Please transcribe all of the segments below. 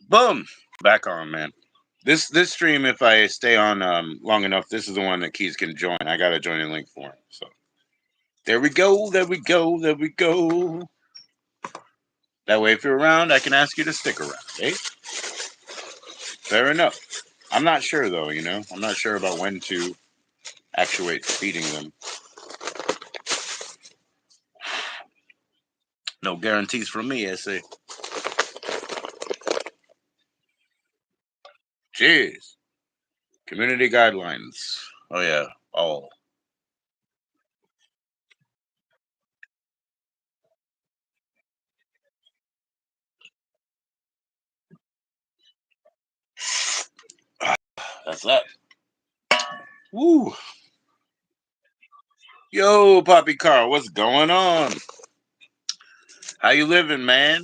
Boom, back on, man. This stream, if I stay on long enough, this is the one that Keys can join. I got a joining link for him. So there we go, there we go, there we go. That way, if you're around, I can ask you to stick around. Eh? Fair enough. I'm not sure though. I'm not sure about when to actuate feeding them. No guarantees from me, I say. Jeez. Community guidelines. Oh yeah, all. That's that. Woo. Yo, Poppy Carl, what's going on? How you living, man?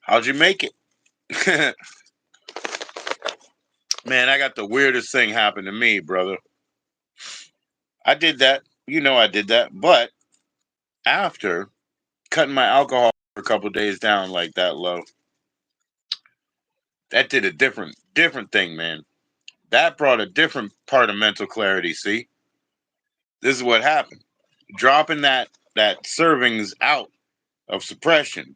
How'd you make it? Man, I got the weirdest thing happen to me, brother. I did that. I did that. But after cutting my alcohol for a couple of days down like that low, that did a different thing, man. That brought a different part of mental clarity, see? This is what happened. Dropping that servings out of suppression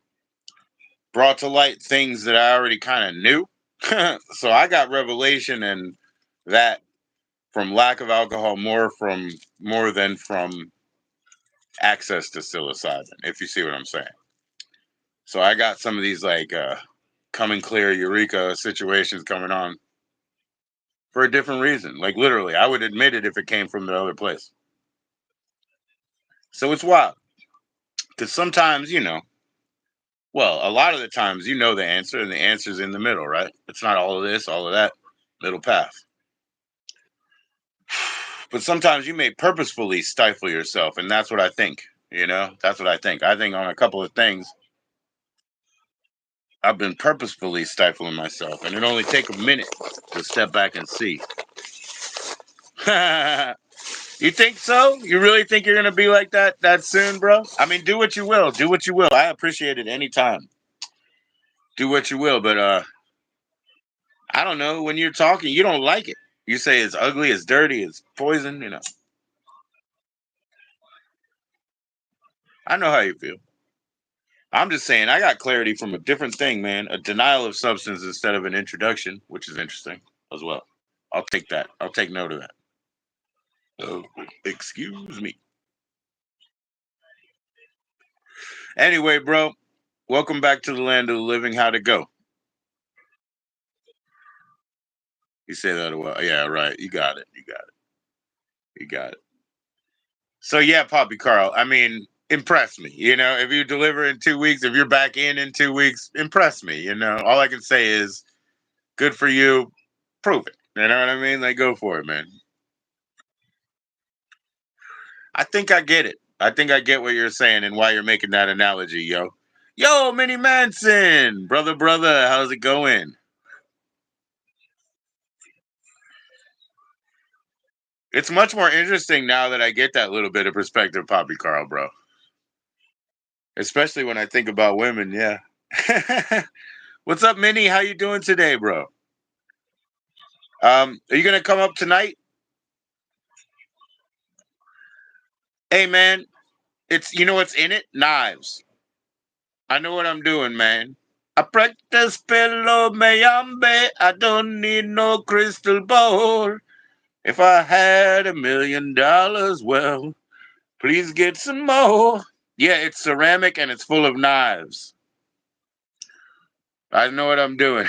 brought to light things that I already kind of knew. So I got revelation and that from lack of alcohol more than from access to psilocybin, if you see what I'm saying. So I got some of these like coming clear eureka situations coming on for a different reason. Like literally, I would admit it if it came from the other place. So it's wild. Because sometimes, well, a lot of the times you know the answer and the answer's in the middle, right? It's not all of this, all of that, middle path. But sometimes you may purposefully stifle yourself, and that's what I think. That's what I think. I think on a couple of things, I've been purposefully stifling myself, and it only take a minute to step back and see. You think so? You really think you're gonna be like that soon, bro? I mean, do what you will. Do what you will. I appreciate it anytime. Do what you will, but I don't know. When you're talking, you don't like it. You say it's ugly, it's dirty, it's poison. I know how you feel. I'm just saying, I got clarity from a different thing, man. A denial of substance instead of an introduction, which is interesting as well. I'll take that. I'll take note of that. Oh, excuse me. Anyway, bro, welcome back to the land of the living. How'd it go? You say that a while. Yeah, right. You got it. You got it. You got it. So yeah, Poppy Carl. I mean, impress me. If you deliver in 2 weeks, if you're back in 2 weeks, impress me. All I can say is, good for you. Prove it. You know what I mean? Like, go for it, man. I think I get it. I think I get what you're saying and why you're making that analogy, yo. Yo, Minnie Manson, brother, how's it going? It's much more interesting now that I get that little bit of perspective, Poppy Carl, bro. Especially when I think about women, yeah. What's up, Minnie? How you doing today, bro? Are you gonna come up tonight? Hey, man, it's what's in it? Knives. I know what I'm doing, man. I practice pelo mayambe. I don't need no crystal ball. If I had $1,000,000, well, please get some more. Yeah, it's ceramic and it's full of knives. I know what I'm doing.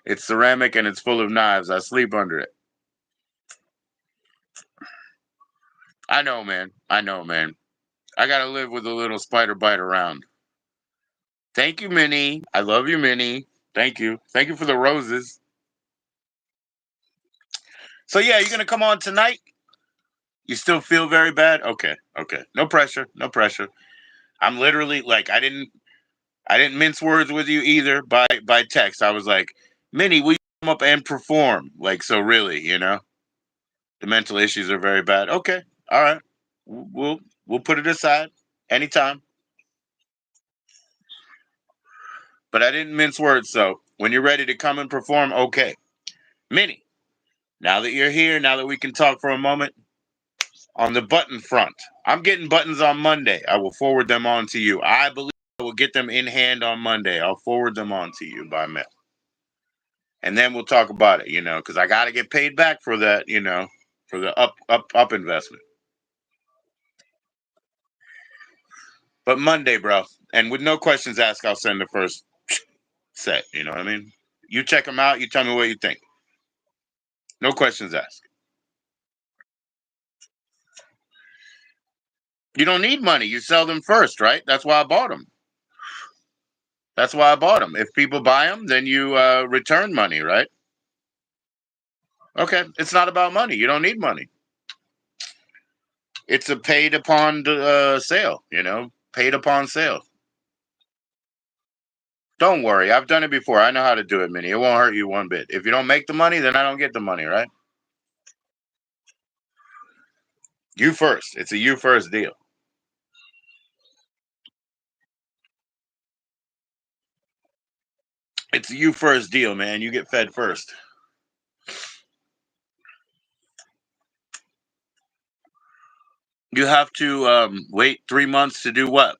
It's ceramic and it's full of knives. I sleep under it. I know, man. I know, man. I gotta live with a little spider bite around. Thank you, Minnie. I love you, Minnie. Thank you. Thank you for the roses. So yeah, you're gonna come on tonight? You still feel very bad? Okay, okay. No pressure. No pressure. I'm literally like I didn't mince words with you either by text. I was like, Minnie, will you come up and perform? Like, so really, the mental issues are very bad. Okay, all right, we'll put it aside anytime. But I didn't mince words. So when you're ready to come and perform, okay. Minnie, now that you're here, now that we can talk for a moment on the button front, I'm getting buttons on Monday. I will forward them on to you. I believe I will get them in hand on Monday. I'll forward them on to you by mail. And then we'll talk about it, because I got to get paid back for that, for the up investment. But Monday, bro, and with no questions asked, I'll send the first set. You know what I mean? You check them out. You tell me what you think. No questions asked. You don't need money. You sell them first, right? That's why I bought them. That's why I bought them. If people buy them, then you return money, right? Okay. It's not about money. You don't need money. It's a paid upon sale, paid upon sale. Don't worry. I've done it before. I know how to do it, Minnie. It won't hurt you one bit. If you don't make the money, then I don't get the money, right? You first. It's a you first deal. It's a you first deal, man. You get fed first. You have to wait 3 months to do what?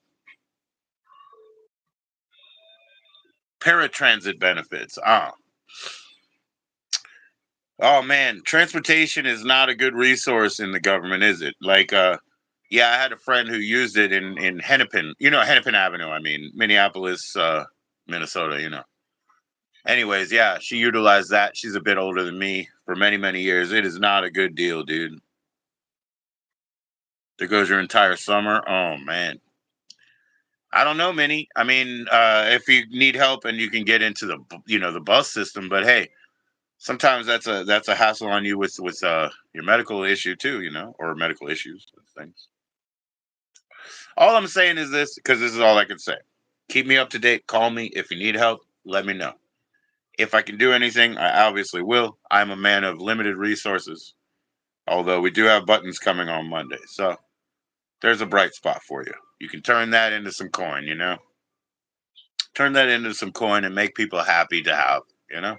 Paratransit benefits. Oh man, transportation is not a good resource in the government, is it? Like, yeah, I had a friend who used it in Hennepin. Hennepin Avenue. I mean, Minneapolis, Minnesota. Anyways, yeah, she utilized that. She's a bit older than me for many, many years. It is not a good deal, dude. There goes your entire summer. Oh man. I don't know, Minnie. I mean, if you need help and you can get into the bus system, but hey, sometimes that's a hassle on you with your medical issue too, or medical issues things. All I'm saying is this, because this is all I can say. Keep me up to date. Call me if you need help. Let me know. If I can do anything, I obviously will. I'm a man of limited resources, although we do have buttons coming on Monday, so there's a bright spot for you. You can turn that into some coin, turn that into some coin and make people happy to have, you know.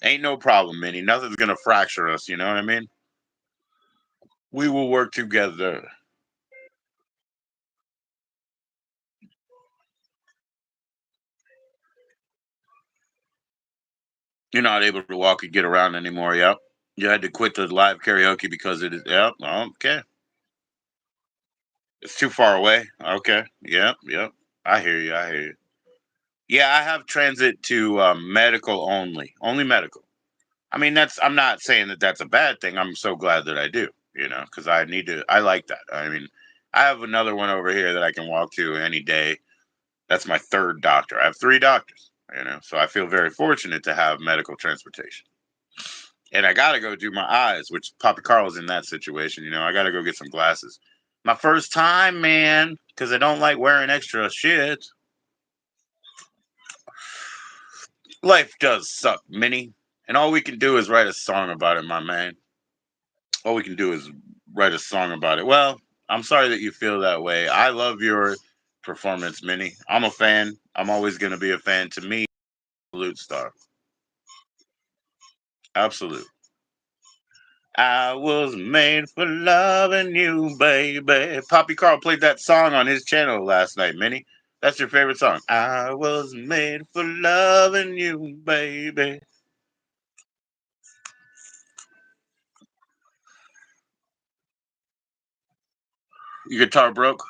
Ain't no problem, Minnie. Nothing's gonna fracture us. You know what I mean? We will work together. You're not able to walk and get around anymore. Yep. You had to quit the live karaoke because it is. Yep. Okay. It's too far away. Okay. Yep. Yep. I hear you. I hear you. Yeah, I have transit to medical only. Only medical. I mean, I'm not saying that that's a bad thing. I'm so glad that I do. Because I need to. I like that. I mean, I have another one over here that I can walk to any day. That's my third doctor. I have three doctors. So I feel very fortunate to have medical transportation. And I gotta go do my eyes, which Papa Carl's in that situation. I gotta go get some glasses. My first time, man, because I don't like wearing extra shit. Life does suck, Minnie. And all we can do is write a song about it, my man. All we can do is write a song about it. Well, I'm sorry that you feel that way. I love your performance, Minnie. I'm a fan. I'm always gonna be a fan. To me, absolute star. Absolute. I was made for loving you, baby. Poppy Carl played that song on his channel last night, Minnie. That's your favorite song. I was made for loving you, baby. Your guitar broke?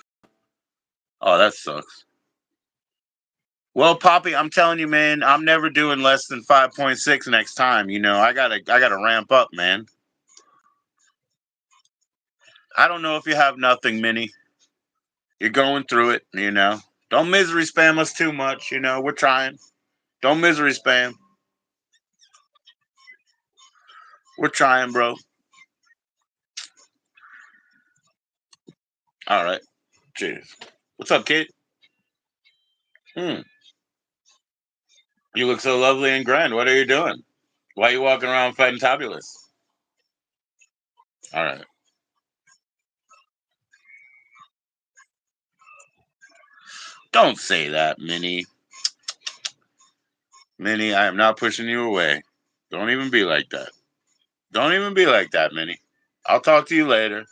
Oh, that sucks. Well, Poppy, I'm telling you, man, I'm never doing less than 5.6 next time. I gotta ramp up, man. I don't know if you have nothing, Minnie. You're going through it. Don't misery spam us too much. We're trying. Don't misery spam. We're trying, bro. All right. Cheers. What's up, kid? Hmm. You look so lovely and grand. What are you doing? Why are you walking around fighting Tabulous? All right. Don't say that, Minnie. Minnie, I am not pushing you away. Don't even be like that. Don't even be like that, Minnie. I'll talk to you later.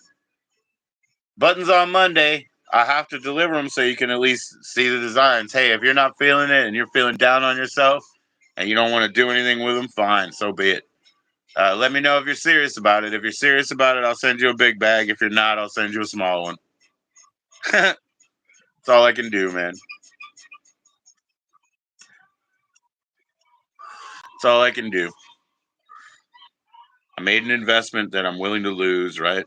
Buttons on Monday. I have to deliver them so you can at least see the designs. Hey, if you're not feeling it and you're feeling down on yourself and you don't want to do anything with them, fine, so be it. Let me know if you're serious about it. If you're serious about it, I'll send you a big bag. If you're not, I'll send you a small one. That's all I can do, man. That's all I can do. I made an investment that I'm willing to lose, right?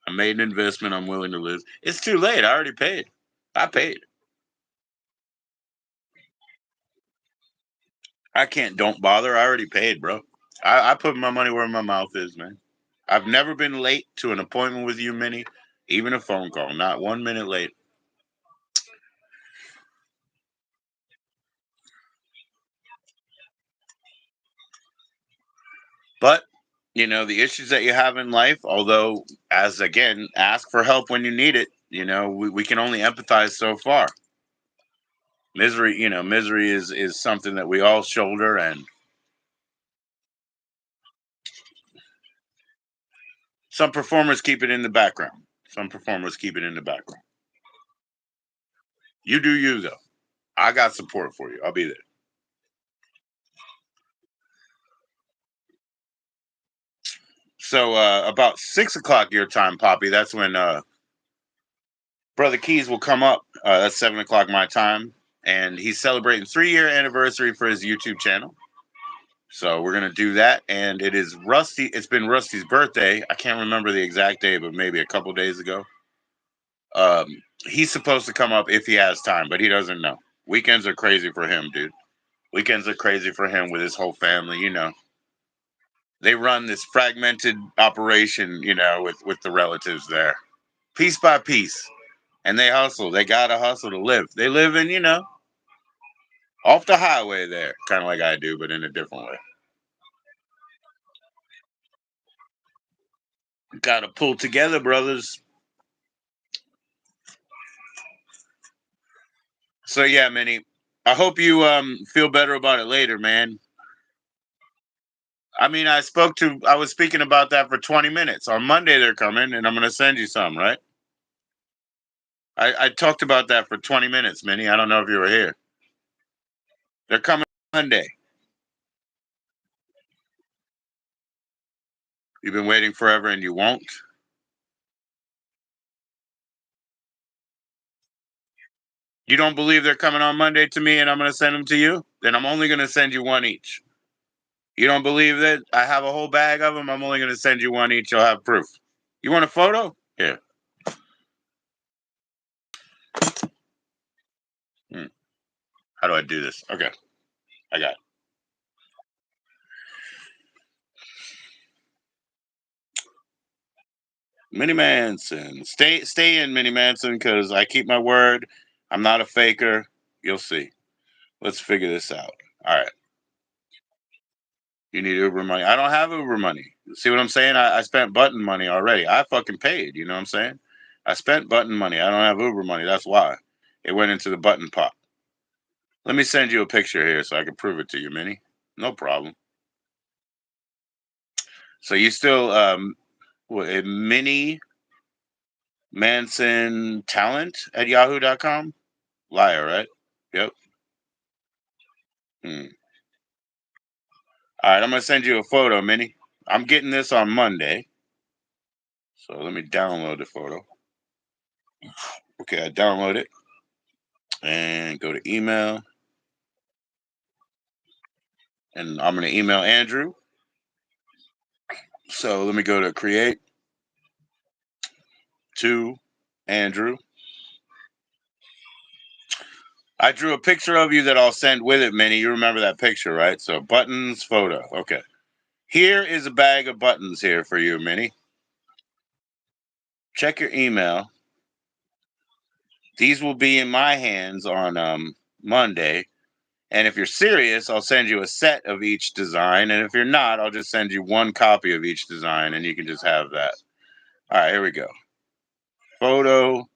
I made an investment I'm willing to lose. It's too late. I already paid. I paid. I can't. Don't bother. I already paid, bro. I put my money where my mouth is, man. I've never been late to an appointment with you, Minnie. Even a phone call. Not 1 minute late. But, the issues that you have in life, although, as again, ask for help when you need it, we can only empathize so far. Misery is something that we all shoulder, and some performers keep it in the background. Some performers keep it in the background. You do you, though. I got support for you. I'll be there. So, about 6 o'clock your time, Poppy, that's when Brother Keys will come up. That's 7 o'clock my time. And he's celebrating 3-year anniversary for his YouTube channel. So we're gonna do that, and it is Rusty. It's been Rusty's birthday. I can't remember the exact day, but maybe a couple days ago. He's supposed to come up if he has time, but he doesn't know. Weekends are crazy for him, dude. Weekends are crazy for him with his whole family. They run this fragmented operation, with the relatives there, piece by piece, and they hustle. They gotta hustle to live. They live in, off the highway there, kind of like I do, but in a different way. Gotta pull together, brothers. So yeah, Minnie. I hope you feel better about it later, man. I mean, I was speaking about that for 20 minutes. On Monday they're coming and I'm gonna send you some, right? I talked about that for 20 minutes, Minnie. I don't know if you were here. They're coming Monday. You've been waiting forever and you won't. You don't believe they're coming on Monday to me and I'm gonna send them to you? Then I'm only gonna send you one each. You don't believe that I have a whole bag of them? I'm only gonna send you one each. You'll have proof. You want a photo? Here. Hmm. How do I do this? Okay, I got it. Minnie Manson. Stay in, Minnie Manson, because I keep my word. I'm not a faker. You'll see. Let's figure this out. All right. You need Uber money. I don't have Uber money. See what I'm saying? I spent button money already. I fucking paid. You know what I'm saying? I spent button money. I don't have Uber money. That's why. It went into the button pot. Let me send you a picture here so I can prove it to you, Minnie. No problem. So you still Minnie Manson talent at yahoo.com? Liar, right? Yep. Hmm. All right, I'm gonna send you a photo, Minnie. I'm getting this on Monday, so let me download the photo. Okay, I download it and go to email, and I'm gonna email Andrew. So let me go to create to Andrew. I drew a picture of you that I'll send with it, Minnie. You remember that picture, right? So buttons, photo. Okay. Here is a bag of buttons here for you, Minnie. Check your email. These will be in my hands on Monday. And if you're serious, I'll send you a set of each design. And if you're not, I'll just send you one copy of each design and you can just have that. All right, here we go. Photo.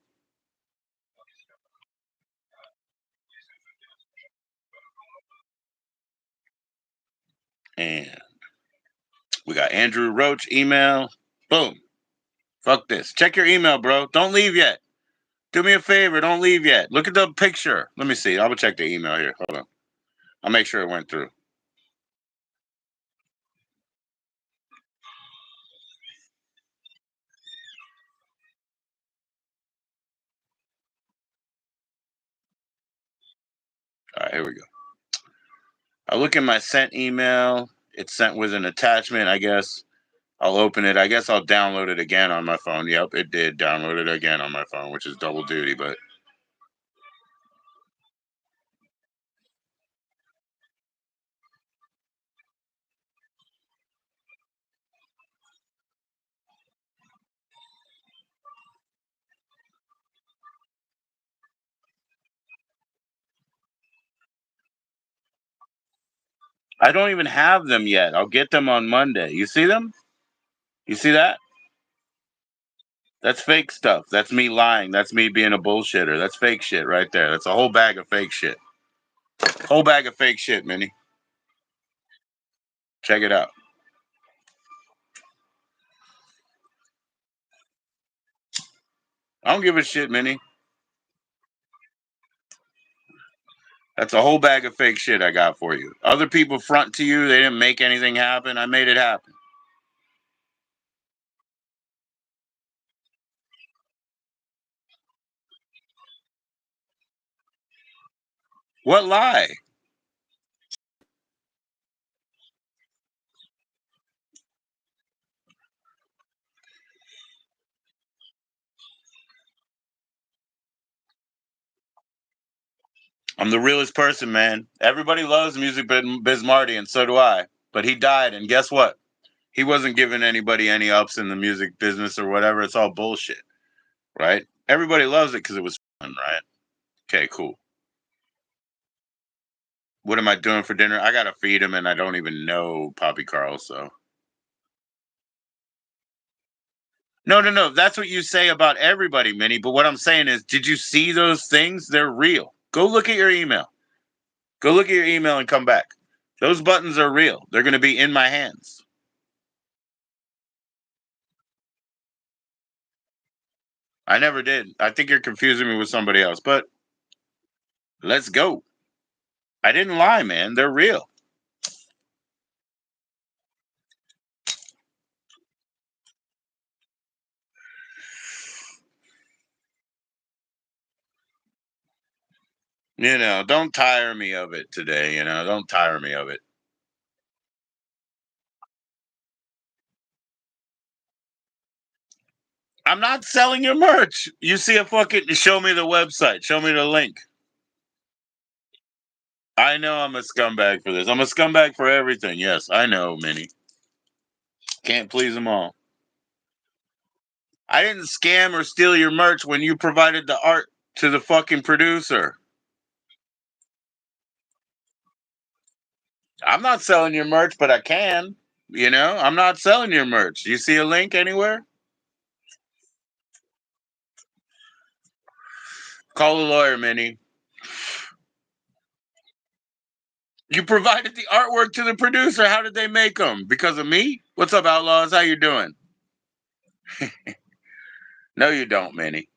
And we got Andrew Roach email. Boom. Fuck this. Check your email, bro. Don't leave yet. Do me a favor. Don't leave yet. Look at the picture. Let me see. I will check the email here. Hold on. I'll make sure it went through. All right, here we go. I look at my sent email. It's sent with an attachment, I guess. I'll open it. I guess I'll download it again on my phone. Yep, it did download it again on my phone, which is double duty, but I don't even have them yet. I'll get them on Monday. You see them? You see that? That's fake stuff. That's me lying. That's me being a bullshitter. That's fake shit right there. That's a whole bag of fake shit. Whole bag of fake shit, Minnie. Check it out. I don't give a shit, Minnie. That's a whole bag of fake shit I got for you. Other people front to you. They didn't make anything happen. I made it happen. What lie? I'm the realest person, man. Everybody loves Music Biz Marty, and so do I. But he died, and guess what? He wasn't giving anybody any ups in the music business or whatever. It's all bullshit, right? Everybody loves it because it was fun, right? Okay, cool. What am I doing for dinner? I gotta feed him, and I don't even know Poppy Carl. So no, no, no. That's what you say about everybody, Minnie. But what I'm saying is, did you see those things? They're real. Go look at your email. Go look at your email and come back. Those buttons are real. They're going to be in my hands. I never did. I think you're confusing me with somebody else. But let's go. I didn't lie, man. They're real. Don't tire me of it today. Don't tire me of it. I'm not selling your merch. You see a fucking show me the website. Show me the link. I know I'm a scumbag for this. I'm a scumbag for everything. Yes, I know, Minnie. Can't please them all. I didn't scam or steal your merch when you provided the art to the fucking producer. I'm not selling your merch, but I can. I'm not selling your merch. You see a link anywhere? Call a lawyer, Minnie. You provided the artwork to the producer. How did they make them? Because of me? What's up, Outlaws? How you doing? No, you don't, Minnie.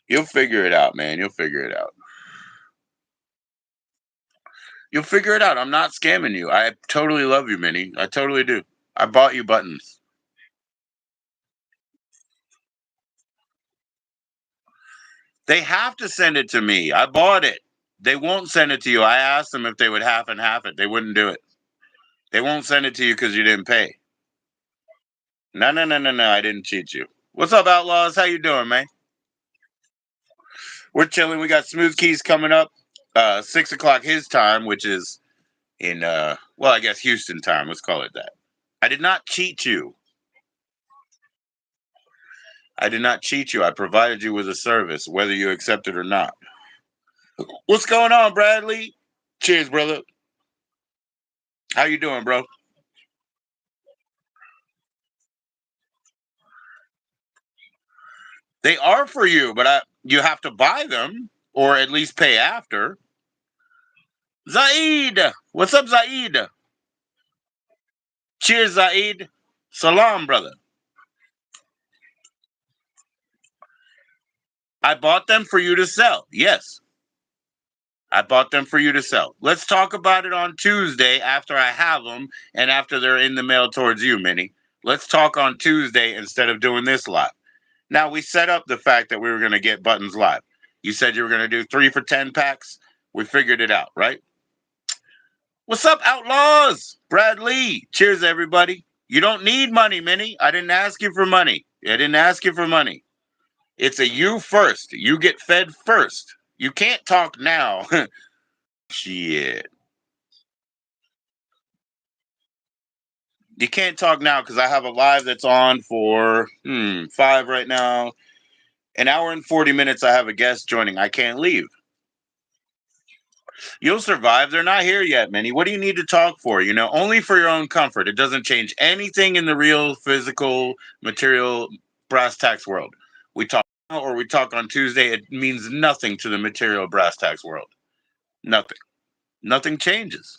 You'll figure it out, man. You'll figure it out. You'll figure it out. I'm not scamming you. I totally love you, Minnie. I totally do. I bought you buttons. They have to send it to me. I bought it. They won't send it to you. I asked them if they would half and half it. They wouldn't do it. They won't send it to you because you didn't pay. No, no, no, no, no. I didn't cheat you. What's up, Outlaws? How you doing, man? We're chilling. We got Smooth Keys coming up. 6 o'clock his time, which is in I guess Houston time. Let's call it that. I did not cheat you. I did not cheat you. I provided you with a service, whether you accept it or not. What's going on, Bradley? Cheers, brother. How you doing, bro? They are for you, but you have to buy them or at least pay after. Zaid, what's up, Zaid? Cheers, Zaid. Salam, brother. I bought them for you to sell. Yes, I bought them for you to sell. Let's talk about it on Tuesday after I have them and after they're in the mail towards you, Minnie. Let's talk on Tuesday instead of doing this live. Now, we set up the fact that we were going to get buttons live. You said you were going to do 3 for 10 packs. We figured it out, right? What's up, Outlaws? Brad Lee. Cheers, everybody. You don't need money, Minnie. I didn't ask you for money. I didn't ask you for money. It's a you first. You get fed first. You can't talk now. Shit. You can't talk now because I have a live that's on for 5 right now. An hour and 40 minutes. I have a guest joining. I can't leave. You'll survive. They're not here yet, Minnie. What do you need to talk for? Only for your own comfort. It doesn't change anything in the real, physical, material, brass tacks world. We talk now or we talk on Tuesday. It means nothing to the material brass tacks world. Nothing. Nothing changes.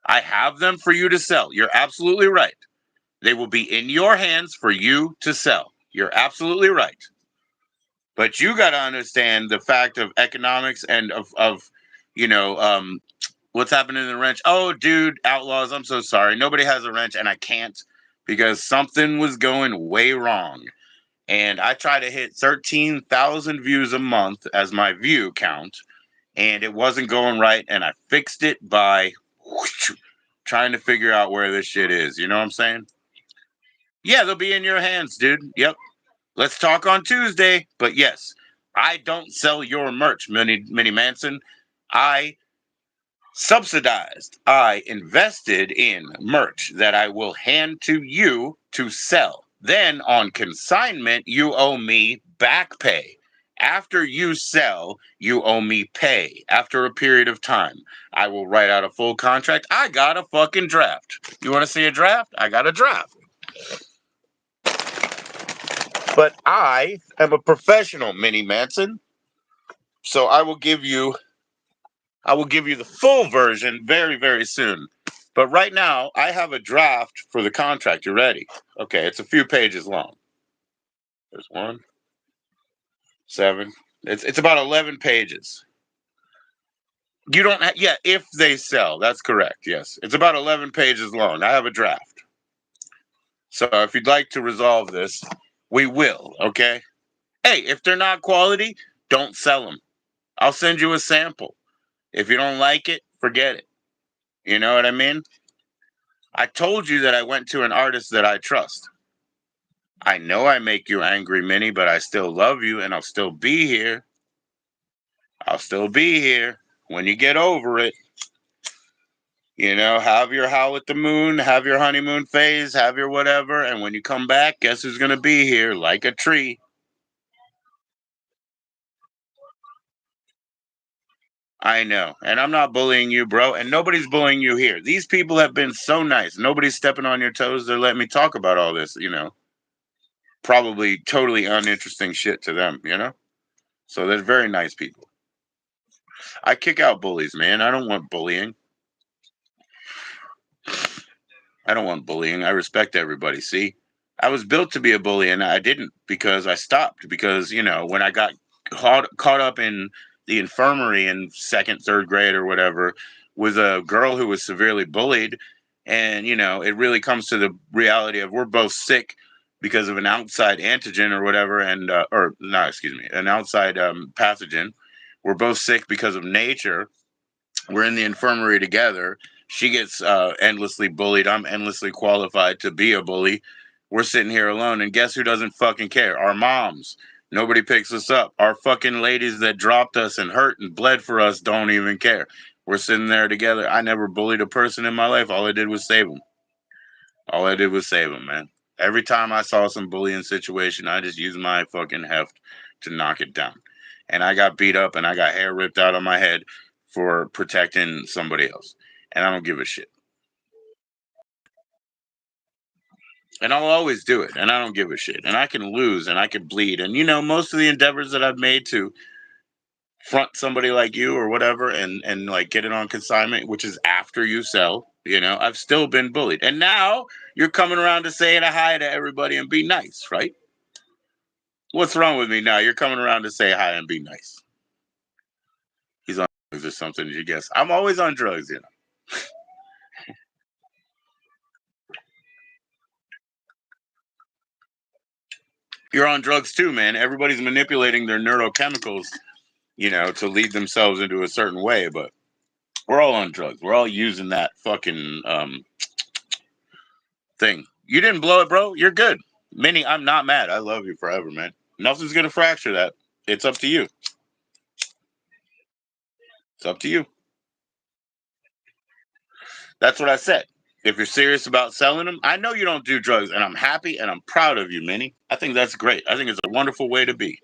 I have them for you to sell. You're absolutely right. They will be in your hands for you to sell. You're absolutely right. But you got to understand the fact of economics and of what's happening in the wrench. Oh, dude, Outlaws, I'm so sorry. Nobody has a wrench, and I can't because something was going way wrong. And I try to hit 13,000 views a month as my view count, and it wasn't going right. And I fixed it by trying to figure out where this shit is. You know what I'm saying? Yeah, they'll be in your hands, dude. Yep. Let's talk on Tuesday. But yes, I don't sell your merch, Minnie Manson. I subsidized. I invested in merch that I will hand to you to sell. Then on consignment, you owe me back pay. After you sell, you owe me pay after a period of time. I will write out a full contract. I got a fucking draft. You want to see a draft? I got a draft. But I am a professional, Minnie Manson. So I will give you the full version very, very soon. But right now, I have a draft for the contract. You ready? Okay, it's a few pages long. There's 1, 7. It's about 11 pages. You don't. Yeah, if they sell, that's correct. Yes, it's about 11 pages long. I have a draft. So if you'd like to resolve this, we will. Okay. Hey, if they're not quality, don't sell them. I'll send you a sample. If you don't like it, forget it. You know what I mean? I told you that I went to an artist that I trust. I know I make you angry, Minnie, but I still love you and I'll still be here. I'll still be here when you get over it. Have your howl at the moon, have your honeymoon phase, have your whatever. And when you come back, guess who's going to be here like a tree? I know. And I'm not bullying you, bro. And nobody's bullying you here. These people have been so nice. Nobody's stepping on your toes. They're letting me talk about all this. Probably totally uninteresting shit to them. So they're very nice people. I kick out bullies, man. I don't want bullying. I don't want bullying. I respect everybody. See, I was built to be a bully and I didn't because I stopped. Because, when I got caught up in the infirmary in second, third grade or whatever with a girl who was severely bullied. And, it really comes to the reality of we're both sick because of an outside antigen or whatever. And, or no, excuse me, an outside pathogen. We're both sick because of nature. We're in the infirmary together. She gets endlessly bullied. I'm endlessly qualified to be a bully. We're sitting here alone, and guess who doesn't fucking care? Our moms. Nobody picks us up. Our fucking ladies that dropped us and hurt and bled for us don't even care. We're sitting there together. I never bullied a person in my life. All I did was save them. All I did was save them, man. Every time I saw some bullying situation, I just used my fucking heft to knock it down. And I got beat up and I got hair ripped out of my head for protecting somebody else. And I don't give a shit. And I'll always do it. And I don't give a shit. And I can lose and I can bleed. And most of the endeavors that I've made to front somebody like you or whatever and like get it on consignment, which is after you sell. I've still been bullied. And now you're coming around to saying a hi to everybody and be nice, right? What's wrong with me now? You're coming around to say hi and be nice. He's on drugs or something, did you guess? I'm always on drugs. You're on drugs too, man. Everybody's manipulating their neurochemicals, to lead themselves into a certain way, but we're all on drugs. We're all using that fucking thing. You didn't blow it, bro. You're good. Minnie, I'm not mad. I love you forever, man. Nothing's gonna fracture that. It's up to you. It's up to you. That's what I said. If you're serious about selling them, I know you don't do drugs, and I'm happy and I'm proud of you, Minnie. I think that's great. I think it's a wonderful way to be.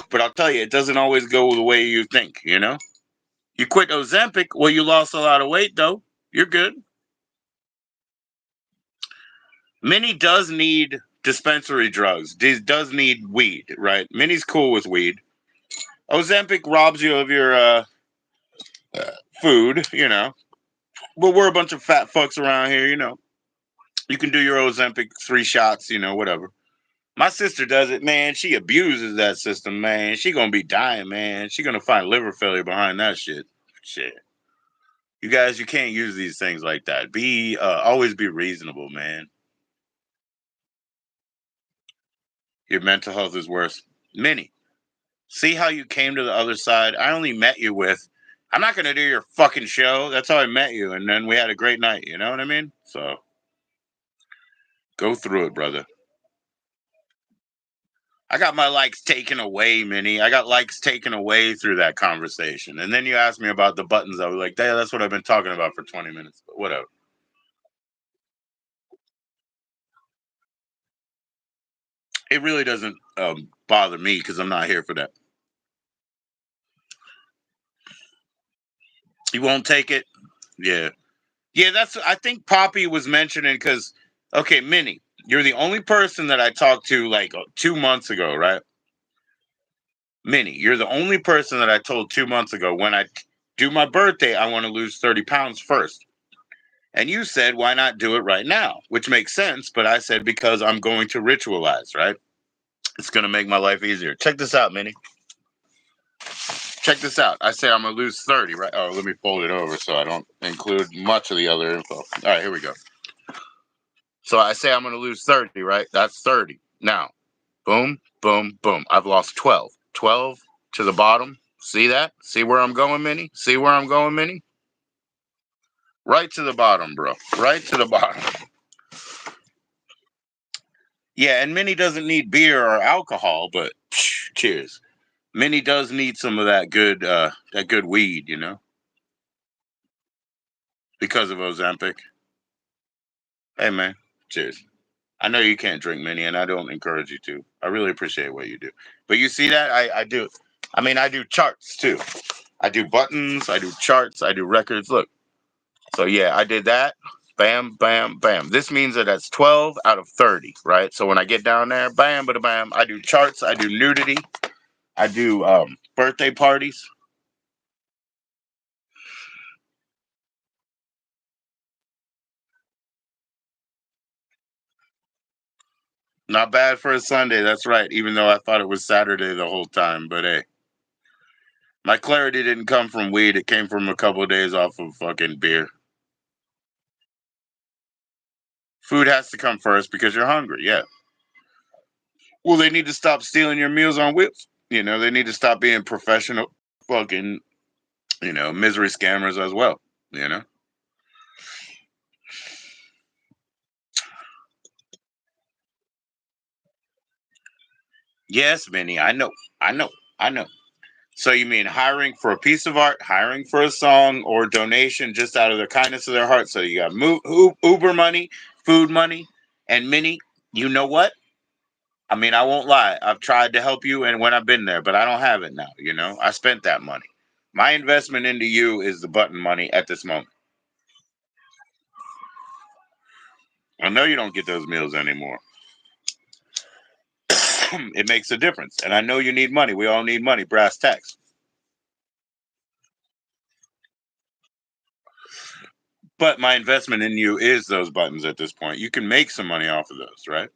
But I'll tell you, it doesn't always go the way you think. You quit Ozempic, well, you lost a lot of weight, though. You're good. Minnie does need dispensary drugs. Does need weed, right? Minnie's cool with weed. Ozempic robs you of your food. But we're a bunch of fat fucks around here. You can do your Ozempic 3 shots, whatever. My sister does it, man. She abuses that system, man. She gonna be dying, man. She gonna find liver failure behind that shit. Shit. You guys, you can't use these things like that. Always be reasonable, man. Your mental health is worse. Minnie, see how you came to the other side? I only met you with, I'm not gonna do your fucking show. That's how I met you, and then we had a great night. You know what I mean? So go through it, brother. I got my likes taken away, Minnie. I got likes taken away through that conversation. And then you asked me about the buttons. I was like, yeah, that's what I've been talking about for 20 minutes. But whatever. It really doesn't bother me because I'm not here for that. You won't take it? Yeah. Yeah, I think Poppy was mentioning because, okay, Minnie, you're the only person that I talked to like 2 months ago, right? Minnie, you're the only person that I told 2 months ago when I do my birthday, I want to lose 30 pounds first. And you said, why not do it right now? Which makes sense. But I said, because I'm going to ritualize, right? It's going to make my life easier. Check this out, Minnie. Check this out. I say I'm going to lose 30, right? Oh, let me fold it over so I don't include much of the other info. All right, here we go. So I say I'm going to lose 30, right? That's 30. Now, boom, boom, boom. I've lost 12. 12 to the bottom. See that? See where I'm going, Minnie? See where I'm going, Minnie? Right to the bottom, bro. Right to the bottom. Yeah, and Minnie doesn't need beer or alcohol, but cheers. Minnie does need some of that good weed, because of Ozempic. Hey man, cheers. I know you can't drink, Minnie, and I don't encourage you to. I really appreciate what you do. But you see that? I do. I mean, I do charts too. I do buttons, I do charts, I do records. Look. So yeah, I did that. Bam, bam, bam. This means that that's 12 out of 30, right? So when I get down there, bam, bada bam, I do charts, I do nudity, I do birthday parties. Not bad for a Sunday, that's right. Even though I thought it was Saturday the whole time, but hey, my clarity didn't come from weed. It came from a couple of days off of fucking beer. Food has to come first because you're hungry. Yeah. Well, they need to stop stealing your meals on wheels. They need to stop being professional fucking, misery scammers as well. You know. Yes, Minnie. I know. I know. I know. So you mean hiring for a piece of art, hiring for a song, or donation just out of the kindness of their heart? So you got Uber money, food money, and Minnie. You know what? I mean, I won't lie. I've tried to help you, and when I've been there, but I don't have it now. I spent that money. My investment into you is the button money at this moment. I know you don't get those meals anymore. it makes a difference. And I know you need money. We all need money, brass tacks. But my investment in you is those buttons at this point. You can make some money off of those, right?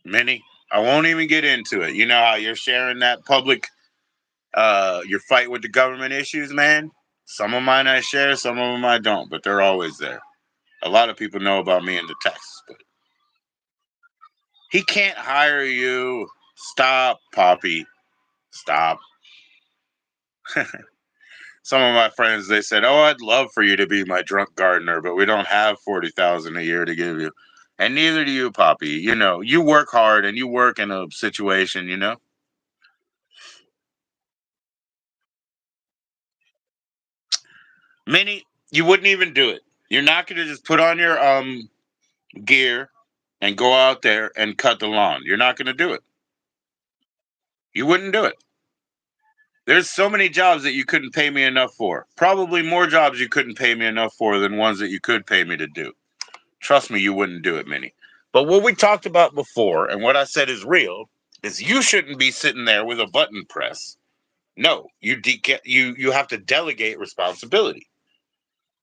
Many. I won't even get into it. You know how you're sharing that public your fight with the government issues, man? Some of mine I share, some of them I don't, but they're always there. A lot of people know about me in the texts, but he can't hire you. Stop, Poppy. Stop. Some of my friends, they said, "Oh, I'd love for you to be my drunk gardener, but we don't have 40,000 a year to give you." And neither do you, Poppy. You know, you work hard and you work in a situation, you know. Many, you wouldn't even do it. You're not going to just put on your gear and go out there and cut the lawn. You're not going to do it. You wouldn't do it. There's so many jobs that you couldn't pay me enough for. Probably more jobs you couldn't pay me enough for than ones that you could pay me to do. Trust me, you wouldn't do it, Minnie. But what we talked about before, and what I said is real, is you shouldn't be sitting there with a button press. No, you have to delegate responsibility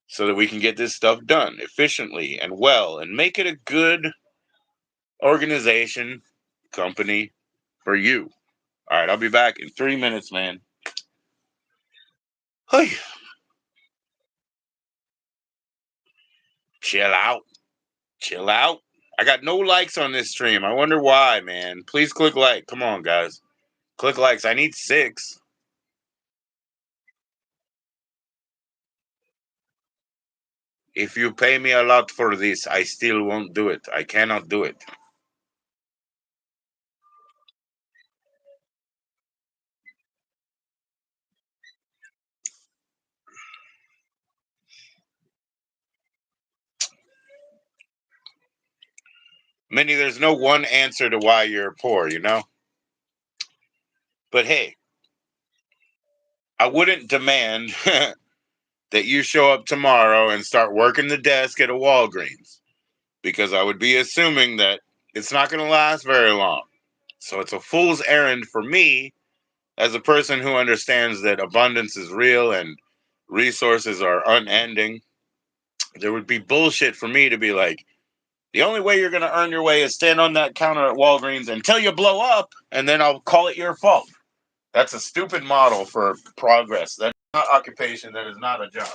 so that we can get this stuff done efficiently and well, and make it a good organization, company for you. All right, I'll be back in 3 minutes, man. Hey, chill out. Chill out. I got no likes on this stream. I wonder why, man. Please click like. Come on, guys. Click likes. I need 6. If you pay me a lot for this, I still won't do it. I cannot do it. Minnie, there's no one answer to why you're poor, you know? But hey, I wouldn't demand that you show up tomorrow and start working the desk at a Walgreens because I would be assuming that it's not going to last very long. So it's a fool's errand for me as a person who understands that abundance is real and resources are unending. There would be bullshit for me to be like, the only way you're going to earn your way is stand on that counter at Walgreens until you blow up, and then I'll call it your fault. That's a stupid model for progress. That's not occupation. That is not a job.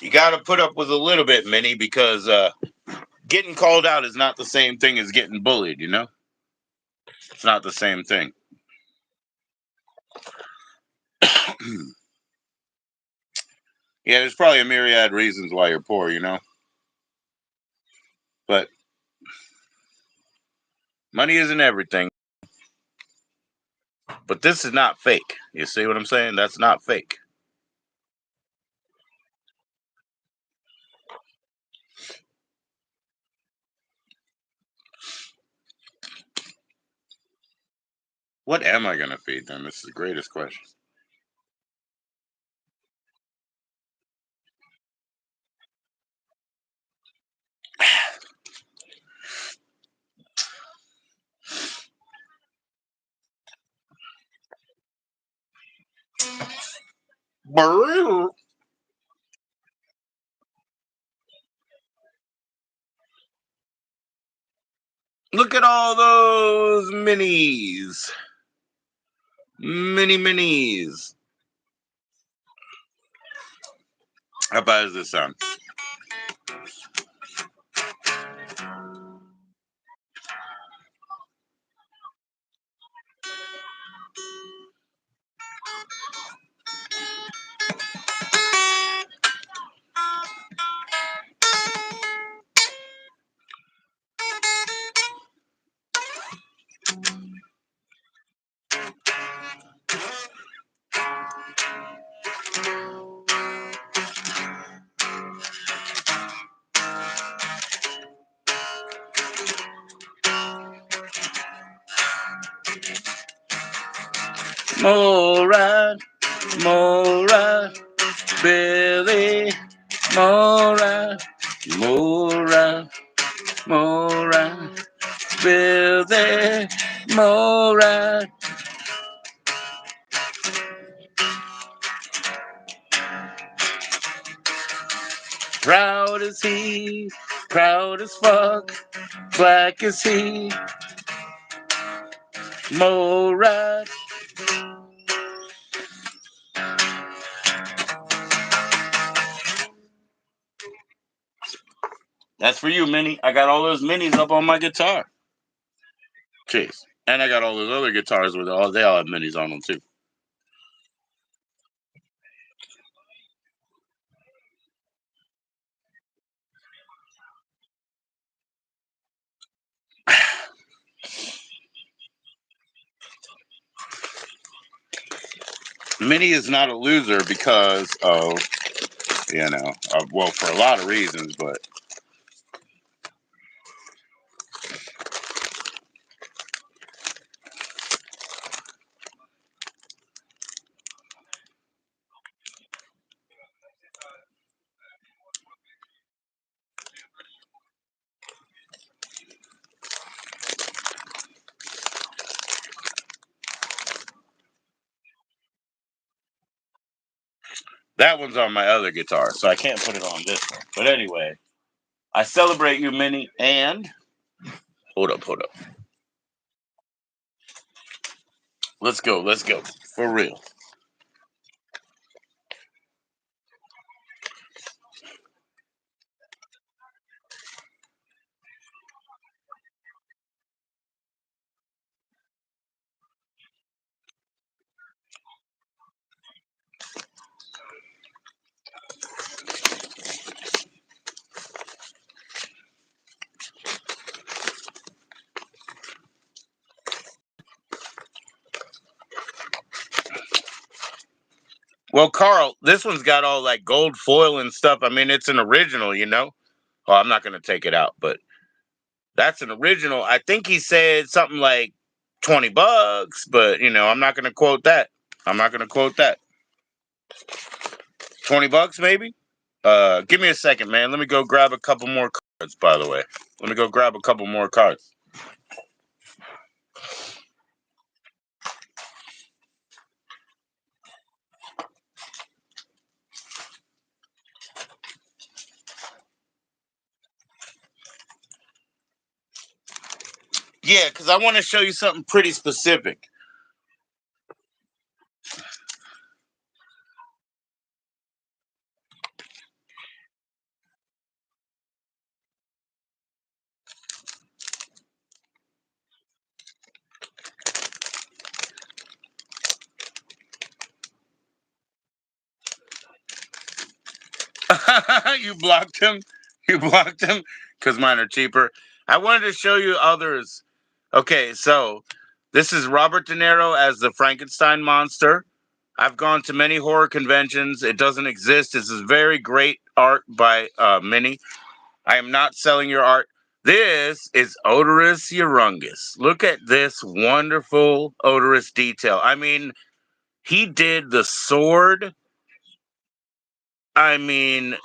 You got to put up with a little bit, Minnie, because getting called out is not the same thing as getting bullied, you know? It's not the same thing. Yeah, there's probably a myriad reasons why you're poor, you know? But money isn't everything. But this is not fake. You see what I'm saying? That's not fake. What am I going to feed them? This is the greatest question. Look at all those minis. Minis. How bad does this sound? More ride, Billy. More ride, Billy. More ride. Proud as he, proud as fuck, black as he. More ride. That's for you, Minnie. I got all those minis up on my guitar. Jeez. And I got all those other guitars with they all have minis on them too. Minnie is not a loser because of, well, for a lot of reasons, but that one's on my other guitar, so I can't put it on this one. But anyway, I celebrate you, Minnie, and hold up. Let's go. For real. Well, Carl, this one's got all like gold foil and stuff. I mean, it's an original, Oh, I'm not going to take it out, but that's an original. I think he said something like $20, but I'm not going to quote that. 20 bucks, maybe. Give me a second, man. Let me go grab a couple more cards. By the way, let me go grab a couple more cards. Yeah, because I want to show you something pretty specific. You blocked him. You blocked him because mine are cheaper. I wanted to show you others. Okay, so this is Robert De Niro as the Frankenstein monster. I've gone to many horror conventions. It doesn't exist. This is very great art by Minnie. I am not selling your art. This is Odorous Urungus. Look at this wonderful odorous detail. I mean, he did the sword. I mean,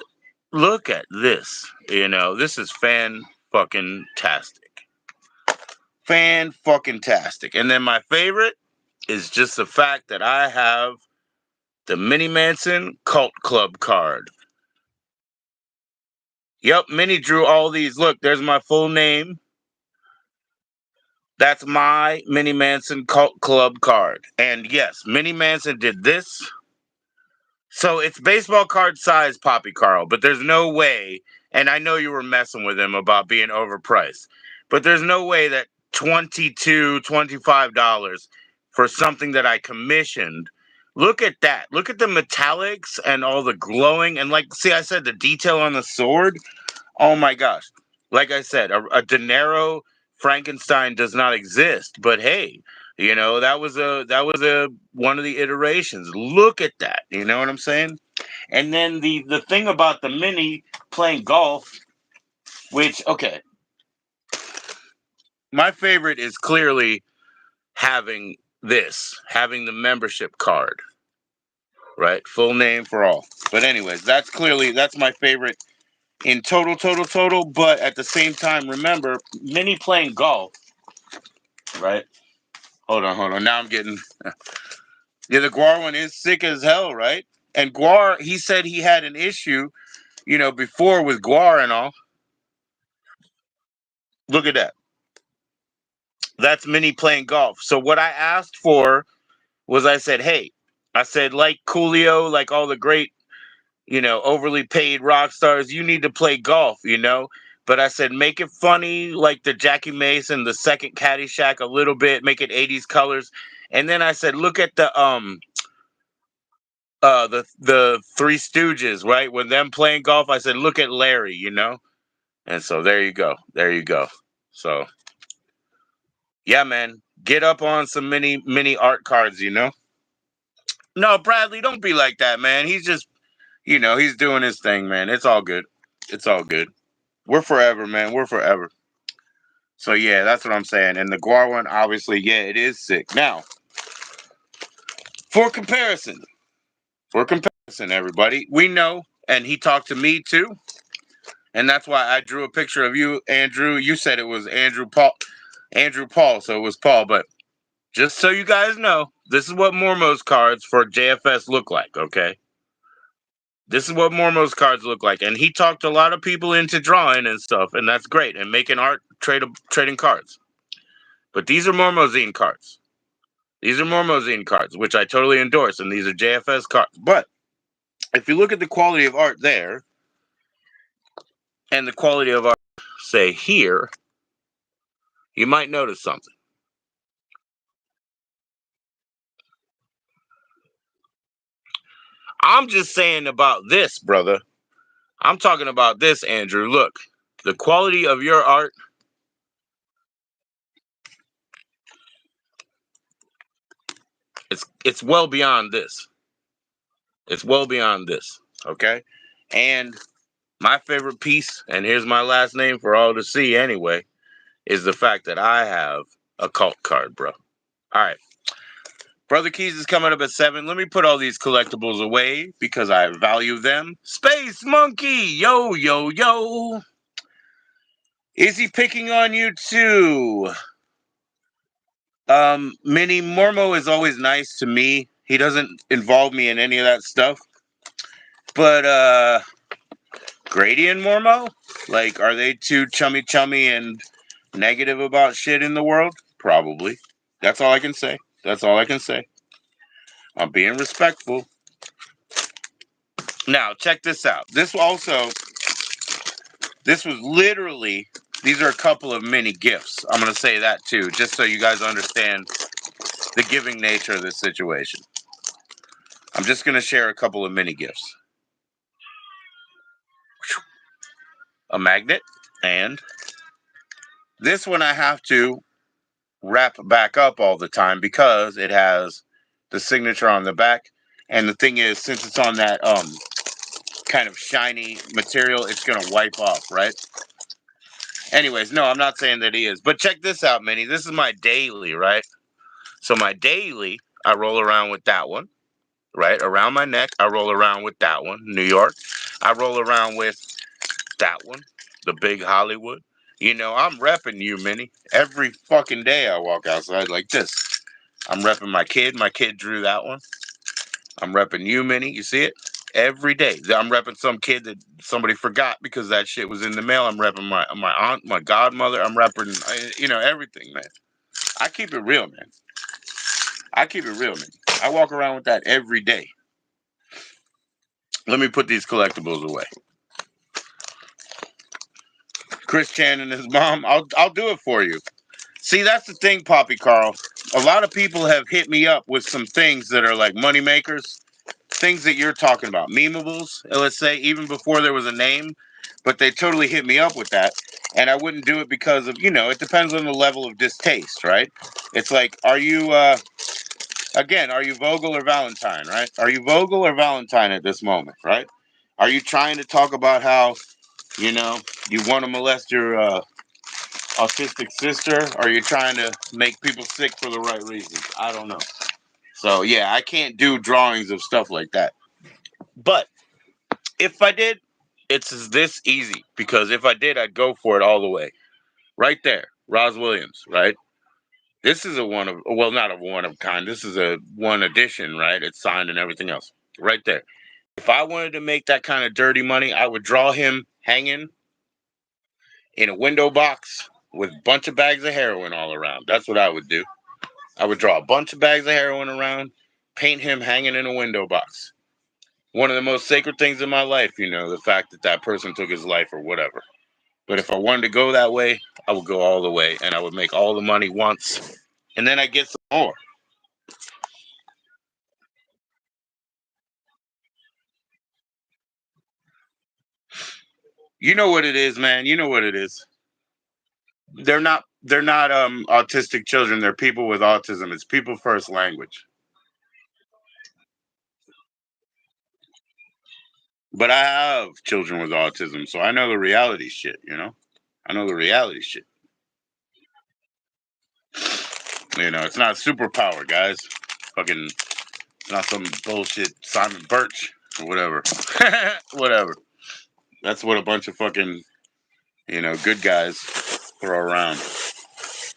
look at this. This is fan fucking tastic. Fan fucking tastic. And then my favorite is just the fact that I have The Mini Manson Cult Club card. Yep, Mini drew all these. Look, there's my full name. That's my Mini Manson Cult Club card. And yes, Mini Manson did this. So it's baseball card size, Poppy Carl, but there's no way, and I know you were messing with him about being overpriced, but there's no way that $22, $25 for something that I commissioned. Look at that. Look at the metallics and all the glowing. And like, see, I said the detail on the sword. Oh my gosh. Like I said, a De Niro Frankenstein does not exist. But hey, that was a one of the iterations. Look at that. You know what I'm saying? And then the thing about the mini playing golf, which okay, my favorite is clearly having the membership card, right? Full name for all. But anyways, that's my favorite in total. But at the same time, remember, mini playing golf, right? Hold on. Now I'm getting yeah. The Guar one is sick as hell, right? And Guar, he said he had an issue, before with Guar and all. Look at that. That's mini playing golf. So what I asked for was, I said, like Coolio, like all the great, overly paid rock stars, you need to play golf. But I said, make it funny, like the Jackie Mason, the second Caddyshack, a little bit, make it 80s colors. And then I said, look at the Three Stooges, right? When them playing golf, I said, look at Larry. And so there you go. There you go. So yeah, man, get up on some mini art cards. No, Bradley, don't be like that, man. He's just, he's doing his thing, man. It's all good. It's all good. We're forever, man. We're forever. So yeah, that's what I'm saying. And the Guar one, obviously, yeah, it is sick. Now, for comparison, everybody, we know, and he talked to me too, and that's why I drew a picture of you, Andrew. You said it was Andrew Paul, so it was Paul. But just so you guys know, this is what Mormo's cards for JFS look like. Okay. This is what Mormo's cards look like. And he talked a lot of people into drawing and stuff, and that's great. And making art, trading cards. But these are Mormozine cards. These are Mormozine cards, which I totally endorse, and these are JFS cards. But if you look at the quality of art there, and the quality of art, say, here, you might notice something. I'm just saying about this, brother. I'm talking about this, Andrew. Look, the quality of your art, it's well beyond this. It's well beyond this. Okay? And my favorite piece, and here's my last name for all to see anyway, is the fact that I have a cult card, bro. All right. Brother Keys is coming up at 7. Let me put all these collectibles away because I value them. Space Monkey! Yo, yo, yo! Is he picking on you too? Mini Mormo is always nice to me. He doesn't involve me in any of that stuff. But Grady and Mormo? Like, are they too chummy and negative about shit in the world? Probably. That's all I can say. That's all I can say. I'm being respectful. Now, check this out. This was literally, these are a couple of mini gifts. I'm going to say that too, just so you guys understand the giving nature of this situation. I'm just going to share a couple of mini gifts. A magnet, and this one I have to wrap back up all the time because it has the signature on the back. And the thing is, since it's on that kind of shiny material, it's going to wipe off, right? Anyways, no, I'm not saying that he is. But check this out, Minnie. This is my daily, right? So my daily, I roll around with that one, right? Around my neck, I roll around with that one. New York. I roll around with that one, the big Hollywood. I'm repping you, Minnie. Every fucking day I walk outside like this. I'm repping my kid. My kid drew that one. I'm repping you, Minnie. You see it? Every day. I'm repping some kid that somebody forgot because that shit was in the mail. I'm repping my aunt, my godmother. I'm repping, everything, man. I keep it real, man. I keep it real, man. I walk around with that every day. Let me put these collectibles away. Chris Chan and his mom, I'll do it for you. See, that's the thing, Poppy Carl. A lot of people have hit me up with some things that are like money makers, things that you're talking about, memeables, let's say, even before there was a name, but they totally hit me up with that. And I wouldn't do it because of, it depends on the level of distaste, right? It's like, are you Vogel or Valentine, right? Are you Vogel or Valentine at this moment, right? Are you trying to talk about how, you want to molest your autistic sister? Or are you trying to make people sick for the right reasons? I don't know. So, yeah, I can't do drawings of stuff like that. But if I did, it's this easy. Because if I did, I'd go for it all the way. Right there. Roz Williams, right? This is not a one of kind. This is a one edition, right? It's signed and everything else. Right there. If I wanted to make that kind of dirty money, I would draw him hanging in a window box with a bunch of bags of heroin all around. That's what I would do. I would draw a bunch of bags of heroin around, paint him hanging in a window box. One of the most sacred things in my life, the fact that that person took his life or whatever. But if I wanted to go that way, I would go all the way, and I would make all the money once, and then I'd get some more. You know what it is, man. You know what it is. They're not autistic children. They're people with autism. It's people first language. But I have children with autism, so I know the reality shit. I know the reality shit. It's not superpower, guys. Fucking, it's not some bullshit Simon Birch or whatever. Whatever. That's what a bunch of fucking, good guys throw around.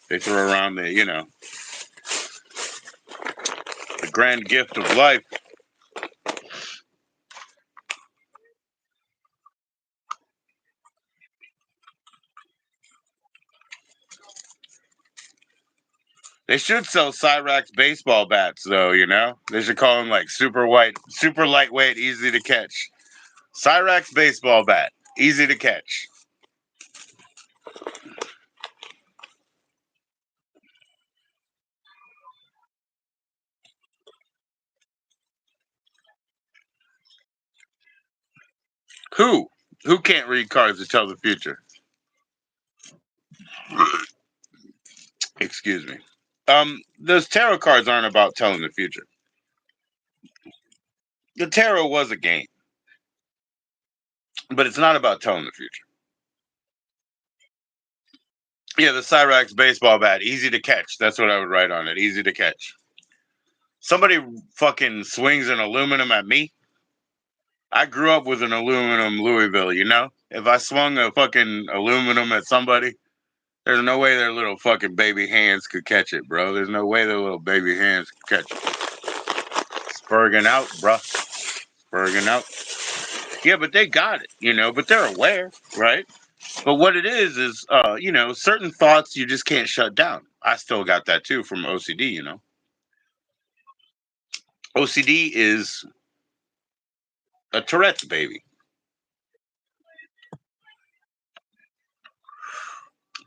They throw around the grand gift of life. They should sell Cyrax baseball bats, though. They should call them like super lightweight, easy to catch. Cyrax baseball bat, easy to catch. Who? Who can't read cards to tell the future? Excuse me. Those tarot cards aren't about telling the future. The tarot was a game, but it's not about telling the future. Yeah, the Cyrax baseball bat, easy to catch. That's what I would write on it. Easy to catch. Somebody fucking swings an aluminum at me. I grew up with an aluminum Louisville. If I swung a fucking aluminum at somebody, there's no way their little fucking baby hands could catch it, bro. There's no way their little baby hands could catch it. Spurging out, bro. Spurging out. Yeah, but they got it, but they're aware, right? But what it is, certain thoughts you just can't shut down. I still got that too from OCD. OCD is a Tourette's baby.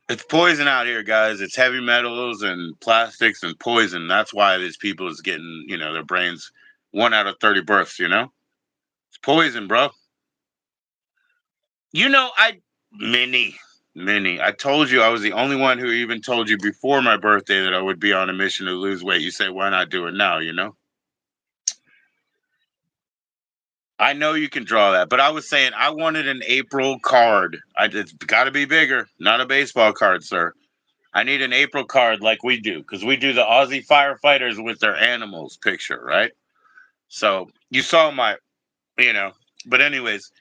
It's poison out here, guys. It's heavy metals and plastics and poison. That's why these people is getting, their brains 1 out of 30 births. It's poison, bro. Minnie, I told you I was the only one who even told you before my birthday that I would be on a mission to lose weight. You say, why not do it now? I know you can draw that, but I was saying I wanted an April card. It's got to be bigger, not a baseball card, sir. I need an April card like we do, because we do the Aussie firefighters with their animals picture, right? So you saw but anyways,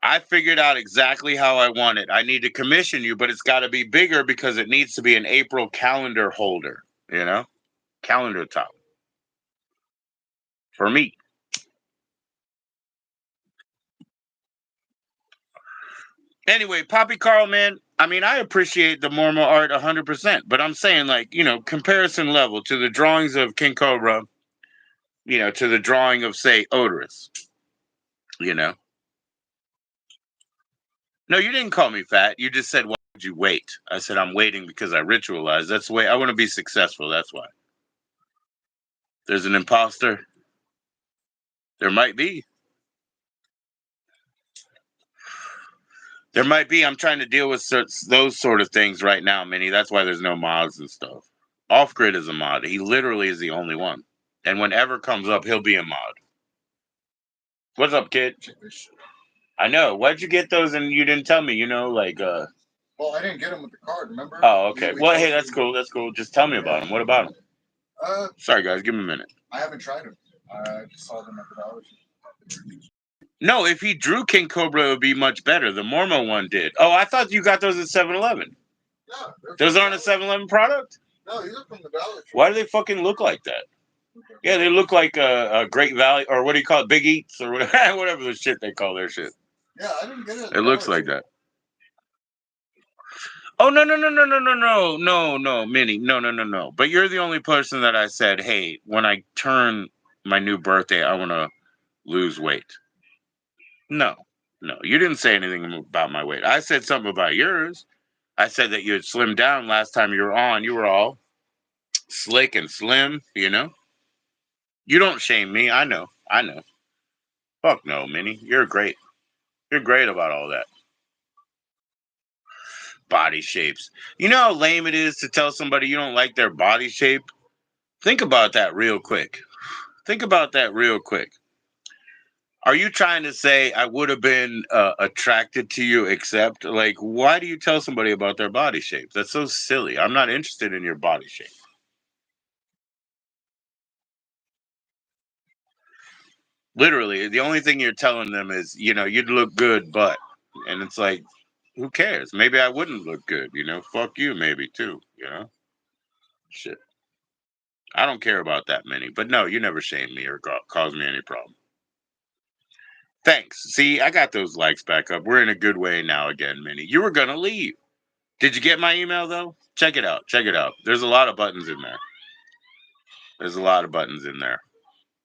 I figured out exactly how I want it. I need to commission you, but it's got to be bigger because it needs to be an April calendar holder, calendar top for me. Anyway, Poppy Carl, man, I mean, I appreciate the Mormon art 100%, but I'm saying, like, comparison level to the drawings of King Cobra, to the drawing of, say, Odorous, you know? No, you didn't call me fat. You just said, why would you wait? I said, I'm waiting because I ritualize. That's the way I want to be successful. That's why. There's an imposter. There might be. There might be. I'm trying to deal with those sort of things right now, Minnie. That's why there's no mods and stuff. Off Grid is a mod. He literally is the only one. And whenever comes up, he'll be a mod. What's up, kid? I know. Why'd you get those and you didn't tell me? Well, I didn't get them with the card, remember? Oh, okay. Well, hey, that's cool. That's cool. Just tell me about them. What about them? Sorry, guys. Give me a minute. I haven't tried them. I just saw them at the Dollar Tree. No, if he drew King Cobra, it would be much better. The Mormo one did. Oh, I thought you got those at 7-Eleven. Yeah. Those aren't a 7-Eleven product? No, these are from the Dollar Tree. Why do they fucking look like that? Yeah, they look like a Great Valley, or what do you call it, Big Eats, or whatever, whatever the shit they call their shit. Yeah, I didn't get it. It looks like that. Oh, no, Minnie. No. But you're the only person that I said, hey, when I turn my new birthday, I want to lose weight. No, you didn't say anything about my weight. I said something about yours. I said that you had slimmed down last time you were on. You were all slick and slim, You don't shame me. I know. Fuck no, Minnie. You're great. You're great about all that. Body shapes. You know how lame it is to tell somebody you don't like their body shape? Think about that real quick. Are you trying to say I would have been attracted to you except, like, why do you tell somebody about their body shape? That's so silly. I'm not interested in your body shape. Literally, the only thing you're telling them is, you'd look good, but, and it's like, who cares? Maybe I wouldn't look good, fuck you, maybe too, Shit. I don't care about that many, but no, you never shame me or cause me any problem. Thanks. See, I got those likes back up. We're in a good way now again, Minnie. You were gonna leave. Did you get my email though? Check it out. There's a lot of buttons in there.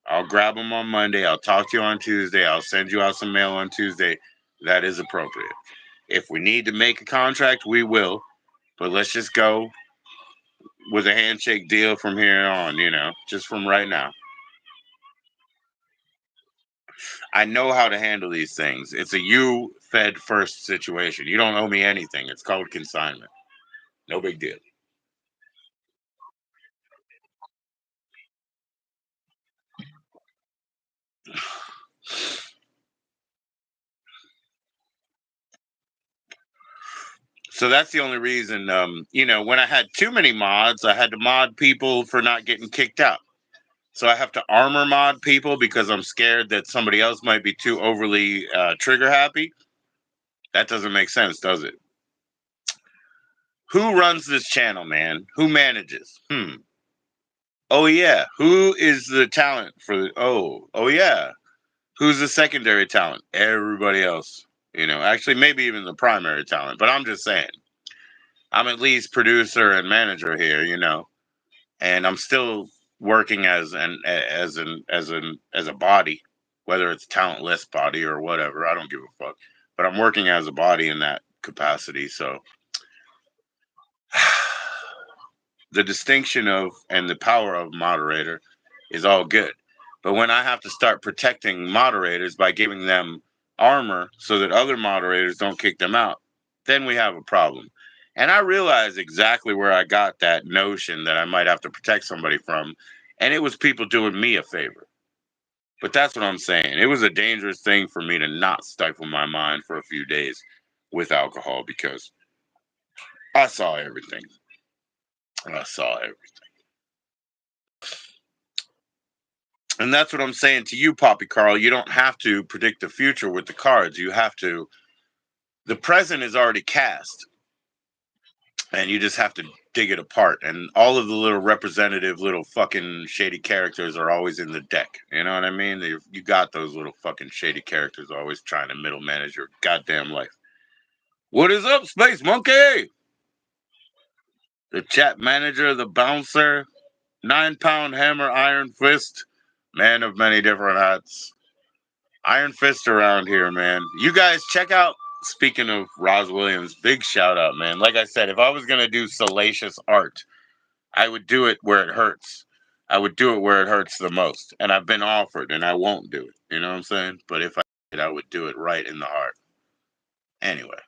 I'll grab them on Monday. I'll talk to you on Tuesday. I'll send you out some mail on Tuesday. That is appropriate. If we need to make a contract, we will. But let's just go with a handshake deal from here on, just from right now. I know how to handle these things. It's a you fed first situation. You don't owe me anything. It's called consignment. No big deal. So that's the only reason, when I had too many mods, I had to mod people for not getting kicked out. So I have to armor mod people because I'm scared that somebody else might be too overly trigger happy. That doesn't make sense, does it? Who runs this channel, man? Who manages? Oh, yeah. Who is the talent for the... Oh, yeah. Who's the secondary talent? Everybody else. Actually, maybe even the primary talent. But I'm just saying. I'm at least producer and manager here, and I'm still working as a body, whether it's talentless body or whatever. I don't give a fuck. But I'm working as a body in that capacity. So the distinction of and the power of moderator is all good. But when I have to start protecting moderators by giving them armor so that other moderators don't kick them out, then we have a problem. And I realized exactly where I got that notion that I might have to protect somebody from. And it was people doing me a favor. But that's what I'm saying. It was a dangerous thing for me to not stifle my mind for a few days with alcohol because I saw everything. And that's what I'm saying to you, Poppy Carl. You don't have to predict the future with the cards. You have to. The present is already cast. And you just have to dig it apart. And all of the little representative, little fucking shady characters are always in the deck. You know what I mean? You got those little fucking shady characters always trying to middle manage your goddamn life. What is up, Space Monkey? The chat manager, the bouncer, 9-pound hammer, iron fist, man of many different hats. Iron fist around here, man. You guys check out. Speaking of Roz Williams, big shout out, man. Like I said, if I was gonna do salacious art, I would do it where it hurts. I would do it where it hurts the most. And I've been offered, and I won't do it. You know what I'm saying? But if I did, I would do it right in the heart. Anyway,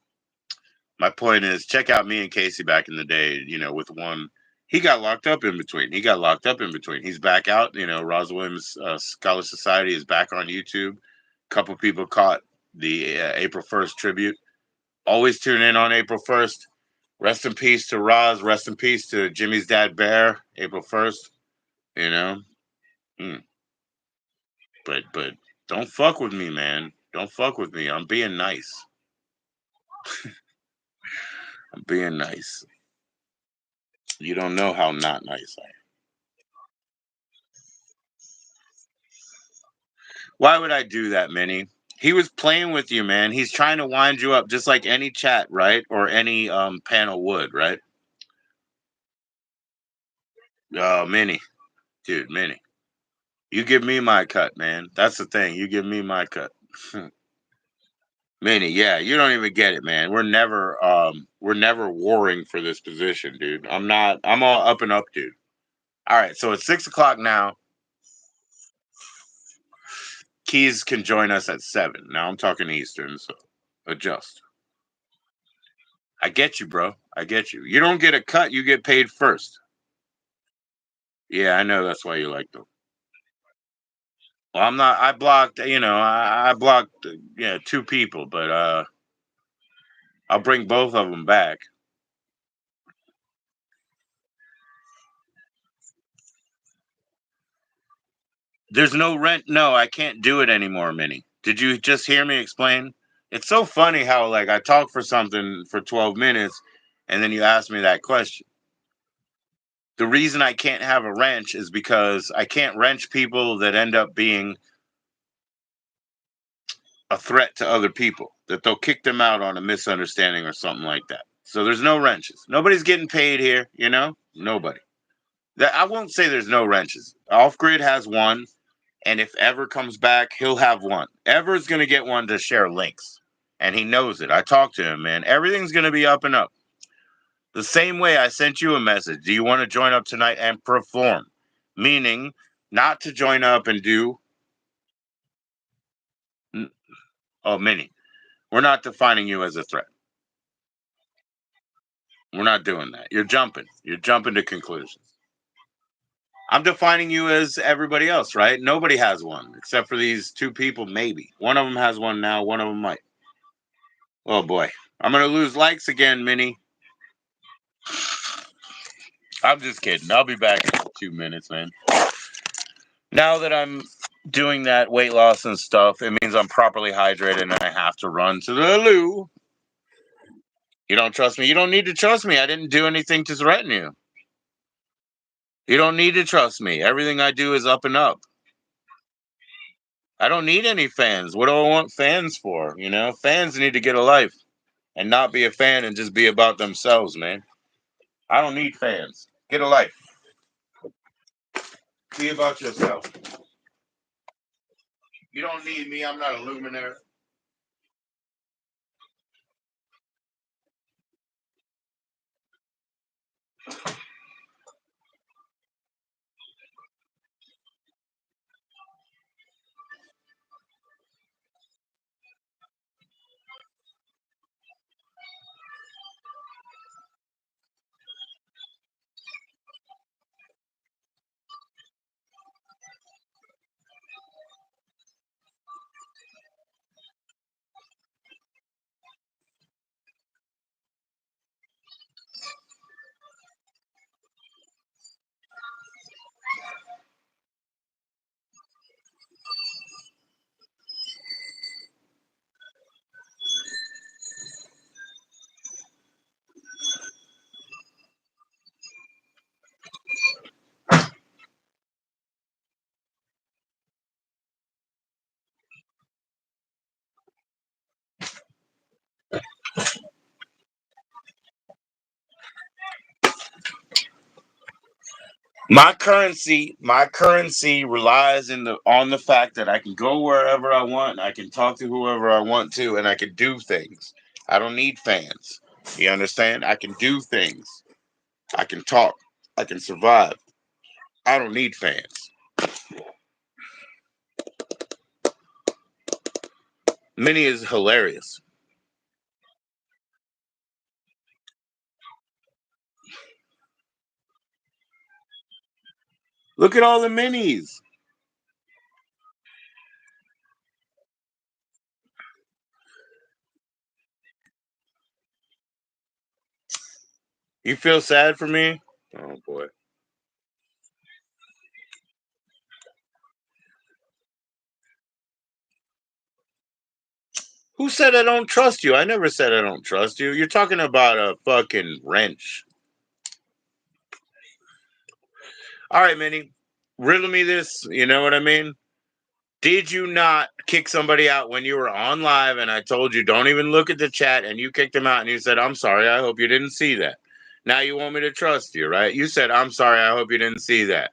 my point is, check out me and Casey back in the day. With one, he got locked up in between. He got locked up in between. He's back out. Roz Williams Scholar Society is back on YouTube. A couple people caught the April 1st tribute. Always tune in on April 1st. Rest in peace to Roz. Rest in peace to Jimmy's dad, Bear. April 1st. You know, mm. but don't fuck with me, man. Don't fuck with me. I'm being nice. I'm being nice. You don't know how not nice I am. Why would I do that, Minnie? He was playing with you, man. He's trying to wind you up, just like any chat, right? Or any panel would, right? Oh, Minnie, dude, Minnie. You give me my cut, man. That's the thing. You give me my cut. Minnie, yeah, you don't even get it, man. We're never warring for this position, dude. I'm all up and up, dude. All right, so it's 6 o'clock now. Keys can join us at 7. Now I'm talking Eastern, so adjust. I get you, bro. I get you. You don't get a cut, you get paid first. Yeah, I know that's why you like them. Well, I'm not. I blocked. I blocked. Yeah, 2 people, but I'll bring both of them back. There's no rent. No, I can't do it anymore, Minnie. Did you just hear me explain? It's so funny how like I talk for something for 12 minutes, and then you ask me that question. The reason I can't have a wrench is because I can't wrench people that end up being a threat to other people, that they'll kick them out on a misunderstanding or something like that. So there's no wrenches. Nobody's getting paid here, Nobody. That I won't say there's no wrenches. Off Grid has one, and if Ever comes back, he'll have one. Ever's gonna get one to share links. And he knows it. I talked to him, man. Everything's gonna be up and up. The same way I sent you a message. Do you want to join up tonight and perform? Meaning not to join up and do Minnie. We're not defining you as a threat. We're not doing that. You're jumping. You're jumping to conclusions. I'm defining you as everybody else, right? Nobody has one except for these 2 people, maybe. One of them has one now, one of them might. Oh boy. I'm going to lose likes again, Minnie. I'm just kidding. I'll be back in 2 minutes, man. Now that I'm doing that weight loss and stuff, it means I'm properly hydrated and I have to run to the loo. You don't trust me? You don't need to trust me. I didn't do anything to threaten you. You don't need to trust me. Everything I do is up and up. I don't need any fans. What do I want fans for? Fans need to get a life and not be a fan and just be about themselves, man. I don't need fans. Get a life. Be about yourself. You don't need me. I'm not a luminary. My currency relies on the fact that I can go wherever I want, I can talk to whoever I want to, and I can do things. I don't need fans. You understand? I can do things. I can talk. I can survive. I don't need fans. Minnie is hilarious. Look at all the minis. You feel sad for me? Oh boy. Who said I don't trust you? I never said I don't trust you. You're talking about a fucking wrench. All right, Minnie. Riddle me this. You know what I mean? Did you not kick somebody out when you were on live and I told you don't even look at the chat and you kicked them out and you said, I'm sorry, I hope you didn't see that. Now you want me to trust you, right? You said, I'm sorry, I hope you didn't see that.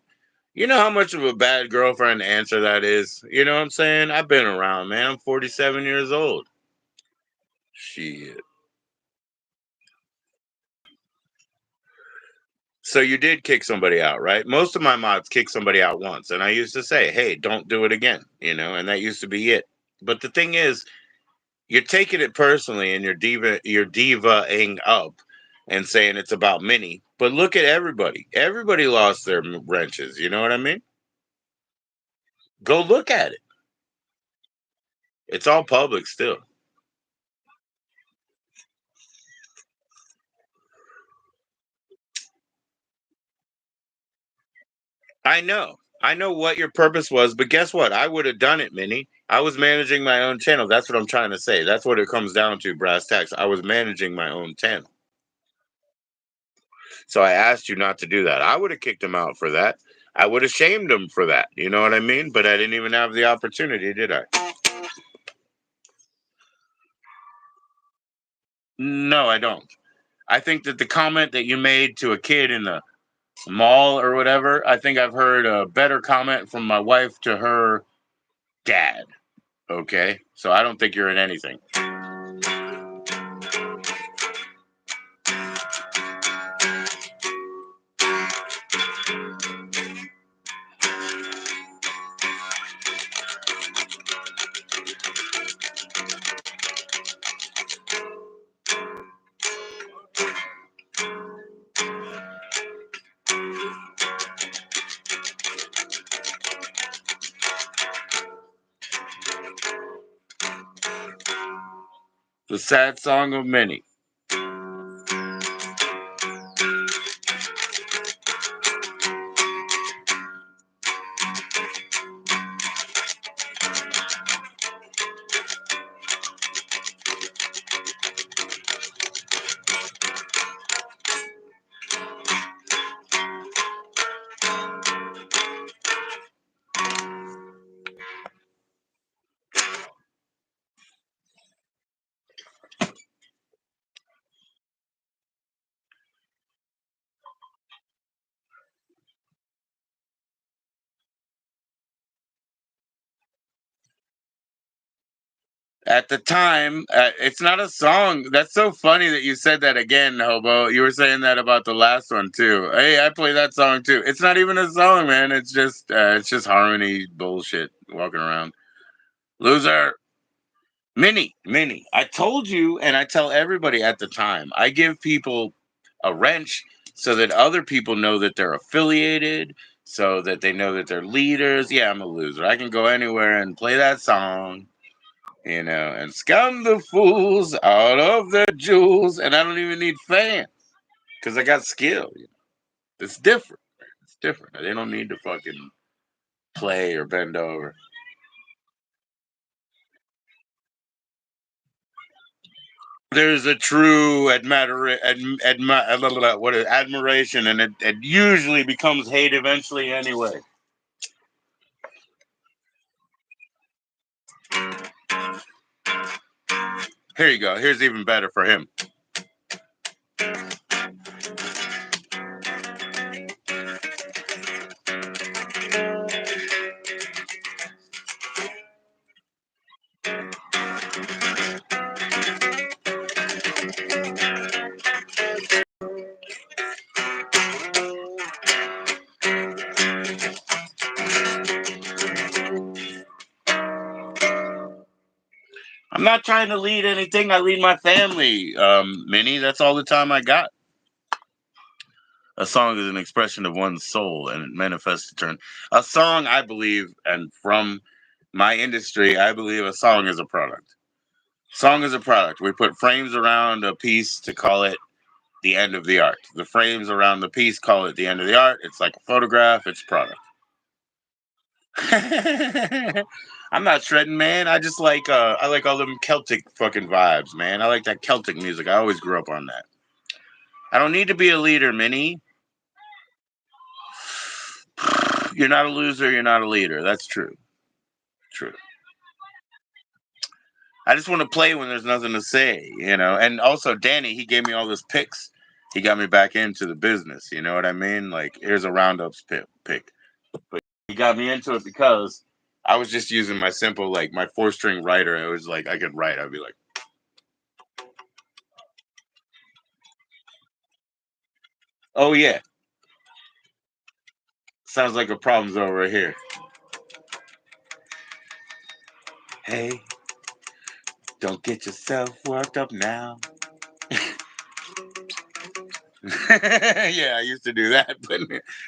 You know how much of a bad girlfriend answer that is? You know what I'm saying? I've been around, man. I'm 47 years old. Shit. So you did kick somebody out, right? Most of my mods kick somebody out once. And I used to say, hey, don't do it again, and that used to be it. But the thing is, you're taking it personally and you're divaing up and saying it's about Minnie. But look at everybody. Everybody lost their wrenches. You know what I mean? Go look at it. It's all public still. I know. I know what your purpose was, but guess what? I would have done it, Minnie. I was managing my own channel. That's what I'm trying to say. That's what it comes down to, brass tacks. I was managing my own channel. So I asked you not to do that. I would have kicked him out for that. I would have shamed him for that. You know what I mean? But I didn't even have the opportunity, did I? No, I don't. I think that the comment that you made to a kid in the mall or whatever, I think I've heard a better comment from my wife to her dad. Okay. So I don't think you're in anything. The sad song of many. At the time, it's not a song. That's so funny that you said that again, Hobo. You were saying that about the last one too. Hey, I play that song too. It's not even a song, man. It's just harmony bullshit walking around. Loser. Mini. I told you, and I tell everybody at the time, I give people a wrench so that other people know that they're affiliated, so that they know that they're leaders. Yeah, I'm a loser. I can go anywhere and play that song, and scum the fools out of their jewels, and I don't even need fans because I got skill. It's different. It's different. They don't need to fucking play or bend over. There's a true admiration, and it usually becomes hate eventually anyway. Here you go. Here's even better for him. I'm not trying to lead anything. I lead my family. Minnie, that's all the time I got. A song is an expression of one's soul and it manifests to turn. A song, I believe, and from my industry, I believe a song is a product. Song is a product. We put frames around a piece to call it the end of the art. The frames around the piece call it the end of the art. It's like a photograph, it's product. I'm not shredding, man. I like all them Celtic fucking vibes, man. I like that Celtic music. I always grew up on that. I don't need to be a leader, Minnie. You're not a loser, you're not a leader. That's true. True. I just want to play when there's nothing to say, you know. And also Danny, he gave me all this picks. He got me back into the business, you know what I mean? Like here's a roundups pick. But he got me into it because I was just using my simple like my 4-string writer. It was like I could write. I'd be like, "Oh yeah, sounds like a problem's over here." Hey, don't get yourself worked up now. Yeah, I used to do that, but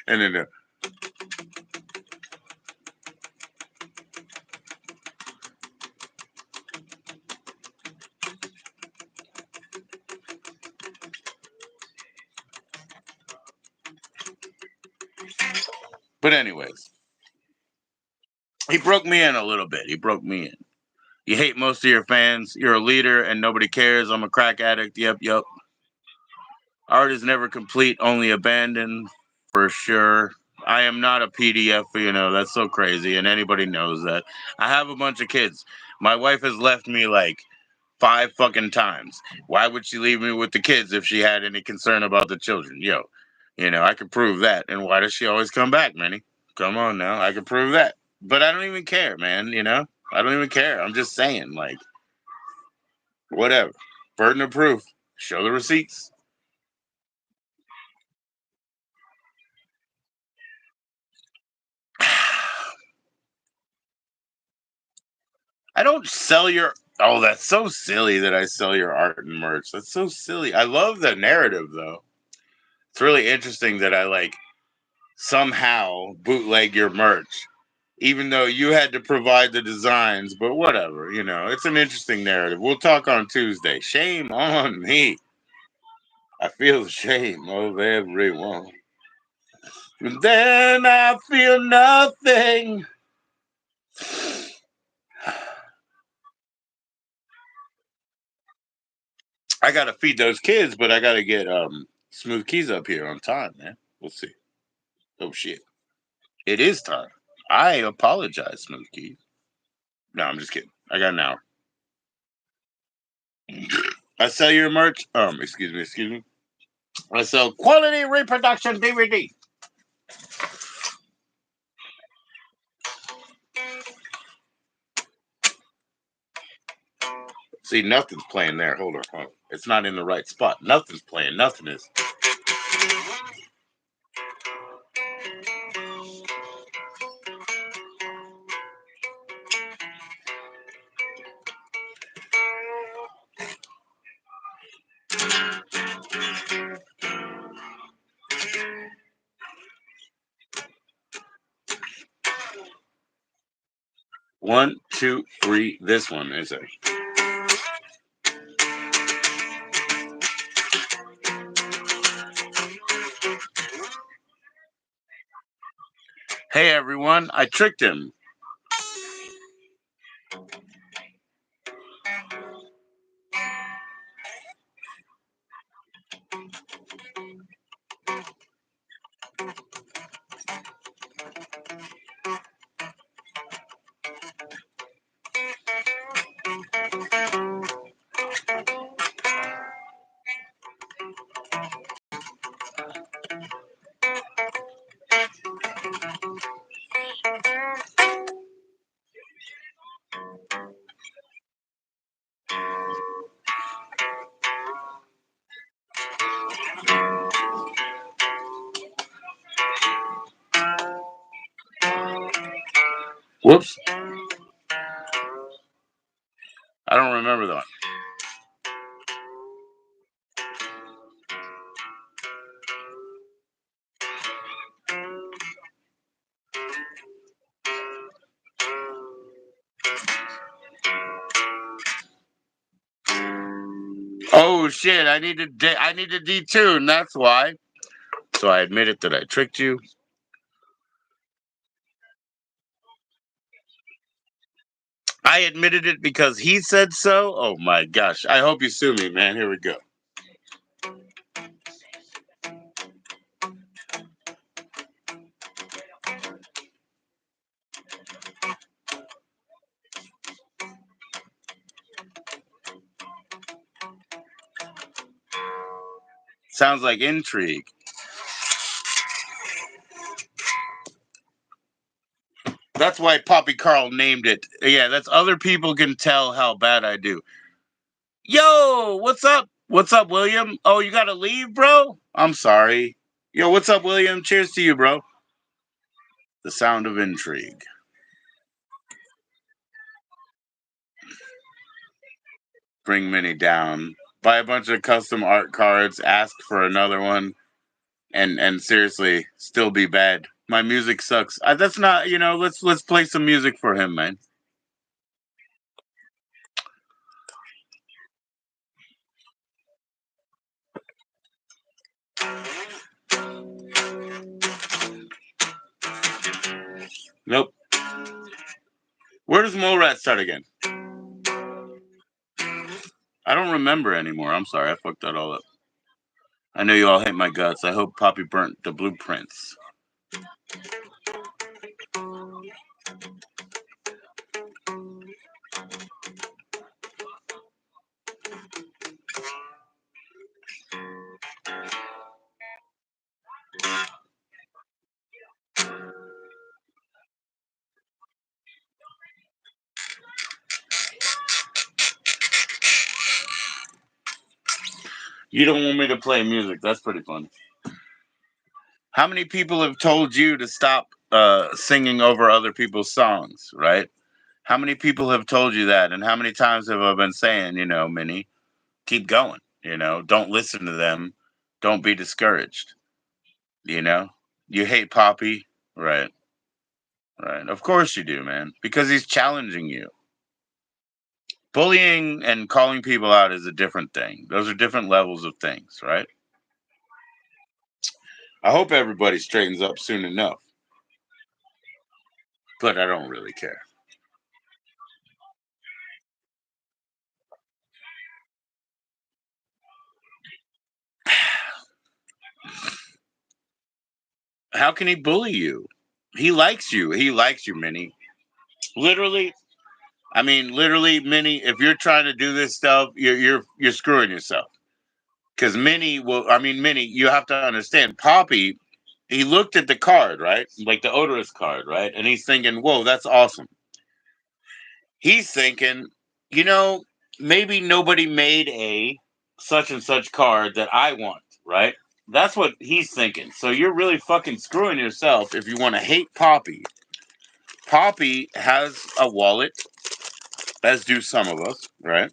and then but anyways, he broke me in a little bit. He broke me in. You hate most of your fans. You're a leader and nobody cares. I'm a crack addict. Yep, yep. Art is never complete, only abandoned for sure. I am not a PDF, you know, that's so crazy, and anybody knows that. I have a bunch of kids. My wife has left me like 5 fucking times. Why would she leave me with the kids if she had any concern about the children? Yo, you know, I could prove that. And why does she always come back, Manny? Come on now, I could prove that. But I don't even care, man, you know? I don't even care. I'm just saying, like, whatever. Burden of proof. Show the receipts. I don't sell your. Oh, that's so silly that I sell your art and merch. That's so silly. I love the narrative though. It's really interesting that I like somehow bootleg your merch, even though you had to provide the designs. But whatever, you know, it's an interesting narrative. We'll talk on Tuesday. Shame on me. I feel the shame of everyone. And then I feel nothing. I gotta feed those kids, but I gotta get Smooth Keys up here on time, man. We'll see. Oh shit. It is time. I apologize, Smooth Keys. No, I'm just kidding. I got an hour. I sell your merch. Excuse me. I sell quality reproduction DVD. See, nothing's playing there. Hold on, hold on. It's not in the right spot. Nothing's playing. Nothing is. 1, 2, 3. This one is it. Hey everyone, I tricked him. Whoops. I don't remember that. Oh shit! I need to detune. That's why. So I admitted that I tricked you. I admitted it because he said so. Oh my gosh! I hope you sue me, man. Here we go. Sounds like intrigue. That's why Poppy Carl named it. Yeah, that's other people can tell how bad I do. Yo, what's up? What's up, William? Oh, you gotta leave, bro? I'm sorry. Yo, what's up, William? Cheers to you, bro. The sound of intrigue. Bring Minnie down. Buy a bunch of custom art cards. Ask for another one. And seriously, still be bad. My music sucks. That's not. Let's play some music for him, man. Nope. Where does Mole Rat start again? I don't remember anymore. I'm sorry. I fucked that all up. I know you all hate my guts. I hope Poppy burnt the blueprints. You don't want me to play music. That's pretty fun. How many people have told you to stop singing over other people's songs, right? How many people have told you that? And how many times have I been saying, Minnie, keep going, don't listen to them. Don't be discouraged, you know? You hate Poppy? Right, right. Of course you do, man, because he's challenging you. Bullying and calling people out is a different thing. Those are different levels of things, right? I hope everybody straightens up soon enough, but I don't really care. How can he bully you? He likes you. He likes you, Minnie. Literally, I mean, literally, Minnie. If you're trying to do this stuff, you're screwing yourself. Because Minnie will. I mean, Minnie. You have to understand. Poppy, he looked at the card, right? Like the odorous card, right? And he's thinking, "Whoa, that's awesome." He's thinking, you know, maybe nobody made a such and such card that I want, right? That's what he's thinking. So you're really fucking screwing yourself if you want to hate Poppy. Poppy has a wallet, as do some of us, right?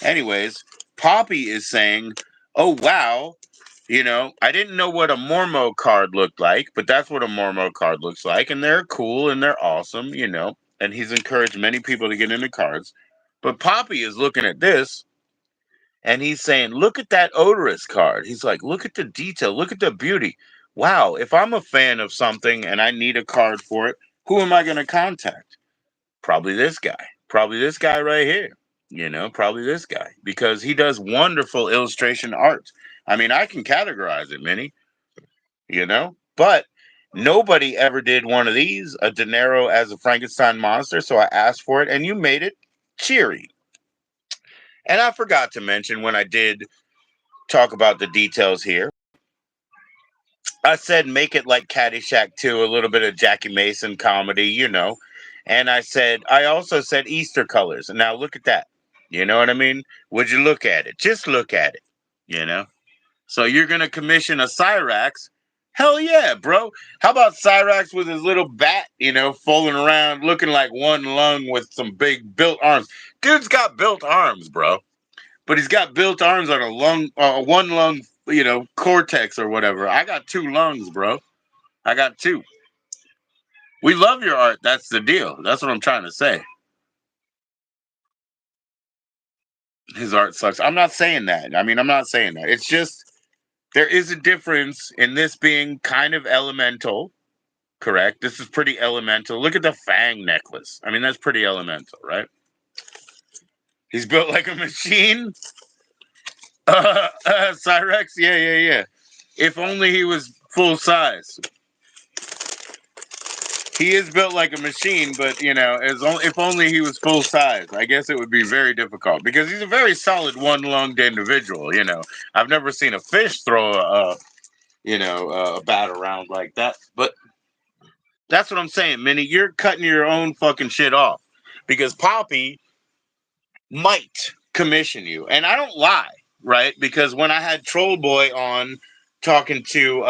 Anyways, Poppy is saying, oh, wow, I didn't know what a Mormo card looked like, but that's what a Mormo card looks like. And they're cool and they're awesome, And he's encouraged many people to get into cards. But Poppy is looking at this and he's saying, look at that odorous card. He's like, look at the detail, look at the beauty. Wow, if I'm a fan of something and I need a card for it, who am I going to contact? Probably this guy. Probably this guy right here. Probably this guy because he does wonderful illustration art. I mean, I can categorize it, Minnie, but nobody ever did one of these, a De Niro as a Frankenstein monster. So I asked for it and you made it cheery. And I forgot to mention when I did talk about the details here, I said make it like Caddyshack 2, a little bit of Jackie Mason comedy. And I also said Easter colors. And now look at that. You know what I mean? Would you look at it? Just look at it. You know? So you're going to commission a Cyrax? Hell yeah, bro. How about Cyrax with his little bat, folding around, looking like one lung with some big built arms? Dude's got built arms, bro. But he's got built arms on a lung, one lung, cortex or whatever. I got two lungs, bro. I got two. We love your art. That's the deal. That's what I'm trying to say. His art sucks. I'm not saying that. I mean, I'm not saying that. It's just there is a difference in this being kind of elemental, correct? This is pretty elemental. Look at the Fang necklace. I mean, that's pretty elemental, right? He's built like a machine. Cyrex, yeah. If only he was full size. He is built like a machine, but if only he was full size, I guess it would be very difficult because he's a very solid one-lunged individual. I've never seen a fish throw a bat around like that. But that's what I'm saying, Minnie. You're cutting your own fucking shit off because Poppy might commission you, and I don't lie, right? Because when I had Troll Boy on talking to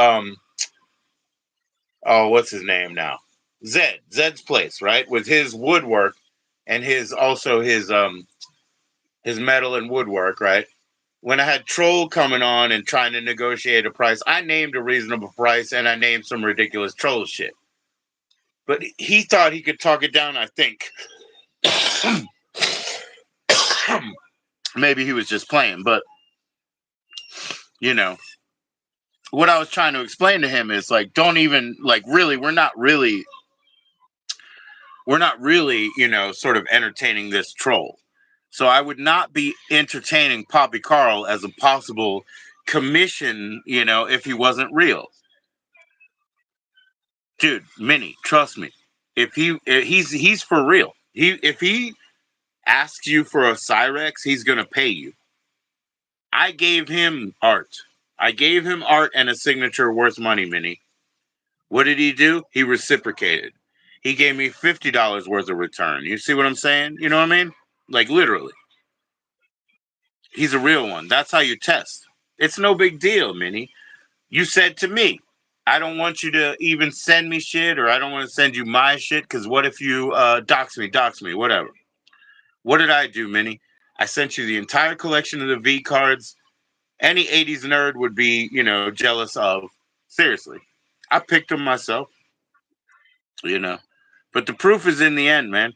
oh, what's his name now? Zed's place, right? With his woodwork and his metal and woodwork, right? When I had Troll coming on and trying to negotiate a price, I named a reasonable price and I named some ridiculous Troll shit. But he thought he could talk it down, I think. Maybe he was just playing, but what I was trying to explain to him is like, don't even really, we're not really, sort of entertaining this troll. So I would not be entertaining Poppy Carl as a possible commission, if he wasn't real. Dude, Minnie, trust me. If he's for real. If he asks you for a Cyrex, he's gonna pay you. I gave him art. I gave him art and a signature worth money, Minnie. What did he do? He reciprocated. He gave me $50 worth of return. You see what I'm saying? You know what I mean? Like literally. He's a real one. That's how you test. It's no big deal, Minnie. You said to me, I don't want you to even send me shit, or I don't want to send you my shit, because what if you dox me, whatever. What did I do, Minnie? I sent you the entire collection of the V cards any 80s nerd would be, jealous of. Seriously. I picked them myself, you know. But the proof is in the end, man.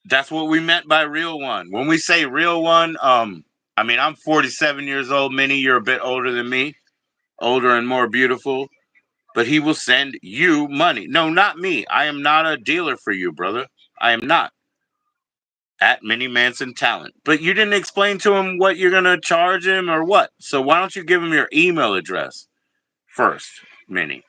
That's what we meant by real one. When we say real one, I mean, I'm 47 years old. Minnie, you're a bit older than me, older and more beautiful. But he will send you money. No, not me. I am not a dealer for you, brother. I am not. At Minnie Manson Talent. But you didn't explain to him what you're going to charge him or what. So why don't you give him your email address first, Minnie?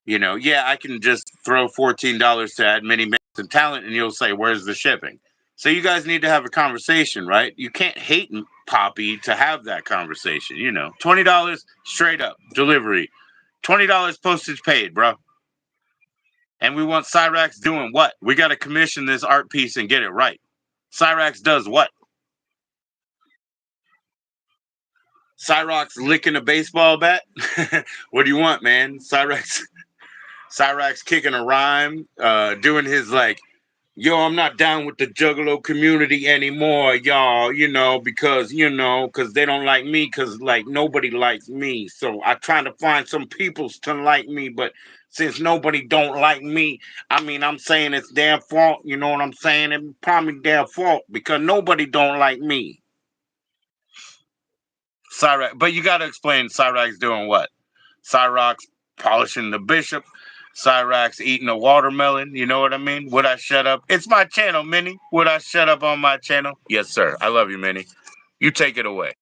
Yeah, I can just throw $14 to add Minnie Manson Talent and you'll say, where's the shipping? So you guys need to have a conversation, right? You can't hate Poppy to have that conversation, $20 straight up delivery, $20 postage paid, bro. And we want Cyrax doing what? We got to commission this art piece and get it right. Cyrax does what? Cyrax licking a baseball bat? What do you want, man? Cyrax kicking a rhyme, doing his yo, I'm not down with the Juggalo community anymore, y'all, because they don't like me, because, nobody likes me. So I try to find some peoples to like me, but since nobody don't like me, I mean, I'm saying it's their fault, you know what I'm saying? It's probably their fault, because nobody don't like me. Cyrax, but you got to explain Cyrax doing what? Cyrax polishing the bishop, Cyrax eating a watermelon. You know what I mean? Would I shut up? It's my channel, Minnie. Would I shut up on my channel? Yes, sir. I love you, Minnie. You take it away.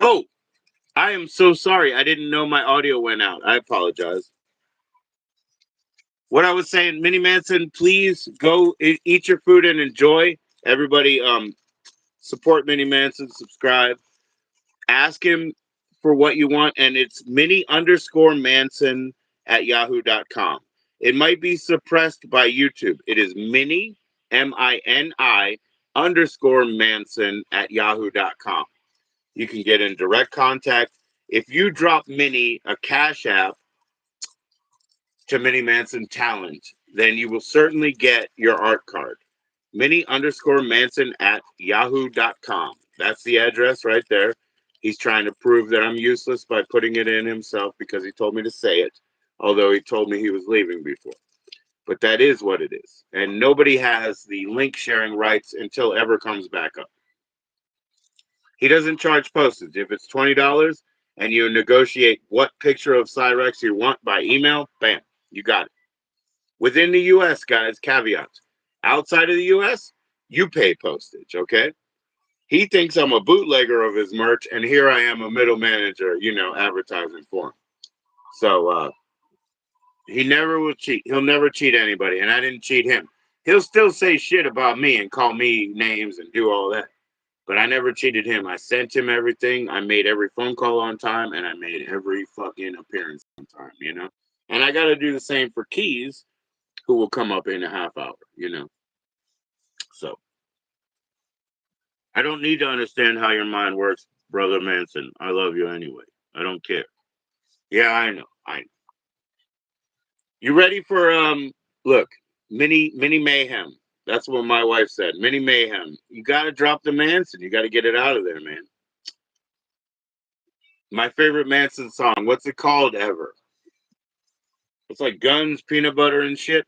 Oh, I am so sorry. I didn't know my audio went out. I apologize. What I was saying, Minnie Manson, please go eat your food and enjoy. Everybody, support Minnie Manson, subscribe, ask him for what you want, and it's Minnie_Manson at yahoo.com. It might be suppressed by YouTube. It is Minnie, MINI underscore Manson at yahoo.com. You can get in direct contact. If you drop Minnie a Cash App to Minnie Manson Talent, then you will certainly get your art card. Minnie_Manson at yahoo.com. That's the address right there. He's trying to prove that I'm useless by putting it in himself because he told me to say it, although he told me he was leaving before. But that is what it is. And nobody has the link sharing rights until ever comes back up. He doesn't charge postage. If it's $20 and you negotiate what picture of Cyrex you want by email, bam, you got it. Within the US, guys, caveats. Outside of the US, you pay postage, okay? He thinks I'm a bootlegger of his merch, and here I am, a middle manager, advertising for him. So he never will cheat. He'll never cheat anybody, and I didn't cheat him. He'll still say shit about me and call me names and do all that. But I never cheated him. I sent him everything. I made every phone call on time, and I made every fucking appearance on time. And I got to do the same for Keys, who will come up in a half hour. So I don't need to understand how your mind works, Brother Manson. I love you anyway. I don't care. Yeah, I know. I know. You ready for look, mini mayhem. That's what my wife said. Mini mayhem. You gotta drop the Manson. You gotta get it out of there, man. My favorite Manson song. What's it called ever? It's like guns, peanut butter, and shit.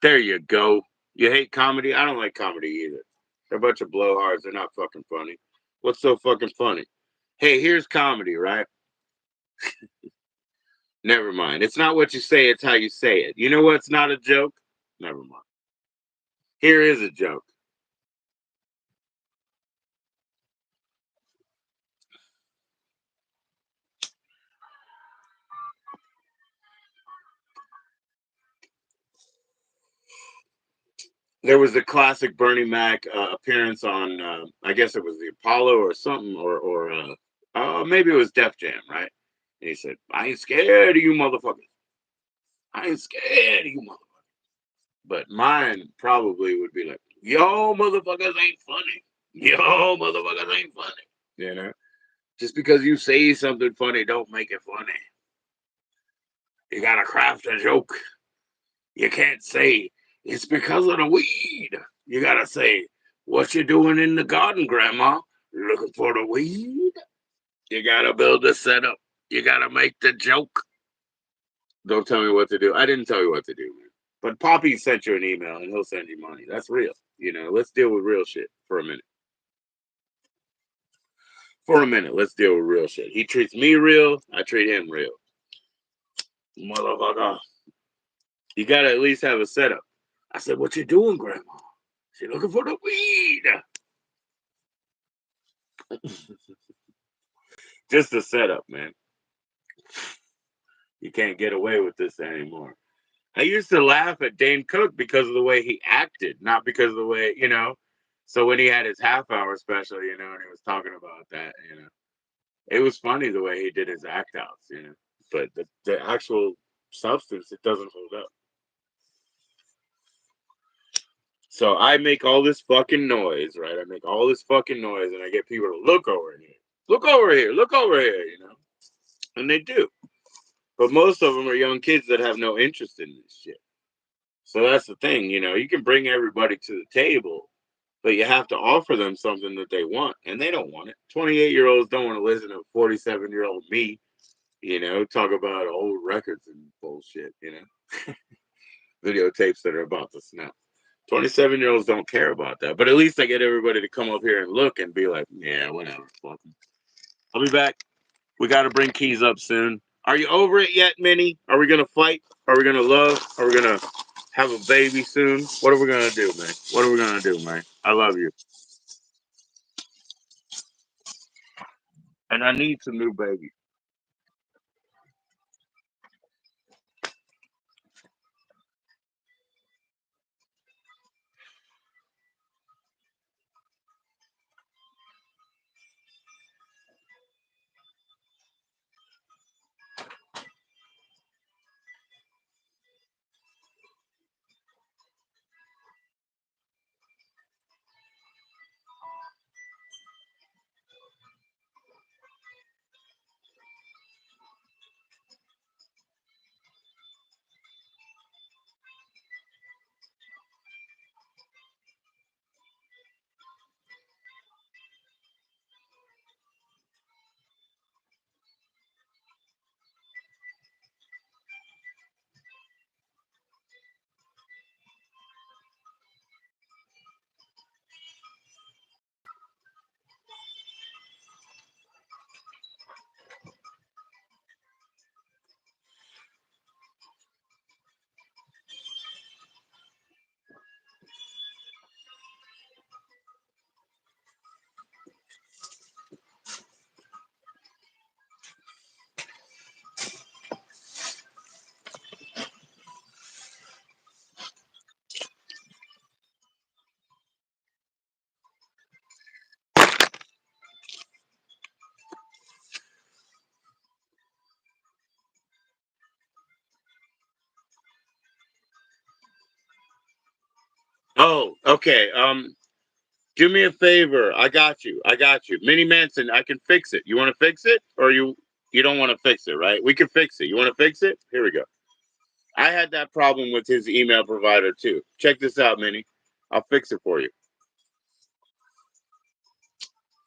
There you go. You hate comedy? I don't like comedy either. They're a bunch of blowhards. They're not fucking funny. What's so fucking funny? Hey, here's comedy, right? Never mind. It's not what you say, it's how you say it. You know what's not a joke? Never mind. Here is a joke. There was a classic Bernie Mac appearance on, I guess it was the Apollo or something, or maybe it was Def Jam, right? And he said, I ain't scared of you motherfuckers. I ain't scared of you motherfuckers. But mine probably would be like, yo, motherfuckers ain't funny. Yo, motherfuckers ain't funny. You know? Just because you say something funny, don't make it funny. You gotta craft a joke. You can't say, it's because of the weed. You gotta say, what you doing in the garden, Grandma? Looking for the weed? You gotta build the setup. You gotta make the joke. Don't tell me what to do. I didn't tell you what to do, man. But Poppy sent you an email and he'll send you money. That's real. Let's deal with real shit for a minute. For a minute, let's deal with real shit. He treats me real. I treat him real. Motherfucker. You gotta at least have a setup. I said, what you doing, Grandma? She looking for the weed. Just a setup, man. You can't get away with this anymore. I used to laugh at Dane Cook because of the way he acted, not because of the way. So when he had his half hour special, and he was talking about that, it was funny the way he did his act outs. But the actual substance, it doesn't hold up. So I make all this fucking noise, right? I make all this fucking noise and I get people to look over here. Look over here. Look over here. And they do. But most of them are young kids that have no interest in this shit. So that's the thing, you can bring everybody to the table, but you have to offer them something that they want, and they don't want it. 28-year-olds don't want to listen to 47-year-old me, talk about old records and bullshit. Videotapes that are about to snap. 27-year-olds don't care about that, but at least I get everybody to come up here and look and be like, yeah, whatever. Fuck 'em. I'll be back. We got to bring Keys up soon. Are you over it yet, Minnie? Are we going to fight? Are we going to love? Are we going to have a baby soon? What are we going to do, man? What are we going to do, man? I love you. And I need some new babies. Oh, okay. Do me a favor. I got you. I got you. Minnie Manson, I can fix it. You want to fix it? Or you don't want to fix it, right? We can fix it. You want to fix it? Here we go. I had that problem with his email provider too. Check this out, Minnie. I'll fix it for you.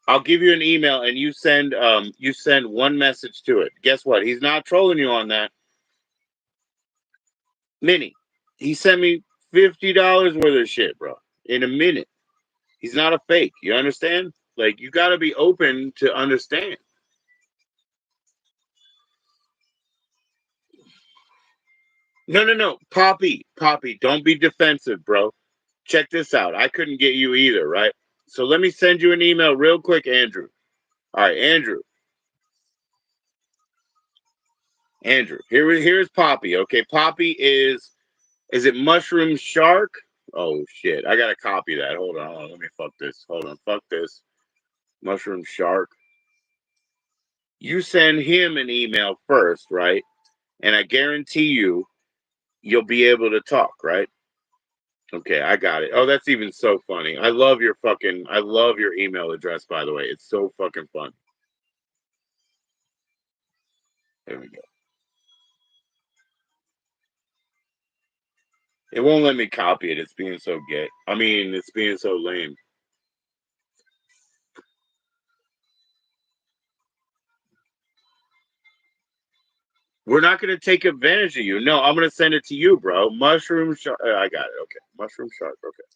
I'll give you an email and you send one message to it. Guess what? He's not trolling you on that. Minnie. He sent me $50 worth of shit, bro. In a minute. He's not a fake. You understand? Like you gotta be open to understand. No, no, no. Poppy, don't be defensive, bro. Check this out. I couldn't get you either, right? So let me send you an email real quick, Andrew. All right, Andrew. Andrew. Here's Poppy. Okay, Poppy is it Mushroom Shark? Oh shit. I gotta copy that. Hold on. Let me fuck this. Hold on. Fuck this. Mushroom Shark. You send him an email first, right? And I guarantee you'll be able to talk, right? Okay, I got it. Oh, that's even so funny. I love your email address, by the way. It's so fucking fun. There we go. It won't let me copy it. It's being so gay. I mean, it's being so lame. We're not going to take advantage of you. No, I'm going to send it to you, bro. Mushroom shark. I got it. Okay. Mushroom shark. Okay.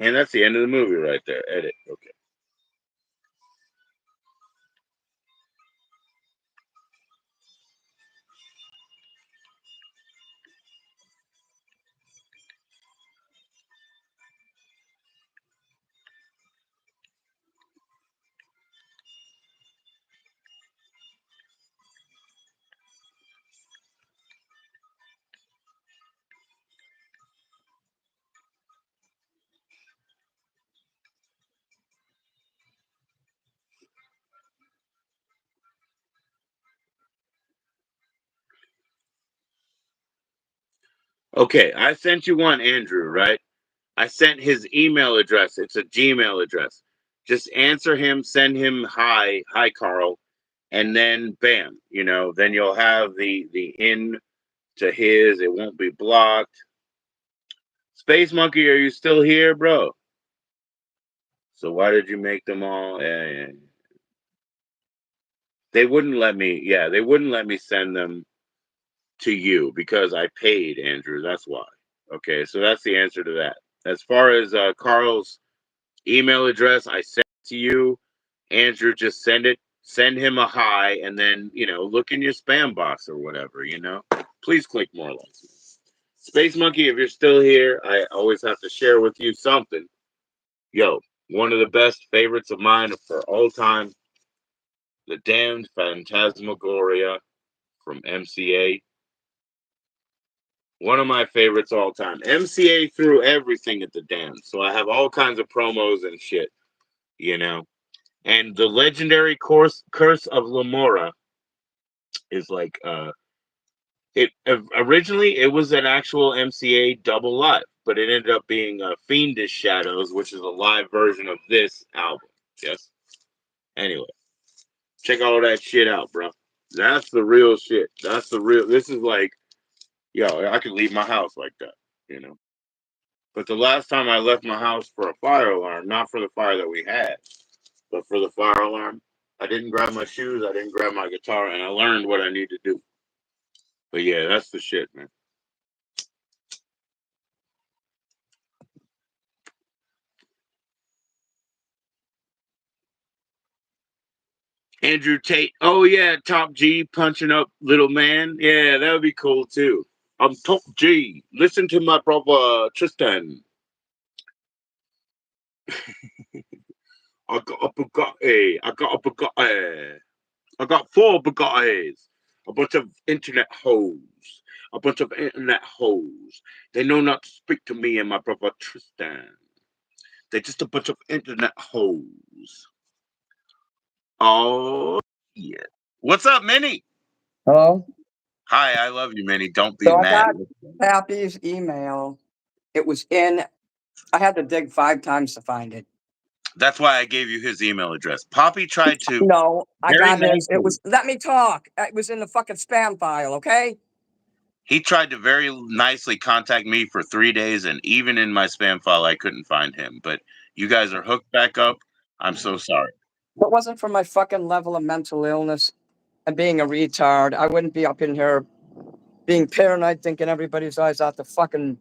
And that's the end of the movie right there. Edit. Okay. Okay. I sent you one, Andrew, right? I sent his email address. It's a Gmail address. Just answer him, send him hi Carl, and then bam, then you'll have the in to his. It won't be blocked. Space Monkey, are you still here, bro? So why did you make them all? They wouldn't let me. Yeah, they wouldn't let me send them to you because I paid, Andrew. That's why. Okay, so that's the answer to that. As far as Carl's email address, I sent it to you. Andrew, just send him a hi, and then look in your spam box or whatever. Please click more likes. Space Monkey, if you're still here, I always have to share with you something. Yo, one of the best favorites of mine for all time, The Damned Phantasmagoria from MCA. One of my favorites all time. MCA threw everything at The Damned, so I have all kinds of promos and shit, you know. And the legendary Curse of Lamora is like it originally it was an actual MCA double live, but it ended up being Fiendish Shadows, which is a live version of this album. Yes. Anyway, check all that shit out, bro. That's the real shit. That's the real. This is like, yo, I could leave my house like that, you know. But the last time I left my house for a fire alarm, not for the fire that we had, but for the fire alarm, I didn't grab my shoes, I didn't grab my guitar, and I learned what I need to do. But yeah, that's the shit, man. Andrew Tate. Oh yeah, Top G punching up little man. Yeah, that would be cool too. I'm Top G. Listen to my brother Tristan. I got a Bugatti. I got a Bugatti. I got four Bugattis. A bunch of internet hoes. A bunch of internet hoes. They know not to speak to me and my brother Tristan. They're just a bunch of internet hoes. Oh yeah. What's up, Minnie? Hello? Hi, I love you, Minnie. Don't be So I mad. got Pappy's email. It was in, I had to dig 5 times to find it. That's why I gave you his email address. Poppy tried to No, I very got his. It nicely. was, let me talk. It was in the fucking spam file, okay? He tried to very nicely contact me for 3 days, and even in my spam file, I couldn't find him. But you guys are hooked back up. I'm so sorry. If it wasn't for my fucking level of mental illness and being a retard, I wouldn't be up in here being paranoid, thinking everybody's always out to fucking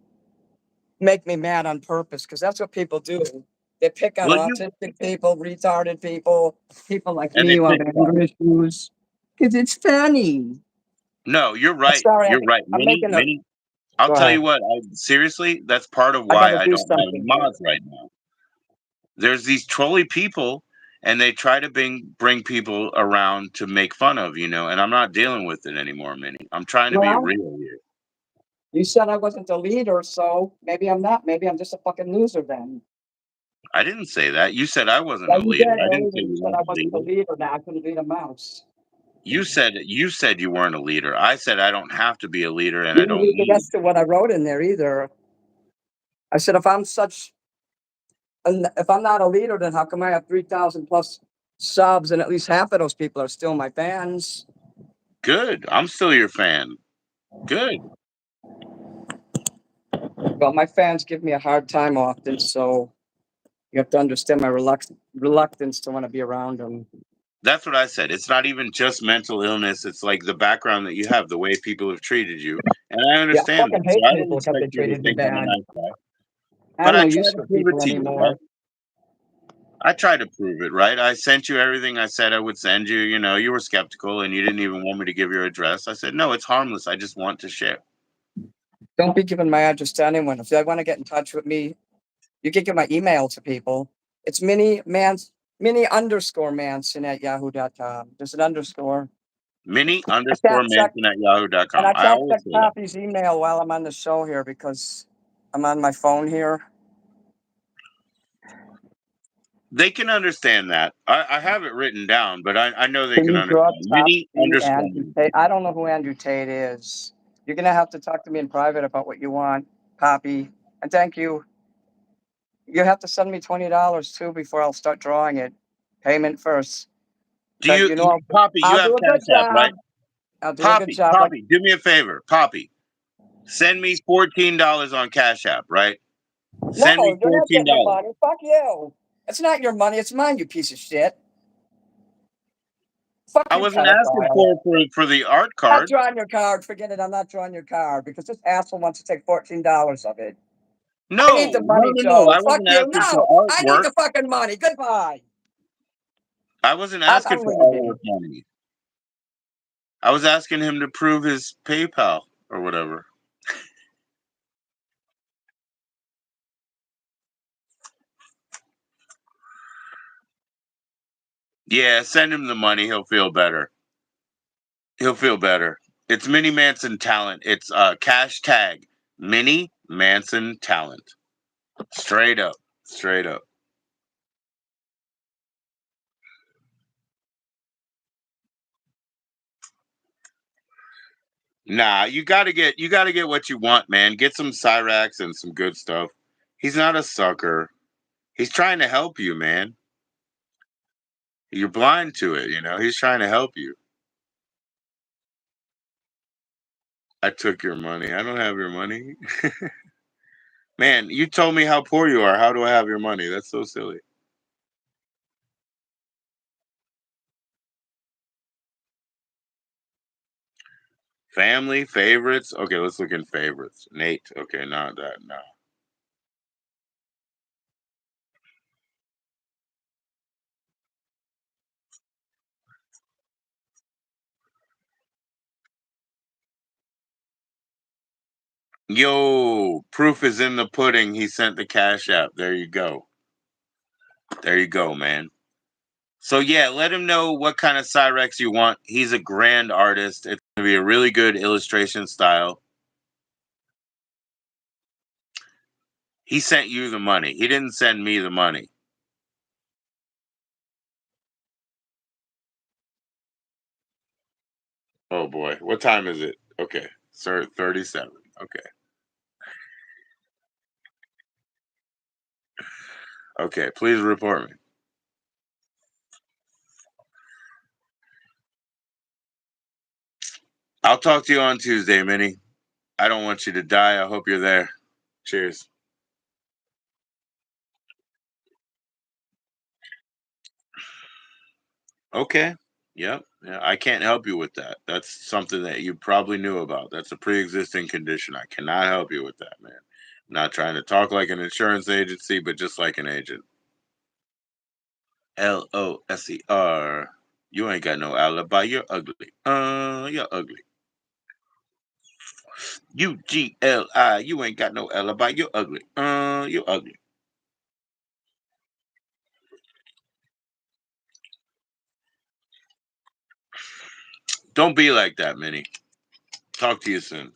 make me mad on purpose, because that's what people do. They pick on Well, you autistic people, retarded people, people like and me they who have pick anger fun. issues. Because it's funny. No, you're I'm right. sorry, You're right, I'm Minnie. making a. Minnie. I'll Go tell ahead. you what. Seriously, that's part of I why gotta I do don't have something here. mods right now. There's these trolly people, and they try to bring people around to make fun of, and I'm not dealing with it anymore, Minnie. I'm trying to be Well, real here. you said I wasn't a leader, so maybe I'm not. Maybe I'm just a fucking loser then. I didn't say that. You said I wasn't Yeah, a you did leader. I didn't earlier. say You you said weren't I a wasn't a leader. leader. Now I couldn't lead a mouse. You said you weren't a leader. I said I don't have to be a leader and You I didn't don't read the need. rest of what I wrote in there either. I said if I'm such, if I'm not a leader, then how come I have 3,000 plus subs and at least half of those people are still my fans? Good. I'm still your fan. Good. Well, my fans give me a hard time often, so you have to understand my reluctance to want to be around them. That's what I said. It's not even just mental illness. It's like the background that you have, the way people have treated you. And I Yeah, I understand fucking that. So hate I don't people because they expect you to treated me think I'm a bad. nice guy. I But have I no try use to for prove it people to you, right? anymore. I tried to prove it, right? I sent you everything I said I would send you. You were skeptical and you didn't even want me to give your address. I said, no, it's harmless. I just want to share. Don't be giving my address to anyone. If they want to get in touch with me, you can give my email to people. It's mini_Manson at yahoo.com. There's an underscore. Minnie I underscore can't check, Manson at and yahoo.com. I I can't always check say that. Poppy's email while I'm on the show here because I'm on my phone here. They can understand that. I have it written down, but I know they Can can you draw understand. top Minnie the underscore Andrew Manson. Tate? I don't know who Andrew Tate is. You're gonna have to talk to me in private about what you want, Poppy. And thank you. You have to send me $20 too before I'll start drawing it. Payment first. Do But Poppy, you I'll have do a good Cash App, right? job. I'll do a good Poppy, job. Like, Poppy, do me a favor. Poppy, send me $14 on Cash App, right? no, Send me you're not getting the $14. money. Fuck you. It's not your money. It's mine, you piece of shit. Fuck I you, wasn't asking pedophile. for the art I'm not card. drawing your card. Forget it. I'm not drawing your card because this asshole wants to take $14 of it. I need No, the no, money, no, no. Joe. I Fuck wasn't you. asking for No, I need artwork. the fucking money. Goodbye. I wasn't asking I'm for leaving. artwork money. I was asking him to prove his PayPal or whatever. Yeah, send him the money. He'll feel better. He'll feel better. It's Mini Manson talent. It's cash tag Mini Manson talent. Straight up. Straight up. Nah, you gotta get what you want, man. Get some Cyrax and some good stuff. He's not a sucker. He's trying to help you, man. You're blind to it, you know. He's trying to help you. I took your money. I don't have your money. Man, you told me how poor you are. How do I have your money? That's so silly. Family favorites. Okay, let's look in favorites. Nate. Okay, not that. No. Yo, proof is in the pudding. He sent the cash app. There you go. There you go, man. So yeah, let him know what kind of Cyrex you want. He's a grand artist. It's gonna be a really good illustration style. He sent you the money. He didn't send me the money. Oh boy, what time is it? Okay, sir, 37. Okay, okay. Please report me. I'll talk to you on Tuesday, Minnie. I don't want you to die. I hope you're there. Cheers. Okay. Yep. Yeah, I can't help you with that. That's something that you probably knew about. That's a pre-existing condition. I cannot help you with that, man. I'm not trying to talk like an insurance agency, but just like an agent. LOSER. You ain't got no alibi. You're ugly. You're ugly. UGLI. You ain't got no alibi. You're ugly. You're ugly. Don't be like that, Minnie. Talk to you soon.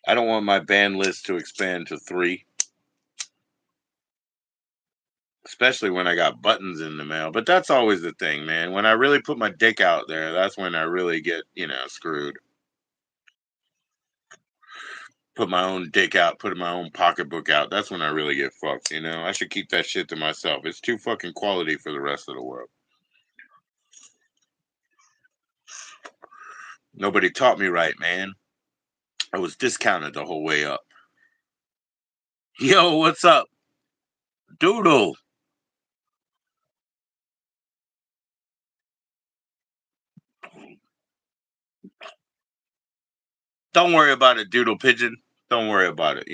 I don't want my band list to expand to 3, especially when I got buttons in the mail. But that's always the thing, man. When I really put my dick out there, that's when I really get, screwed. Put my own dick out, put my own pocketbook out. That's when I really get fucked, I should keep that shit to myself. It's too fucking quality for the rest of the world. Nobody taught me right, man. I was discounted the whole way up. Yo, what's up? Doodle. Don't worry about it, Doodle Pigeon. Don't worry about it.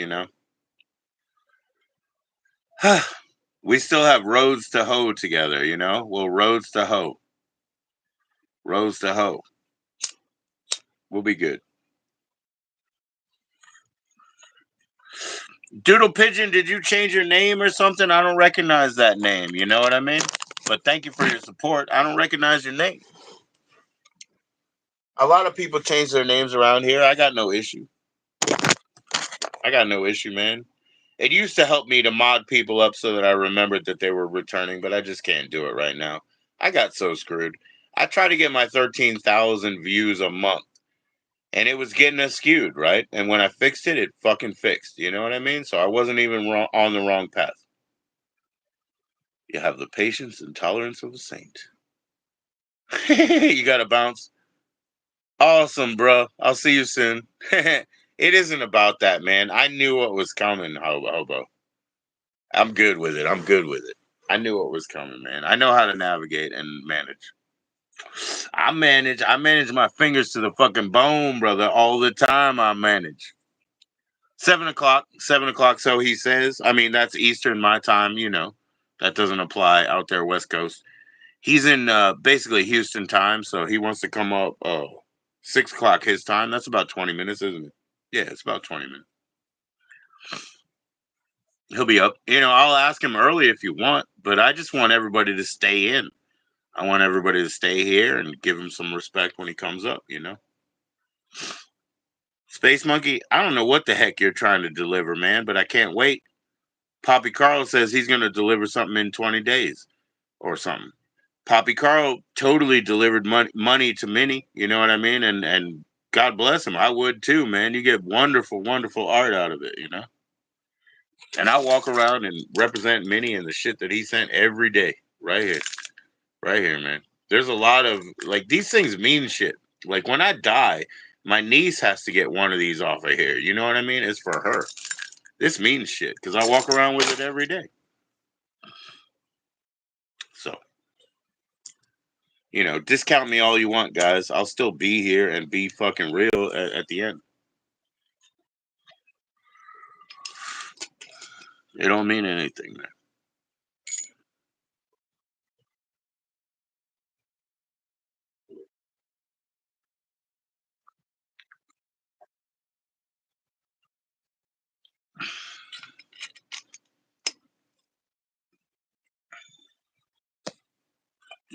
We still have roads to hoe together. Well, roads to hoe. Roads to hoe. We'll be good. Doodle Pigeon, did you change your name or something? I don't recognize that name. You know what I mean? But thank you for your support. I don't recognize your name. A lot of people change their names around here. I got no issue. I got no issue, man. It used to help me to mod people up so that I remembered that they were returning, but I just can't do it right now. I got so screwed. I try to get my 13,000 views a month, and it was getting us skewed, right? And when I fixed it, it fucking fixed. You know what I mean? So I wasn't even on the wrong path. You have the patience and tolerance of a saint. You got to bounce. Awesome, bro. I'll see you soon. It isn't about that, man. I knew what was coming, hobo. I'm good with it. I'm good with it. I knew what was coming, man. I know how to navigate and manage. I manage my fingers to the fucking bone, brother. All the time I manage. 7 o'clock. 7 o'clock, so he says. I mean, that's Eastern my time. That doesn't apply out there West Coast. He's in basically Houston time, so he wants to come up 6 o'clock his time. That's about 20 minutes, isn't it? Yeah, it's about 20 minutes. He'll be up. I'll ask him early if you want, but I just want everybody to stay in. I want everybody to stay here and give him some respect when he comes up. Space Monkey, I don't know what the heck you're trying to deliver, man, but I can't wait. Poppy Carl says he's going to deliver something in 20 days or something. Poppy Carl totally delivered money to Minnie, you know what I mean? And God bless him. I would too, man. You get wonderful, wonderful art out of it. And I walk around and represent Minnie and the shit that he sent every day. Right here. Right here, man. There's a lot of, like, these things mean shit. Like, when I die, my niece has to get one of these off of here. You know what I mean? It's for her. This means shit because I walk around with it every day. So, discount me all you want, guys. I'll still be here and be fucking real at the end. It don't mean anything, man.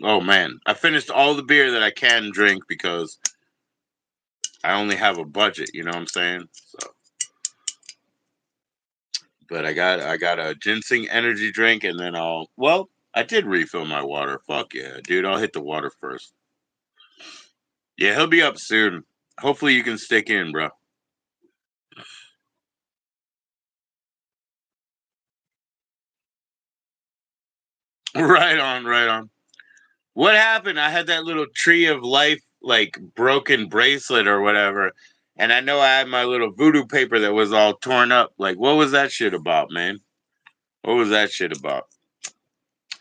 Oh man, I finished all the beer that I can drink because I only have a budget. You know what I'm saying? So, but I got a ginseng energy drink, and then I did refill my water. Fuck yeah, dude! I'll hit the water first. Yeah, he'll be up soon. Hopefully, you can stick in, bro. Right on, right on. What happened? I had that little tree of life, like, broken bracelet or whatever, and I know I had my little voodoo paper that was all torn up. Like, what was that shit about, man? What was that shit about?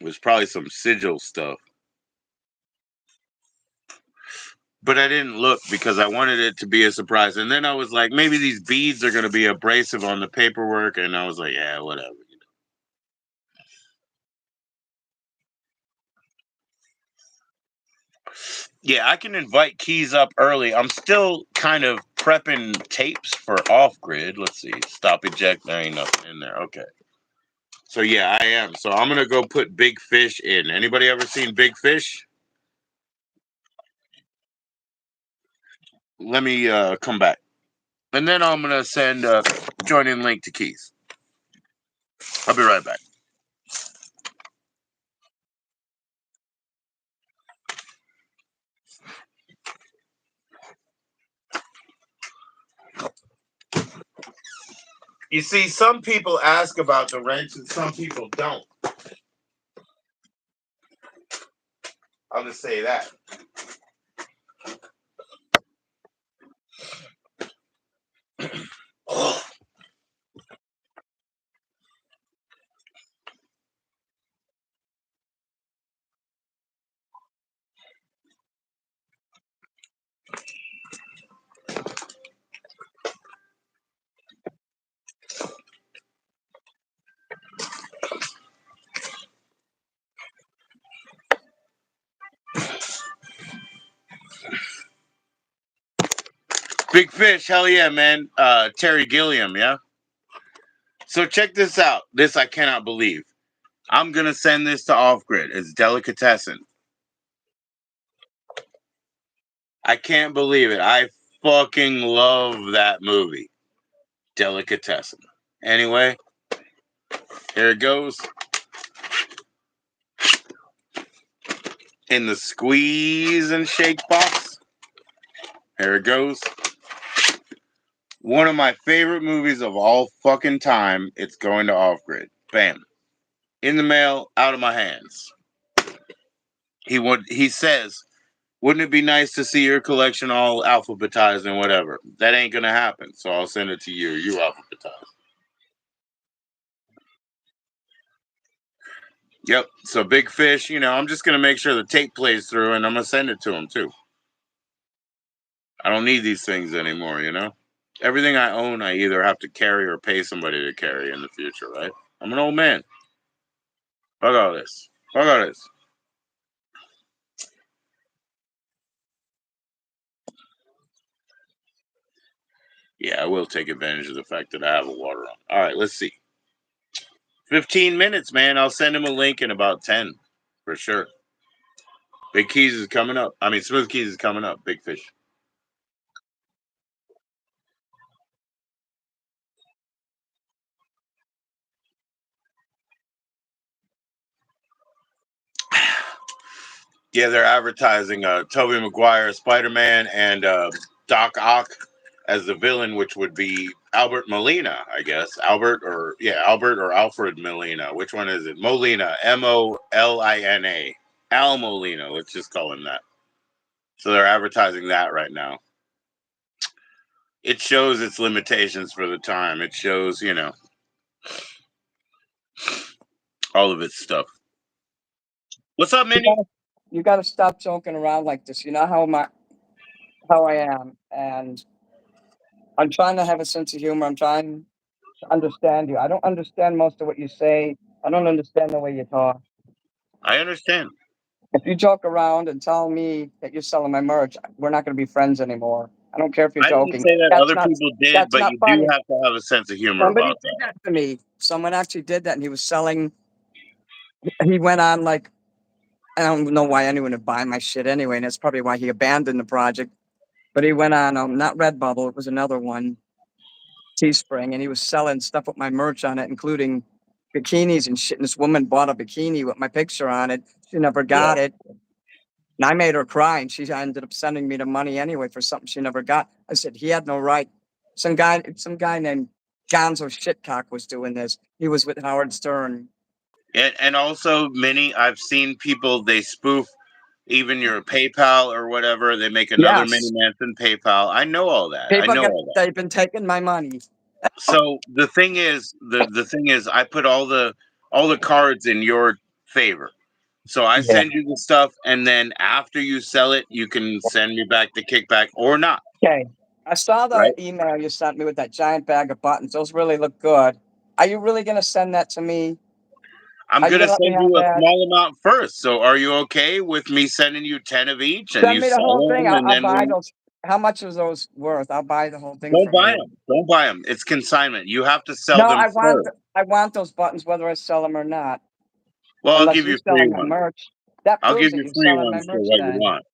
It was probably some sigil stuff. But I didn't look because I wanted it to be a surprise. And then I was like, maybe these beads are going to be abrasive on the paperwork. And I was like, yeah, whatever. Yeah, I can invite Keys up early. I'm still kind of prepping tapes for off grid. Let's see. Stop eject. There ain't nothing in there. Okay. So yeah, I am. So I'm gonna go put Big Fish in. Anybody ever seen Big Fish? Let me come back. And then I'm gonna send a join in link to Keys. I'll be right back. You see, some people ask about the wrench and some people don't. I'll just say that. Big Fish, hell yeah, man. Terry Gilliam, yeah. So check this out. This I cannot believe. I'm gonna send this to Off Grid. It's Delicatessen. I can't believe it. I fucking love that movie. Delicatessen. Anyway, here it goes. In the squeeze and shake box. Here it goes. One of my favorite movies of all fucking time. It's going to Off Grid. Bam. In the mail, out of my hands. He says, wouldn't it be nice to see your collection all alphabetized and whatever? That ain't gonna happen. So I'll send it to you. You alphabetize. Yep. So Big Fish, I'm just gonna make sure the tape plays through and I'm gonna send it to him too. I don't need these things anymore. Everything I own I either have to carry or pay somebody to carry in the future, right? I'm an old man. Fuck all this. Fuck all this. Yeah, I will take advantage of the fact that I have a water on. All right, let's see. 15 minutes, man. I'll send him a link in about 10 for sure. Big Keys is coming up. I mean, Smooth Keys is coming up. Big Fish. Yeah, they're advertising Tobey Maguire, Spider-Man, and Doc Ock as the villain, which would be Albert Molina, I guess. Albert or Alfred Molina. Which one is it? Molina, Molina. Al Molina. Let's just call him that. So they're advertising that right now. It shows its limitations for the time. It shows, all of its stuff. What's up, Mindy? You gotta stop joking around like this. You know how I am, and I'm trying to have a sense of humor. I'm trying to understand you. I don't understand most of what you say. I don't understand the way you talk. I understand. If you joke around and tell me that you're selling my merch, we're not going to be friends anymore. I don't care if you're I didn't joking. say that That's other not people did, that's but not you do funny. have to have a sense of humor Somebody about did that. that to me. Someone actually did that, and he was selling. He went on like I don't know why anyone would buy my shit anyway, and that's probably why he abandoned the project. But he went on not Redbubble, it was another one, Teespring, and he was selling stuff with my merch on it, including bikinis and shit. And this woman bought a bikini with my picture on it. She never got Yeah. it. And I made her cry, and she ended up sending me the money anyway for something she never got. I said he had no right. Some guy named Gonzo Shitcock was doing this. He was with Howard Stern. And also, I've seen people, they spoof even your PayPal or whatever. They make another Mini Yes, Manson PayPal. I know all that. I people know get. all that. They've been taking my money. So the thing is, I put all the cards in your favor. So I Yeah. send you the stuff, and then after you sell it, you can send me back the kickback or not. Okay. I saw the Right? email you sent me with that giant bag of buttons. Those really look good. Are you really going to send that to me? I'm Are you gonna going to let me send have you a that? small amount first. So are you okay with me sending you 10 of each, and Send you me the sell whole thing. them, and I'll then buy we those. How much is those worth? I'll buy the whole thing don't from buy you. them? Don't buy them. It's consignment. You have to sell No, them first. I want those buttons whether I sell them or not. Well, I'll Unless give you're you free selling my ones. merch. That I'll proves give that you you're free selling my ones for merch what you then. want.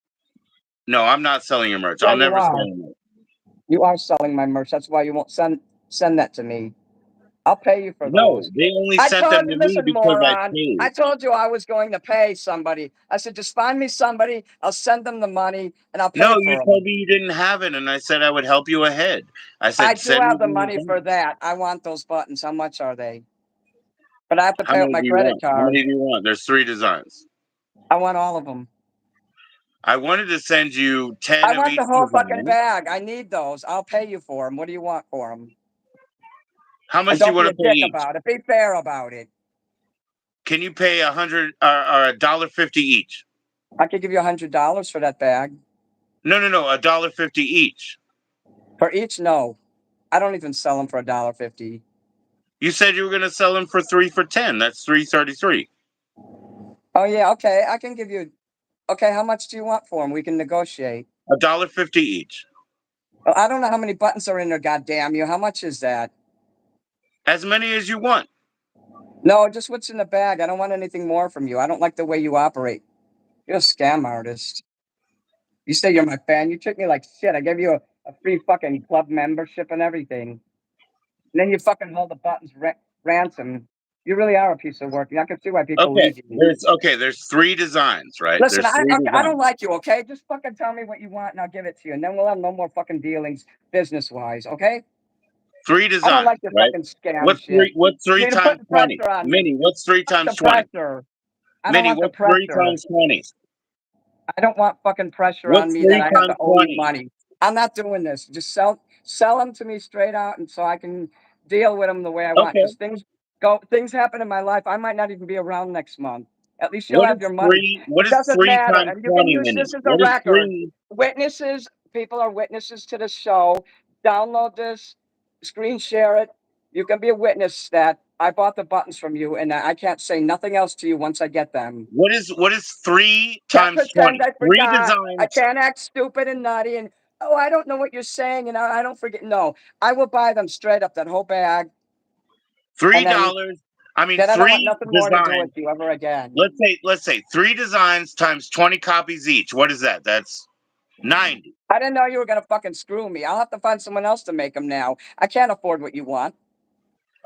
No, I'm not selling your merch. Yeah, I'll you never sell are. your merch. You are selling my merch. That's why you won't send that to me. I'll pay you for No, those. they only I sent them told to you, me listen, because I moron. I paid. told you I was going to pay somebody. I said, just find me somebody. I'll send them the money and I'll pay No, you for told them. me you didn't have it, and I said I would help you ahead. I I said do send me have the the money for design. that. I want those buttons. How much are they? But I have to How pay with many my do you credit want? How card. many do you want? There's 3 designs. I want all of them. I wanted to send you 10 I of want each the whole fucking design. bag. I need those. I'll pay you for them. What do you want for them? How And much do you don't be want a to pay dick each? about it. Be fair about it. Can you pay 100 or $1.50 each? I could give you $100 for that bag. No, $1.50 each. For each, no. I don't even sell them for $1.50. You said you were gonna sell them for 3 for 10. That's 3.33. Oh yeah, okay. I can give you. Okay, how much do you want for them? We can negotiate. $1.50 each. Well, I don't know how many buttons are in there. Goddamn you! How much is that? As many as you want. No, just what's in the bag. I don't want anything more from you. I don't like the way you operate. You're a scam artist. You say you're my fan. You treat me like shit. I gave you a free fucking club membership and everything. And then you fucking hold the buttons ransom. You really are a piece of work. I can see why people Okay. leave you. There's 3 designs, right? Listen, There's three I don't designs. like you, okay? Just fucking tell me what you want and I'll give it to you. And then we'll have no more fucking dealings business wise, okay? Three I don't designs, like your right? fucking scam What's shit. three what's three See, you're times putting 20? pressure on me. Minnie, what's three Fuck the times 20? pressure. I don't Minnie, want the what's three pressure. times 20? I don't want fucking pressure on What's me that three I have to times owe you 20? money. I'm not doing this. Just sell them to me straight out, and so I can deal with them the way I want. Okay. Because things happen in my life. I might not even be around next month. At least you'll What have is your money. three what It is doesn't three matter, times and you can 20, use Minnie? this as a What is record. three Witnesses, people are witnesses to the show. Download this, screen share it. You can be a witness that I bought the buttons from you, and I can't say nothing else to you once I get them. what is three Can't times pretend 20? I Three forgot. I designs, can't act stupid and nutty and oh, I don't know what you're saying and I don't forget. No, I will buy them straight up that whole bag three and then dollars. I mean, Then I don't want 3 nothing more to do designs. with you ever again. Let's say 3 designs times 20 copies each. What is that? That's 90. I didn't know you were gonna fucking screw me. I'll have to find someone else to make them now. I can't afford what you want.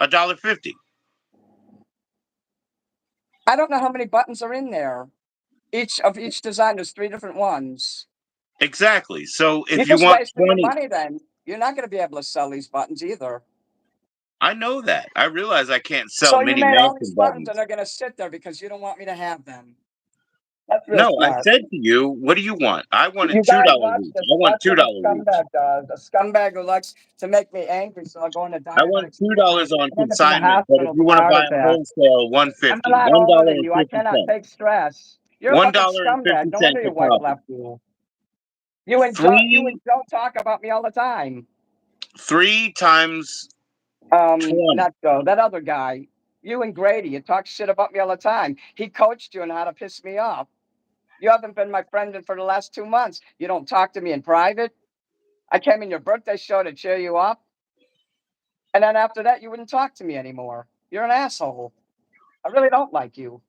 $1.50. I don't know how many buttons are in there. Each design, there's 3 different ones. Exactly. So You if you just want wasted your 20, money then. You're not gonna be able to sell these buttons either. I know that. I realize I can't sell So you mini made all these Mansion buttons and buttons. they're gonna sit there because you don't want me to have them. That's real No, I smart. said to you, what do you want? I wanted You $2 guys watch each. this. I want Watch what a $2 each. scumbag does. A scumbag who likes to make me angry, so I'll go into I want diabetic $2 seizures on and end up in the consignment, but if hospital you from a want to heart buy them attack. wholesale, I'm a 150, lot older than you. I cannot $1.50, take stress. You're a fucking scumbag. No wonder $1.50 your a wife copy. left you. You and Three Joe talk about me all the time. 3 times 20. Not Joe, that other guy. You and Grady, you talk shit about me all the time. He coached you on how to piss me off. You haven't been my friend for the last 2 months. You don't talk to me in private. I came in your birthday show to cheer you up. And then after that, you wouldn't talk to me anymore. You're an asshole. I really don't like you.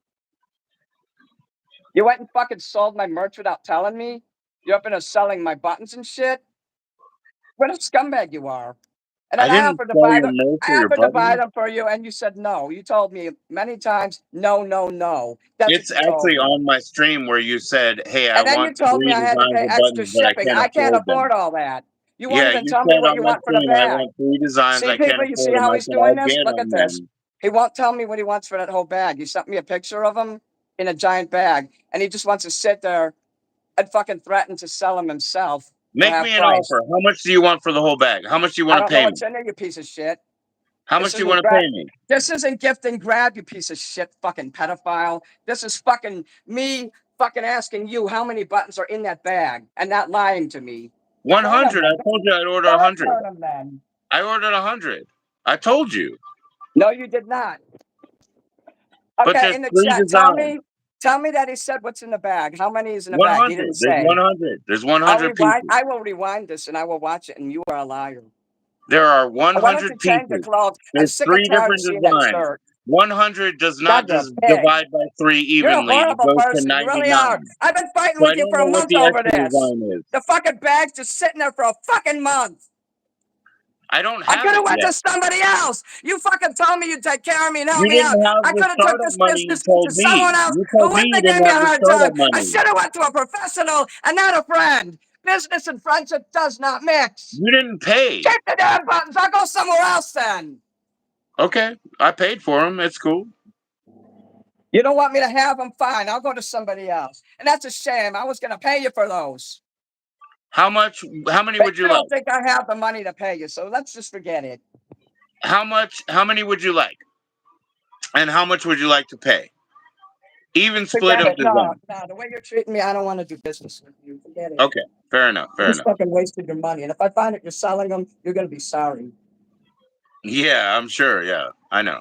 You went and fucking sold my merch without telling me. You're up in selling my buttons and shit. What a scumbag you are. And I then didn't sell your merch or I your offered to buy buttons. them for you, and you said no. You told me many times, no, no, no. That's what It's you told actually me. on my stream where you said, hey, I And then you want told me 3 I had to designs pay of extra buttons, but I shipping. can't I can't afford them. afford all that. You won't Yeah, even you tell me said what on you my want for the stream, I bag. want 3 designs, See, I can't people, you see afford them. how I he's said, doing I'll this? get Look at on this. them. He won't tell me what he wants for that whole bag. He sent me a picture of him in a giant bag, and he just wants to sit there and fucking threaten to sell them himself for Make half me an price. offer. How much do you want for the whole bag? How much do you I want to don't know pay me? what's in there, you piece of shit. How This much do you isn't want to grab. pay me? This isn't gift and grab, you piece of shit, fucking pedophile. This is fucking me fucking asking you how many buttons are in that bag and not lying to me. Turn them 100. then. I told you I'd order Go and 100. turn them then. I ordered 100. I told you. No, you did not. But Okay, there's in the 3 chat, designs. tell me that he said what's in the bag. How many is in the bag? He 100. didn't There's say. 100. There's I'll 100 rewind. pieces. I will rewind this and I will watch it. And you are a liar. There are Why don't you 100 change your pieces. clothes? I'm There's sick and 3 tired of different seeing that designs. shirt. 100 does God, not you're a just pig. divide by 3 You're a evenly. It horrible goes to person. You really are. 99. I've been fighting So I with you don't for a know what month the over extra this. design is. The fucking bag's just sitting there for a fucking month. I don't I have could it have went to yet. somebody else. You fucking told me you'd take care of me and help You me didn't out. have I the could have took startup this money you business told to someone me. else You who told me wouldn't you have didn't gave me a have the hard startup time. I money. should have went to a professional and not a friend. Business and friendship does not mix. You didn't pay. Keep the damn buttons. I'll go somewhere else then. Okay, I paid for them. It's cool. You don't want me to have them? Fine. I'll go to somebody else. And that's a shame. I was going to pay you for those. How much? How many But would you you like? don't think I have the money to pay you, so let's just forget it. How much? How many would you like? And how much would you like to pay? Even split Forget of it. No, design. no. The way you're treating me, I don't want to do business with you. Forget it. Okay, fair enough. You Fair just enough. fucking wasted your money. And if I find that you're selling them, you're going to be sorry. Yeah, I'm sure. Yeah, I know.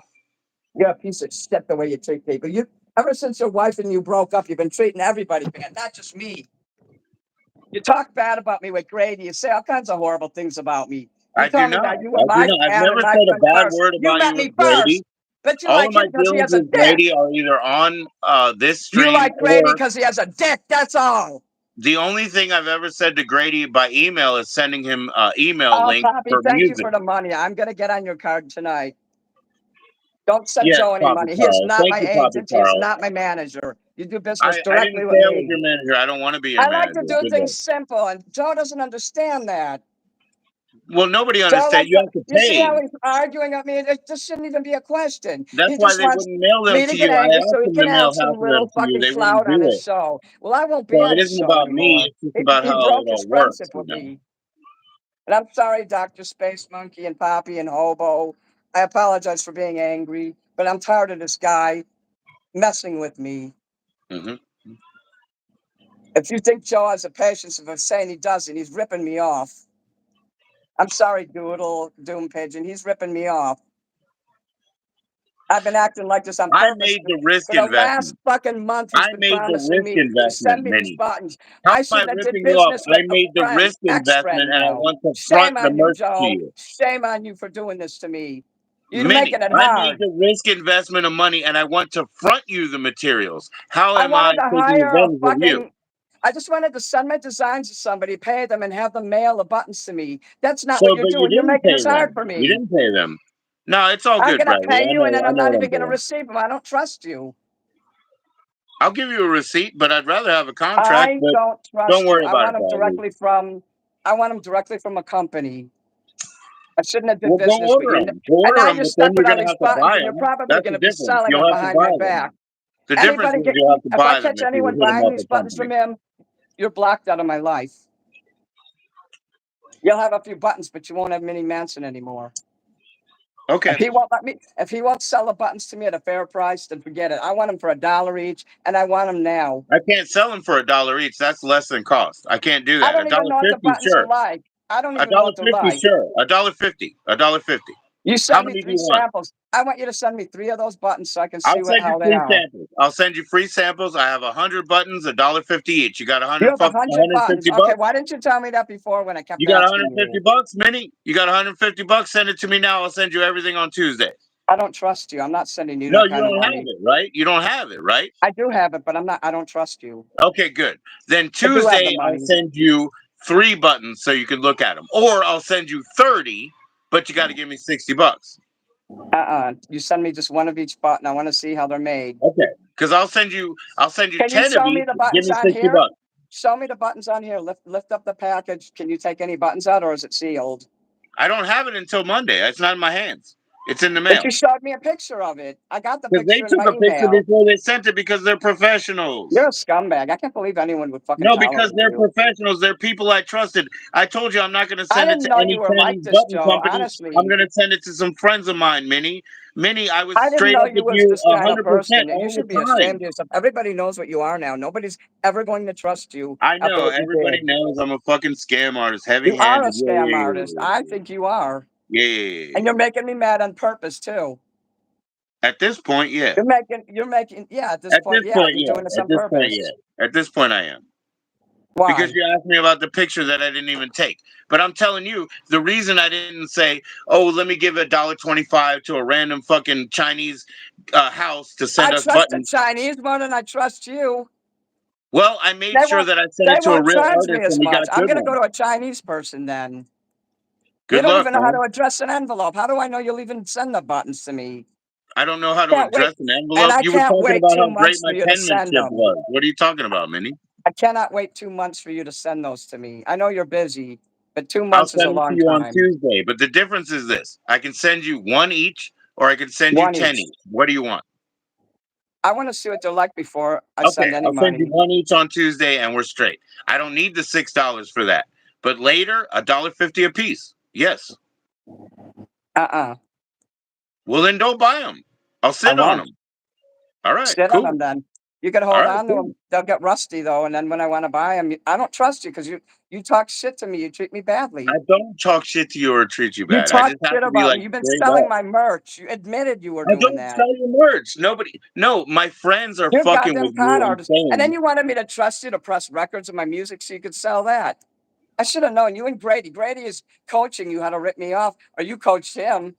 You're a piece of shit the way you treat people. You, ever since your wife and you broke up, you've been treating everybody bad, not just me. You talk bad about me with Grady. You say all kinds of horrible things about me. You I do tell me not. that you were I do my not. I've fan and never my said a friend bad first. word You about you met with me Grady. first. But you All of like my him because he dealings has a with dick. Grady are either on this You stream like Grady or because he has a dick. That's all. the only thing I've ever said to Grady by email is sending him email Oh, link Poppy, for thank you music. for the money. I'm going to get on your card tonight. Don't send Yes, Joe any Poppy money. He is Carl. not Thank my you, Poppy agent. He is Carl. not my manager. You do business I directly didn't with say I was me. your manager. I don't want to be your I like manager. to do Good luck. things simple, and Joe doesn't understand that. Well, nobody Joe understands. likes You to, have to you see how pay. he's arguing at me? It just shouldn't even be a question. That's He why just they wants wouldn't mail them me to to get you. I angry so asked he them can to have mail some half of them little to you. fucking They wouldn't clout on do his it. show. Well, I won't So be on it his isn't show about me. anymore. It's just about He how broke it his all works, friendship you with know. me. And I'm sorry, Dr. Space Monkey and Poppy and Hobo. I apologize for being angry, but I'm tired of this guy messing with me. Hmm. If you think Joe has the patience of saying he doesn't, he's ripping me off. I'm sorry, Doodle, Doom Pigeon. He's ripping me off. I've been acting like this on I purpose made the risk for the last investment. fucking month. He's I been made the promising risk me to investment, send me these Minnie. buttons. How I am I should have did ripping you off? business I with a made the risk investment ex-friend and I now. want to front Shame the on you, merch to Joe. you. Shame on you for doing this to me. You're Minnie, making it I made hard. the risk investment of money and I want to front you the materials. How I am I wanted to taking hire a advantage of you? fucking. I just wanted to send my designs to somebody, pay them, and have them mail the buttons to me. That's not what So, you're but you doing. You're didn't making pay this hard them. for You me. didn't pay them. No, it's all I'm good, gonna Bradley. pay you, and then I I'm know not what even I'm gonna doing. receive them. I don't trust you. I'll give you a receipt, but I'd rather have a contract. I But don't don't trust worry you. I about it, want them Bradley. directly from. I want them directly from a company. I shouldn't have did Well, go business with order you. them. Go And order now them, you're but then stuck you're with all gonna these have to buttons, buy and you're them. probably That's going the to be difference. selling You'll them have to behind my buy them. back. The difference Anybody is get you'll have to if I buy them catch if you anyone hit them buying up these at buttons company. from him, you're blocked out of my life. You'll have a few buttons, but you won't have Minnie Manson anymore. Okay. If he won't sell the buttons to me at a fair price, then forget it. I want them for $1 each, and I want them now. I can't sell them for $1 each. That's less than cost. I can't do I that. A don't even dollar know what the fifty, buttons are sure. like. I don't A even know dollar what they're fifty, like. sure. $1.50. $1.50. You How send me many do 3 you want? samples. I want you to send me 3 of those buttons so I can I'll see send you how they free are. samples. I'll send you free samples. I have 100 buttons, $1.50 each. You got You have 100 buttons. 150 Okay, bucks. why didn't you tell me that before when I kept You got asking 150 you? bucks, Minnie. You got 150 bucks. Send it to me now. I'll send you everything on Tuesday. I don't trust you. I'm not sending you No, that you kind of don't have money. it, right? You don't have it, right? I do have it, but I don't trust you. Okay, good. Then I do have the Tuesday I'll money. send you 3 buttons so you can look at them, or I'll send you 30, but you got to give me 60 bucks. You send me just one of each button. I want to see how they're made. Okay, because I'll send you Can you 10 of show me each. the Give buttons me on 60 here? bucks. Show me the buttons on here. Lift up the package. Can you take any buttons out, or is it sealed? I don't have it until Monday. It's not in my hands. It's in the But mail. you showed me a picture of it. I got the Because they picture in took my a picture email. before they sent it because they're You're professionals. a scumbag. I can't believe anyone would fucking No, because tolerate they're you. professionals. They're people I trusted. I told you I'm not going to I send it didn't to know any you were like Chinese this, button Joe. company. I'm Honestly, going to send it to some friends of mine, Minnie. Minnie, I was I didn't straight know up you with was you this kind of 100% person, and you all should be the time. ashamed of yourself. Everybody knows what you are now. Nobody's ever going to trust you I after know. what you Everybody did. knows I'm a fucking scam artist. You are a Heavy-handed. Yeah, scam yeah, artist. yeah, I think you are. yeah, yeah, yeah, And yeah. you're making me mad on purpose too. At this point, yeah. Yeah, at this At point, this yeah, point, you're yeah. doing this At on this point, purpose. yeah. At this point, I am. Because Why? you asked me about the picture that I didn't even take. But I'm telling you, the reason I didn't say, "Oh, let me give $1.25 to a random fucking Chinese house to I send us trust the buttons." Chinese more than I trust you. Well, I made They sure won't that I sent they it to a won't real charge me artist, as and we got much. I'm good gonna go ones. to a Chinese person then. You Good don't luck, even know how man. to address an envelope. How do I know you'll even send the buttons to me? I don't know how to Can't wait. address an And envelope. I You were can't talking wait about two how great months for my you to send penmanship them. was. What are you talking about, Minnie? I cannot wait 2 months for you to send those to me. I know you're busy, but two I'll months is a send them to long you on time. Tuesday. But the difference is this: I can send you one each, or I can send you One 10 each. each. What do you want? I want to see what they're like before I Okay, send any I'll send you money. one each on Tuesday, and we're straight. I don't need the $6 for that. But later, $1.50 a piece. Yes. Uh-uh. Well, then don't buy them. I'll I sit on won't. them. All right, Sit on cool. them then. You can All hold right, on to cool. them. They'll get rusty though, and then when I want to buy them, I don't trust you because you talk shit to me. You treat me badly. I don't talk shit to you or treat you You bad. I talk just have shit to be about like me. You've been straight selling up. my merch. You admitted you were I doing don't that. sell your merch. Nobody. No, my friends are You're a fucking goddamn with con you and artist. And then saying, you wanted me to trust you to press records of my music so you could sell that. I should have known. You and Grady. Grady is coaching you how to rip me off, or you coached him.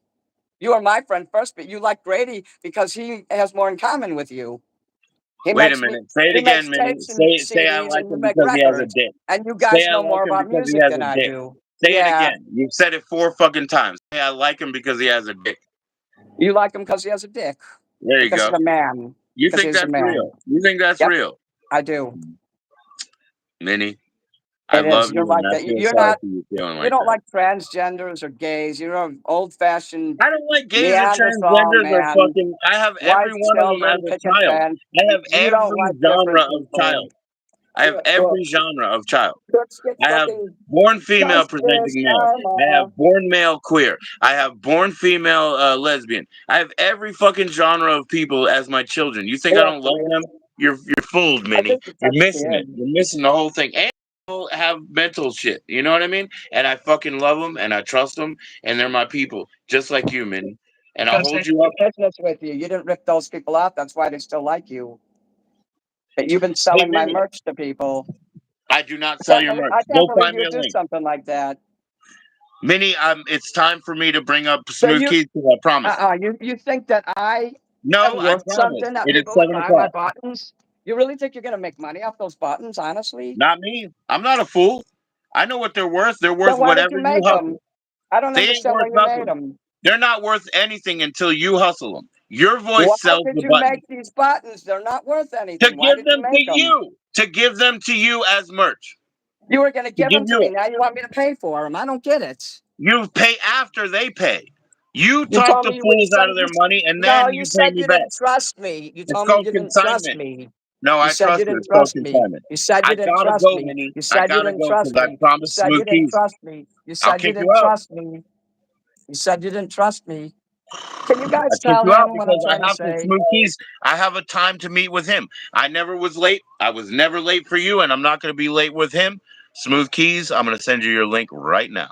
You were my friend first, but you like Grady because he has more in common with you. He wait a makes me. minute. Say it He again, makes Minnie. tapes and Say I CDs, like and you him make because he has a records. dick. And you Say guys I know like more him about because he music has than a I dick. do. Say it Yeah, again. You've said it 4 fucking times. Say I like him because he has a dick. you like him because he has a dick. There you Because he's go. a man. You Because think he's a that's man. real? You think that's Yep, real? I do. Minnie, I It is. love You're you and like I that. feel You're sorry not. for you feeling You like don't that. like transgenders or gays. You're an old-fashioned I don't like gays or Neanderthal transgenders or man. fucking. I have every Wife, one of them as children, a picket child. fence. I have You don't every like genre different of people. child. I have You're a crook. every genre of child. Crooks get I have fucking born female justice, presenting male. I have karma. born male queer. I have born female lesbian. I have every fucking genre of people as my children. You think I You're a don't love freak. them? You're fooled, I Minnie. think you're You're such a missing it. kid. You're missing the whole thing. And people have mental shit. You know what I mean? And I fucking love them and I trust them and they're my people, just like you, Minnie. And I'll Because they hold you do up. business with you. You didn't rip those people off. That's why they still like you. But you've been Hey, selling my Minnie, merch to people. I do not sell your merch. I can't Go believe find you me a would do link. something like that. Minnie, it's time for me to bring up So Smooth you, Keys because I promised. you think that I No, am I worth promise. something? That It is people would 7 buy my o'clock. buttons? You really think you're gonna make money off those buttons? Honestly? Not me. I'm not a fool. I know what they're worth. They're worth Then why did whatever you you make them? hustle. I don't They ain't understand worth why you made nothing. them. They're not worth anything until you hustle them. Your Why voice sells did the you button. make these buttons? They're not worth To anything. Why give did you them to make them? you. To give them to you as merch. You were gonna To give give them to you me. it. Now you want me to pay for them. I don't get it. You pay after they pay. You You talk told the me you wouldn't fools out send of you. their money and No, then you you pay said me you back. didn't trust me. You It's told me called you didn't trust consignment. me. No, You I said you trust you. didn't It's called trust me. consignment. You said I you didn't gotta trust go, me. Minnie. You I said you gotta didn't go because trust I me. You promised said you Smooth didn't Keys. trust me. You I'll said you kick you didn't out. trust me. You said you didn't trust me. Can you I guys kick tell you out him what I'm because trying I to have to. say? Smooth Keys. I have a time to meet with him. I never was late. I was never late for you, and I'm not going to be late with him. Smooth Keys. I'm going to send you your link right now.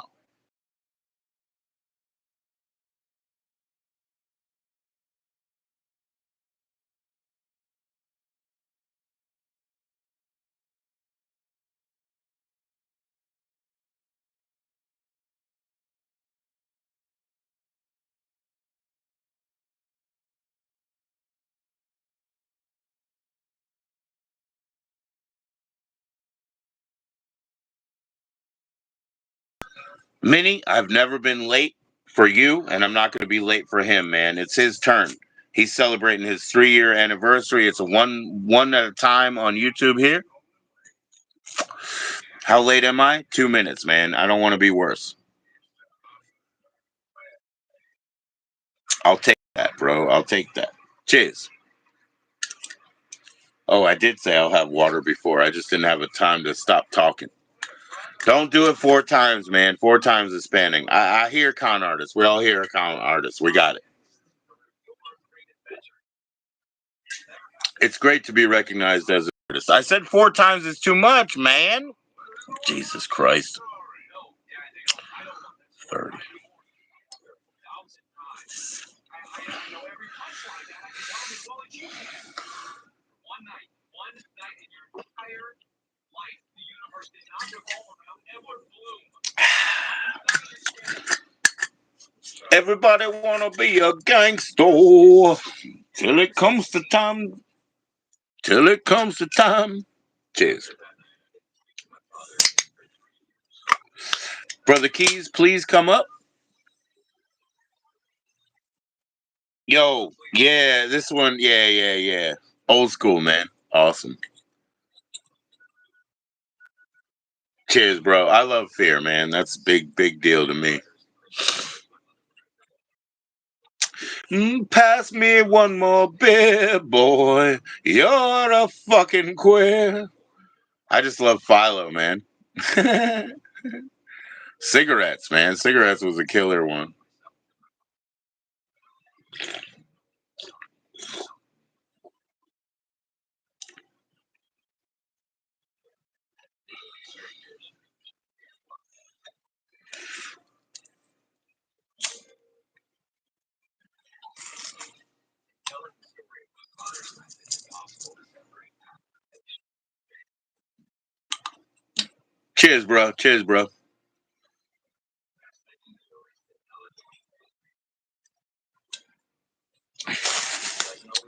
Minnie, I've never been late for you, and I'm not going to be late for him, man. It's his turn. He's celebrating his 3-year anniversary. It's a one at a time on YouTube here. How late am I? 2 minutes, man. I don't want to be worse. I'll take that, bro. I'll take that. Cheers. Oh, I did say I'll have water before. I just didn't have a time to stop talking. Don't do it 4 times, man. 4 times is spanning. I hear con artists. We all hear con artists. We got it. It's great to be recognized as an artist. I said 4 times is too much, man. Jesus Christ. 30. Everybody wanna be a gangster till it comes to time. Till it comes to time. Cheers. Brother Keys, please come up. Yo, yeah, this one, yeah. Old school, man. Awesome. Cheers, bro. I love Fear, man. That's a big deal to me. Pass me one more beer, boy. You're a fucking queer. I just love Philo, man. Cigarettes, man. Cigarettes was a killer one. Cheers, bro. Cheers, bro.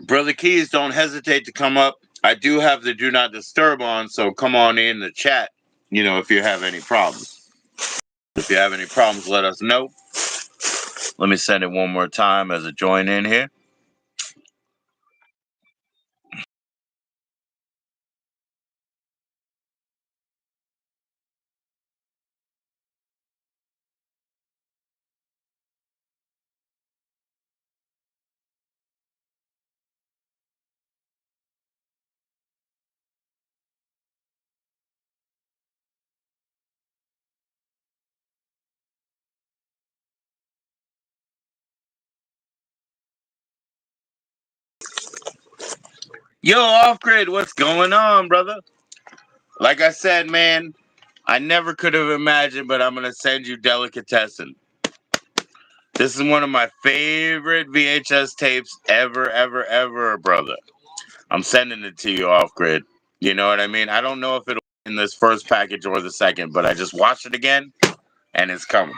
Brother Keys, don't hesitate to come up. I do have the do not disturb on, so come on in the chat, if you have any problems. If you have any problems, let us know. Let me send it one more time as a join in here. Yo, off grid, what's going on, brother? Like I said, man, I never could have imagined, but I'm gonna send you Delicatessen. This is one of my favorite VHS tapes ever, brother. I'm sending it to you off grid. You know what I mean? I don't know if it'll be in this first package or the second, but I just watched it again and it's coming.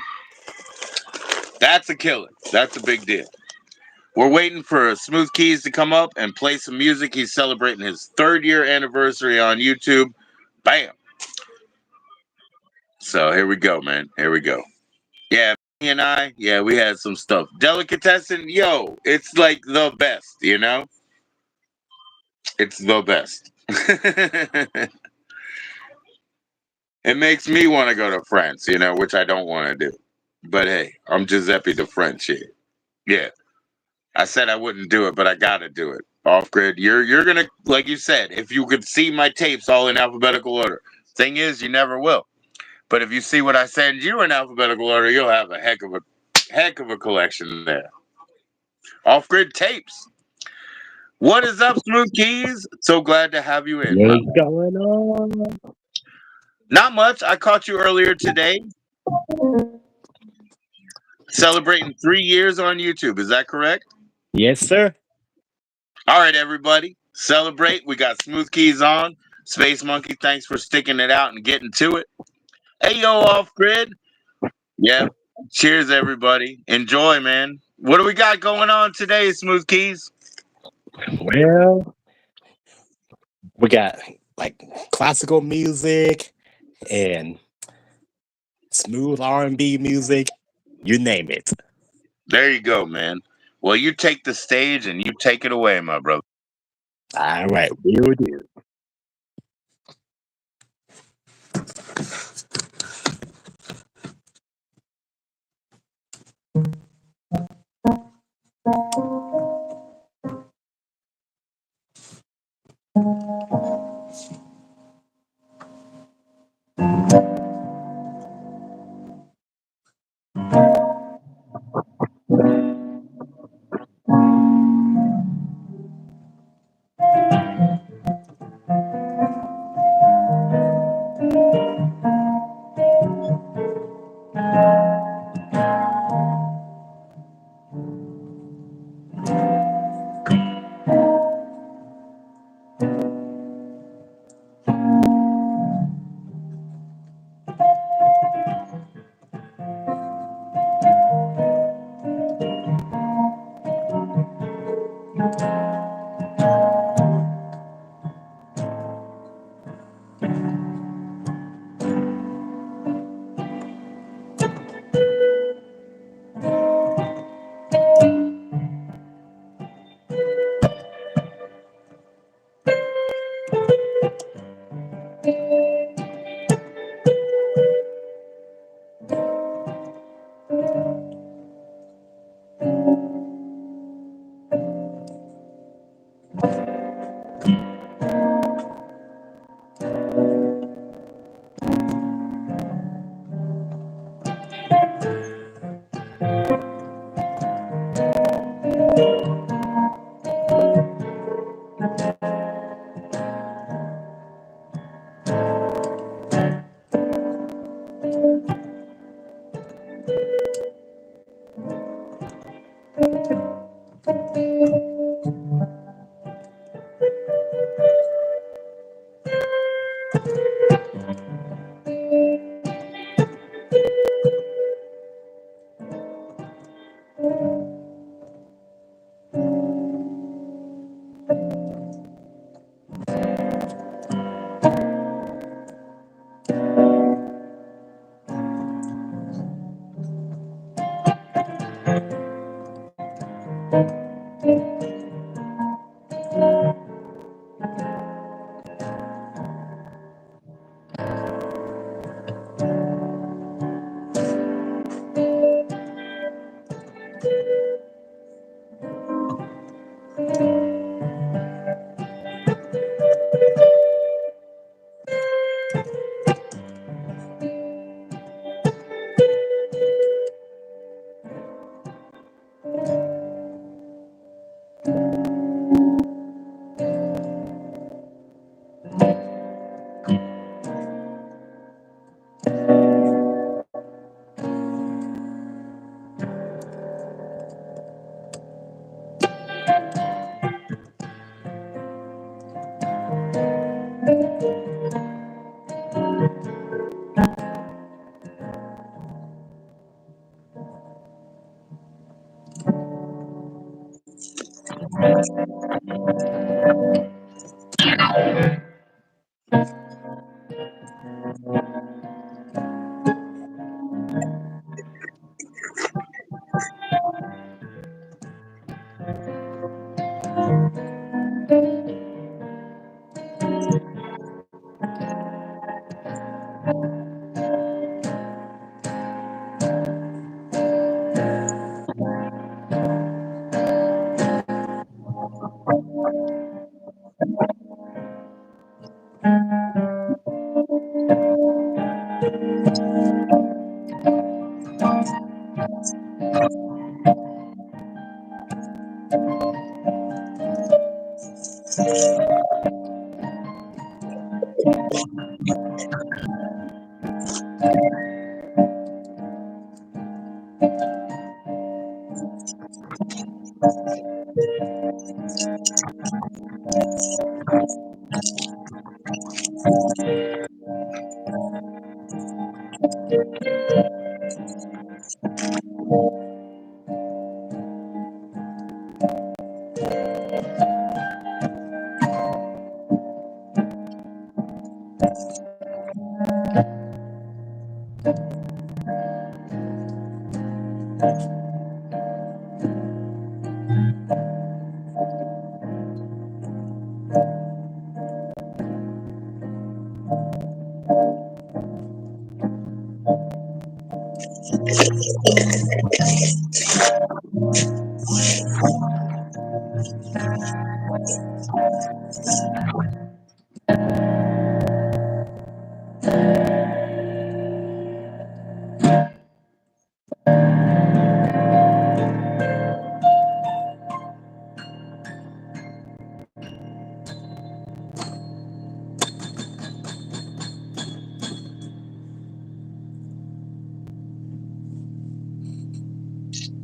That's a killer. That's a big deal. We're waiting for Smooth Keys to come up and play some music. He's celebrating his 3rd-year anniversary on YouTube. Bam. So here we go, man. Here we go. Yeah, me and yeah, we had some stuff. Delicatessen, yo, it's like the best, you know? It's the best. It makes me want to go to France, you know, which I don't want to do. But hey, I'm Giuseppe the French here. Yeah. I said I wouldn't do it, but I gotta do it. Off grid. You're gonna, like you said, if you could see my tapes all in alphabetical order. Thing is, you never will. But if you see what I send you in alphabetical order, you'll have a heck of a collection there. Off grid tapes. What is up, Smooth Keys? So glad to have you in. What's going on? Not much. I caught you earlier today celebrating 3 years on YouTube. Is that correct? Yes, sir. All right, everybody. Celebrate. We got Smooth Keys on. Space Monkey, thanks for sticking it out and getting to it. Hey, yo, Off Grid. Yeah. Cheers, everybody. Enjoy, man. What do we got going on today, Smooth Keys? Well, we got like classical music and smooth R&B music. You name it. There you go, man. Well, you take the stage and you take it away, my brother. All right, we'll do.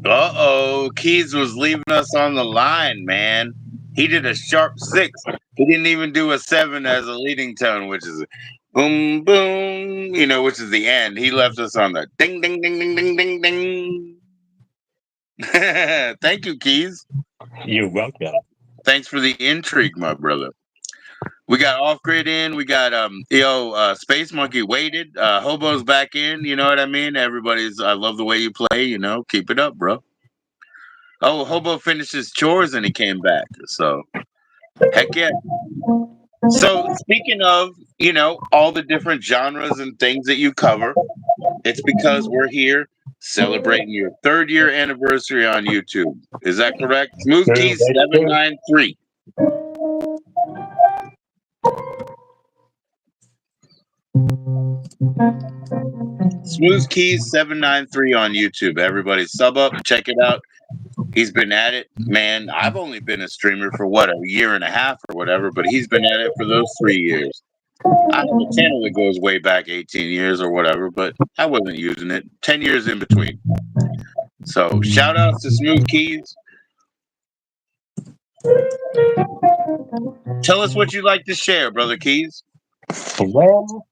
Uh-oh, Keys was leaving us on the line, man. He did a sharp 6. He didn't even do a 7 as a leading tone, which is boom, boom, which is the end. He left us on the ding, ding, ding, ding, ding, ding, ding. Thank you, Keys. You're welcome. Thanks for the intrigue, my brother. We got Off Grid in. We got Space Monkey waited. Hobo's back in. You know what I mean? I love the way you play. Keep it up, bro. Oh, Hobo finished his chores and he came back. So, heck yeah. So, speaking of, all the different genres and things that you cover, it's because we're here celebrating your 3rd-year anniversary on YouTube. Is that correct? Smooth True, Keys that's true. 793. Smooth Keys 793 on YouTube. Everybody sub up, check it out. He's been at it, man. I've only been a streamer for a year and a half or whatever, but he's been at it for those 3 years. I have a channel that goes way back 18 years or whatever, but I wasn't using it. 10 years in between. So shout outs to Smooth Keys. Tell us what you'd like to share, Brother Keys. Well,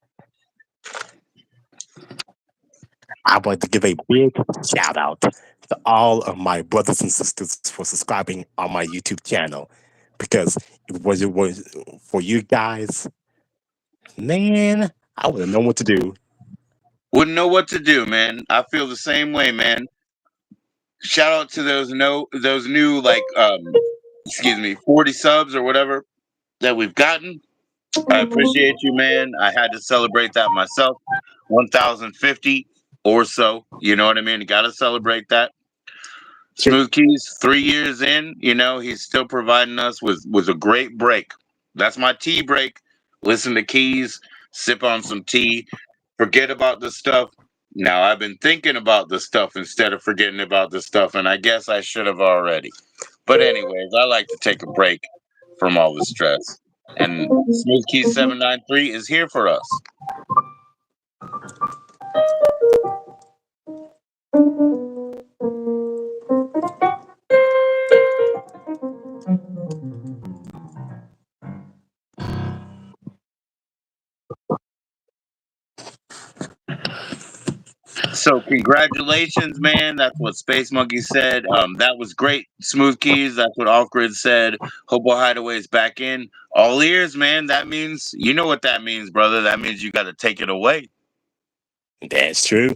I want to give a big shout out to all of my brothers and sisters for subscribing on my YouTube channel. Because if it was for you guys, man, I wouldn't know what to do. Wouldn't know what to do, man. I feel the same way, man. Shout out to those new 40 subs or whatever that we've gotten. I appreciate you, man. I had to celebrate that myself. 1,050 or so. You know what I mean? You got to celebrate that. Smooth Keys, 3 years in, he's still providing us with a great break. That's my tea break. Listen to Keys, sip on some tea, forget about the stuff. Now, I've been thinking about the stuff instead of forgetting about the stuff, and I guess I should have already. But anyways, I like to take a break from all the stress. And Smooth Keys 793 is here for us. So congratulations, man. That's what Space Monkey said. That was great. Smooth Keys. That's what Off Grid said. Hobo Hideaway is back in. All ears, man. That means you know what that means, brother. That means you got to take it away. That's true.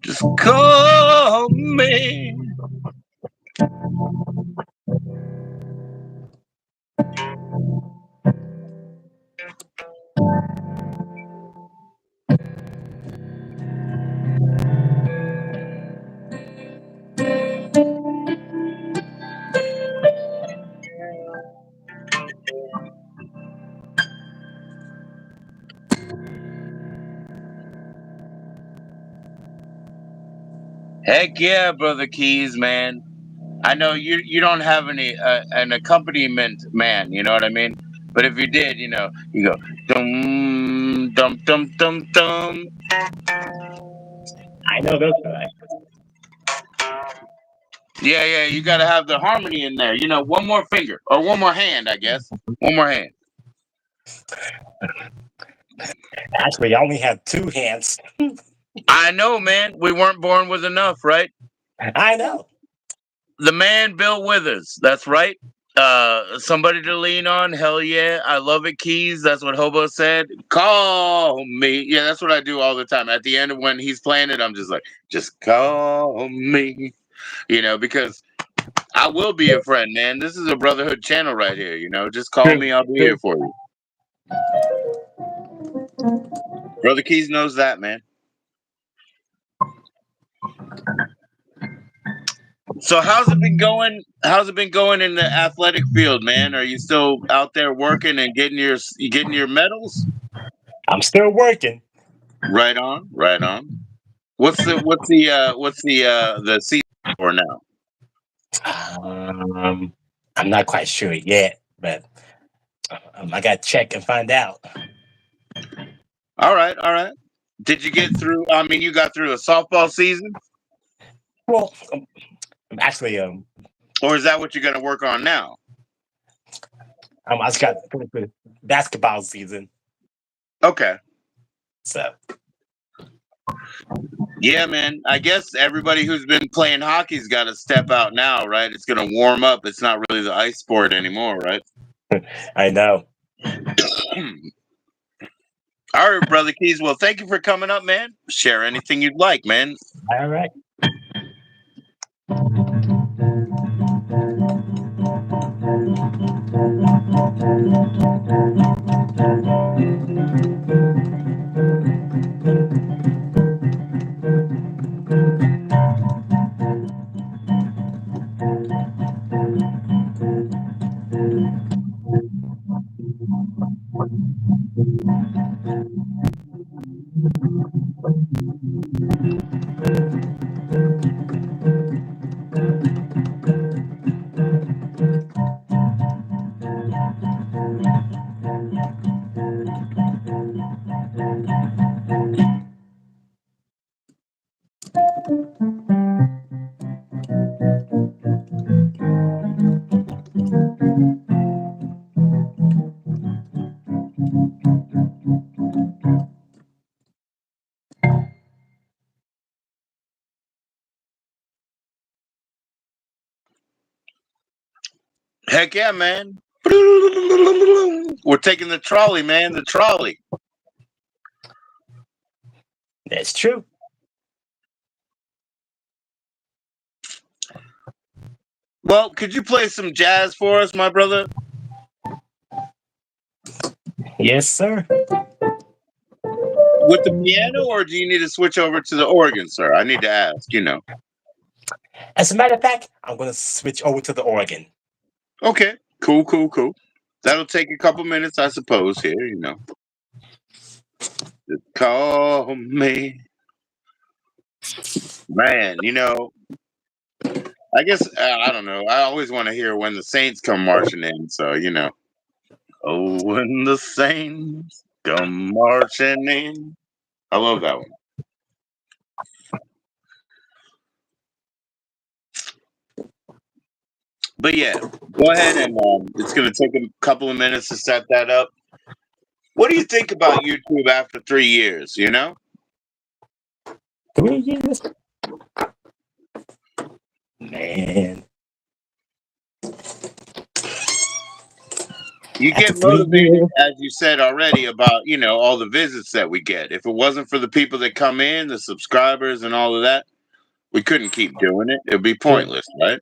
Just call me. Heck yeah, brother Keys, man. I know you don't have any an accompaniment man, you know what I mean? But if you did, you know, you go dum dum dum dum dum. I know those guys. Yeah, yeah, you got to have the harmony in there. You know, one more finger or one more hand, I guess. One more hand. Actually, I only have two hands. I know, man. We weren't born with enough, right? I know. The man Bill Withers. That's right. Somebody to lean on. Hell yeah. I love it, Keys. That's what Hobo said. Call me. Yeah, that's what I do all the time. At the end of when he's playing it, I'm just like, just call me. You know, because I will be a friend, man. This is a brotherhood channel right here. You know, just call True. me. I'll be True. here for you. Brother Keys knows that, man. So how's it been going? How's it been going in the athletic field, man? Are you still out there working and getting your medals? I'm still working. Right on, right on. What's the season for now? Um, I'm not quite sure yet, but I got to check and find out. All right, all right. Did you get through? I mean, you got through the softball season, Well, actually, or is that what you're going to work on now? I just got finished with basketball season, Okay. so Yeah, man. I guess everybody who's been playing hockey's got to step out now, right? It's going to warm up. It's not really the ice sport anymore, right? I know. All right, brother Keys. Well, thank you for coming up, man. Share anything you'd like, man. All right. Heck yeah, man. We're taking the trolley, man. The trolley. That's true. Well, could you play some jazz for us, my brother? Yes, sir. With the piano, or do you need to switch over to the organ, sir? I need to ask, As a matter of fact, I'm going to switch over to the organ. Okay, cool, cool, cool. That'll take a couple minutes, I suppose, here, Just call me. Man, I guess, I don't know. I always want to hear when the Saints come marching in, so, Oh, when the Saints come marching in. I love that one. But yeah, go ahead and it's going to take a couple of minutes to set that up. What do you think about YouTube after 3 years, 3 years? Man. You After get 3 motivated, years? as you said already, about, all the visits that we get. If it wasn't for the people that come in, the subscribers and all of that, we couldn't keep doing it. It'd be pointless, right?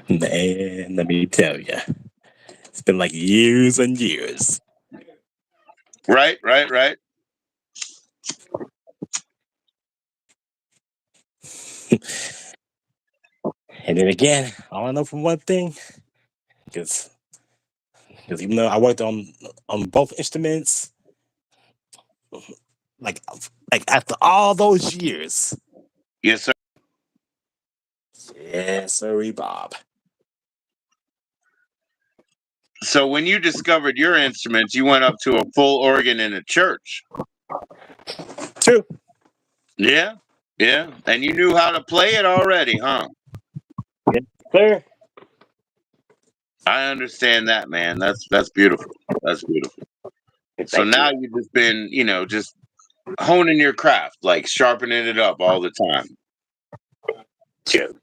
Man, let me tell you. It's been like years and years. Right, right, right. And then again, all I know from one thing, because even though I worked on both instruments, like after all those years, Yes, sir. yes, sir, Bob. So when you discovered your instruments, you went up to a full organ in a church. True. Yeah, yeah. And you knew how to play it already, huh? Yes, sir. I understand that, man. That's beautiful. That's beautiful. So Thank now you. you've just been, just honing your craft, like sharpening it up all the time. True.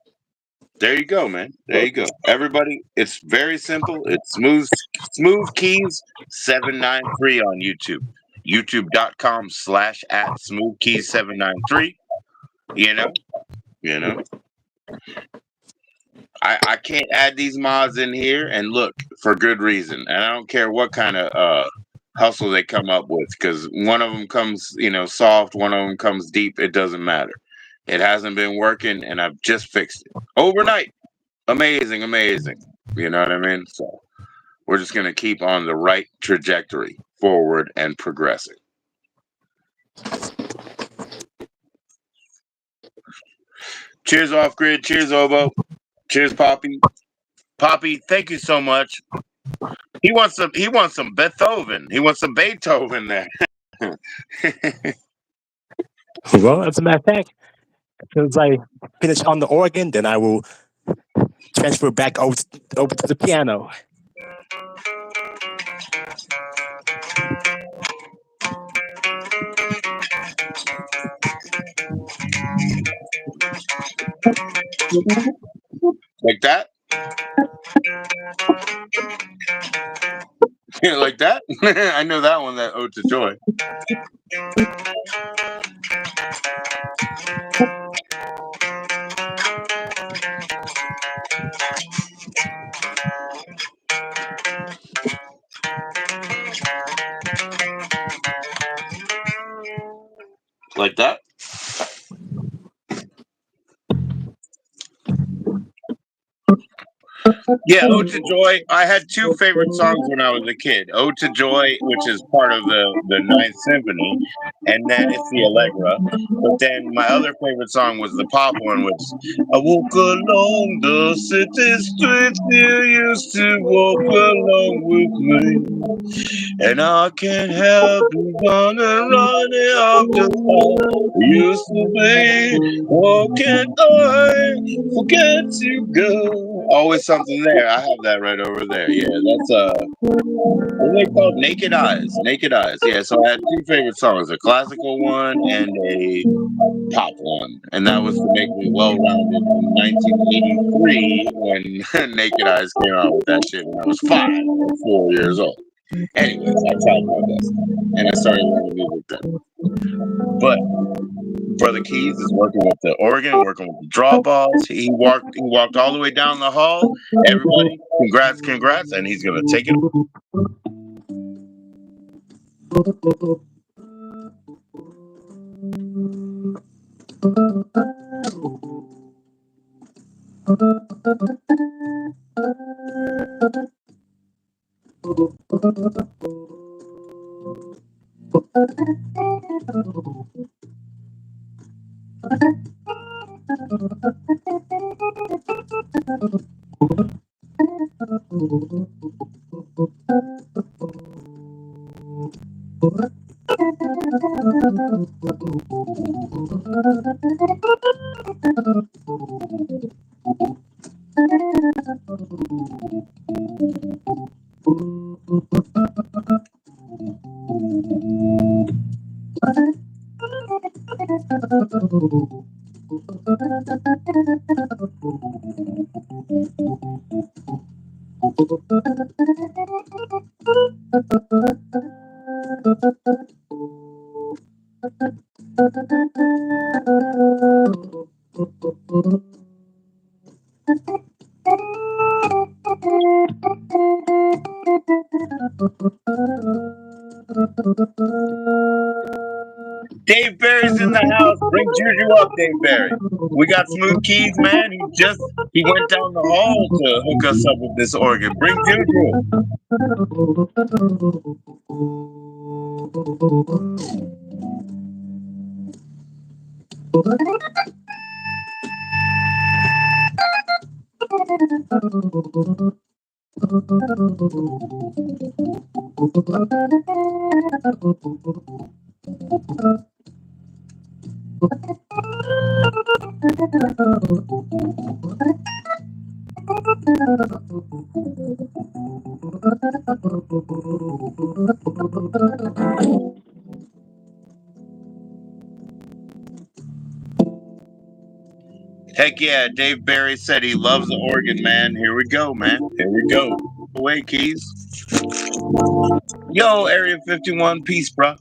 There you go, man. There you go. Everybody, it's very simple. It's Smooth Keys 793 on YouTube. YouTube.com/@Smooth Keys 793. You know. I can't add these mods in here, and look, for good reason. And I don't care what kind of hustle they come up with, because one of them comes, soft, one of them comes deep. It doesn't matter. It hasn't been working, and I've just fixed it overnight. Amazing, amazing. You know what I mean? So we're just gonna keep on the right trajectory forward and progressing. Cheers, Off Grid. Cheers, Obo. Cheers, Poppy. Poppy, thank you so much. He wants some. He wants some Beethoven. He wants some Beethoven there. Well, as a matter of fact, as I finish on the organ, then I will transfer back over to the piano. Like that? Like that? I know that one. That Ode to Joy. Like that? Yeah, Ode to Joy. I had two favorite songs when I was a kid. Ode to Joy, which is part of the Ninth Symphony, and then it's the Allegra. But then my other favorite song was the pop one, which I walk along the city streets you used to walk along with me, and I can't help but running after how it used to be. Oh, can't I forget you, girl? Always something there. I have that right over there. Yeah, that's what are they called? Naked Eyes. Naked Eyes. Yeah, so I had two favorite songs, a classical one and a pop one. And that was to make me well rounded in 1983 when Naked Eyes came out with that shit when I was 5 or 4 years old. Anyways, I tried my best. And I started learning music then. But Brother Keys is working with the organ, working with the draw balls. He walked all the way down the hall. Everybody, congrats, and he's gonna take it. Dave Barry's in the house. Bring Juju up, Dave Barry. We got Smooth Keys, man. He went down the hall to hook us up with this organ. Bring Juju. Heck yeah, Dave Barry said he loves the organ, man. Here we go, man. Here we go. Away, Keys. Yo, Area 51, peace, bro.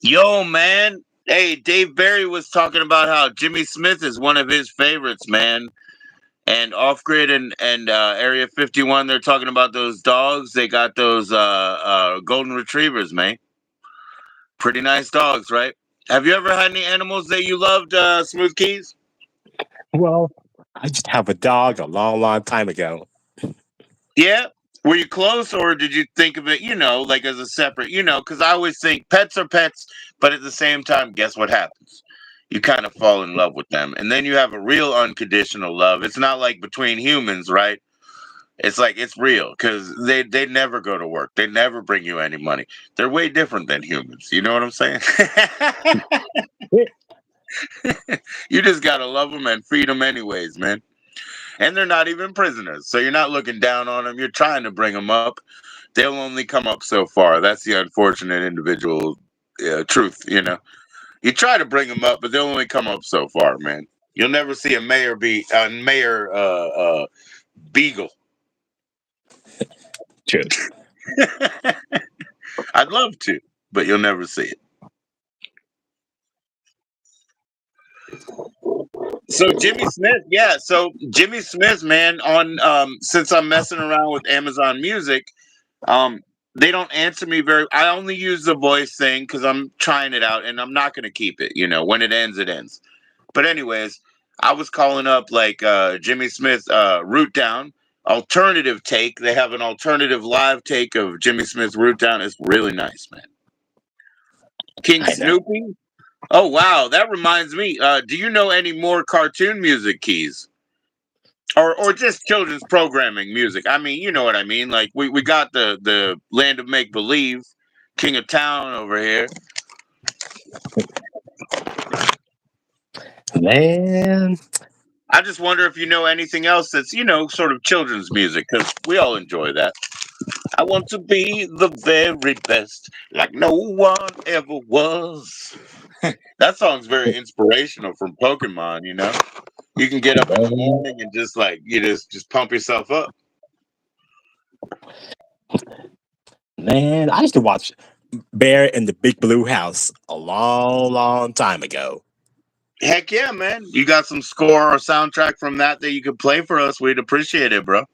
Yo, man. Hey, Dave Barry was talking about how Jimmy Smith is one of his favorites, man. And Off Grid and Area 51, they're talking about those dogs. They got those golden retrievers, man. Pretty nice dogs, right? Have you ever had any animals that you loved, Smooth Keys? Well, I just have a dog a long, long time ago. Yeah. Were you close, or did you think of it, like as a separate, because I always think pets are pets, but at the same time, guess what happens? You kind of fall in love with them. And then you have a real unconditional love. It's not like between humans, right? It's like it's real because they never go to work. They never bring you any money. They're way different than humans. You know what I'm saying? You just gotta love them and feed them anyways, man. And they're not even prisoners, so you're not looking down on them. You're trying to bring them up. They'll only come up so far. That's the unfortunate individual truth. You try to bring them up, but they'll only come up so far, man. You'll never see a mayor Beagle. True. I'd love to, but you'll never see it. So Jimmy Smith, yeah. So Jimmy Smith, man, on since I'm messing around with Amazon Music, um, they don't answer me very. I only use the voice thing because I'm trying it out, and I'm not going to keep it. You know, when it ends, it ends. But anyways, I was calling up like Jimmy Smith, Root Down alternative take. They have an alternative live take of Jimmy Smith's Root Down. It's really nice, man. King I know. Snoopy. Oh wow, that reminds me. Do you know any more cartoon music keys? Or just children's programming music. I mean, you know what I mean. Like we got the Land of Make Believe, King of Town over here. Man, I just wonder if you know anything else that's sort of children's music because we all enjoy that. I want to be the very best, like no one ever was. That song's very inspirational from Pokemon. You can get up in the morning and just like just pump yourself up. man, I used to watch Bear in the Big Blue House a long time ago. Heck yeah, man. You got some score or soundtrack from that you could play for us. We'd appreciate it, bro.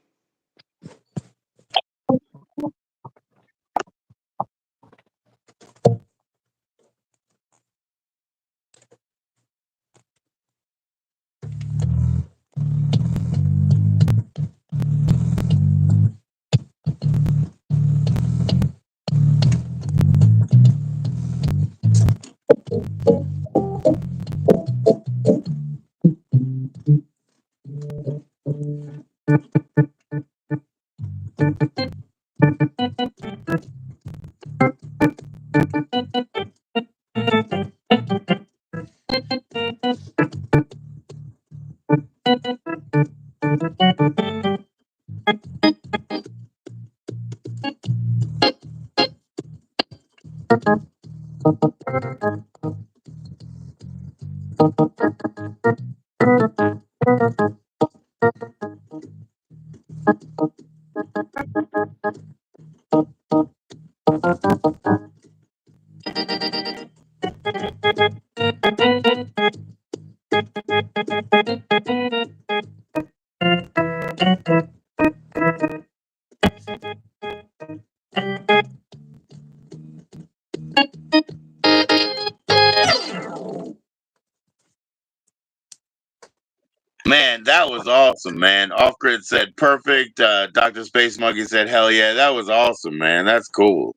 Man, that was awesome, man. Off Grid said perfect. Dr. Space Monkey said hell yeah. That was awesome, man. That's cool.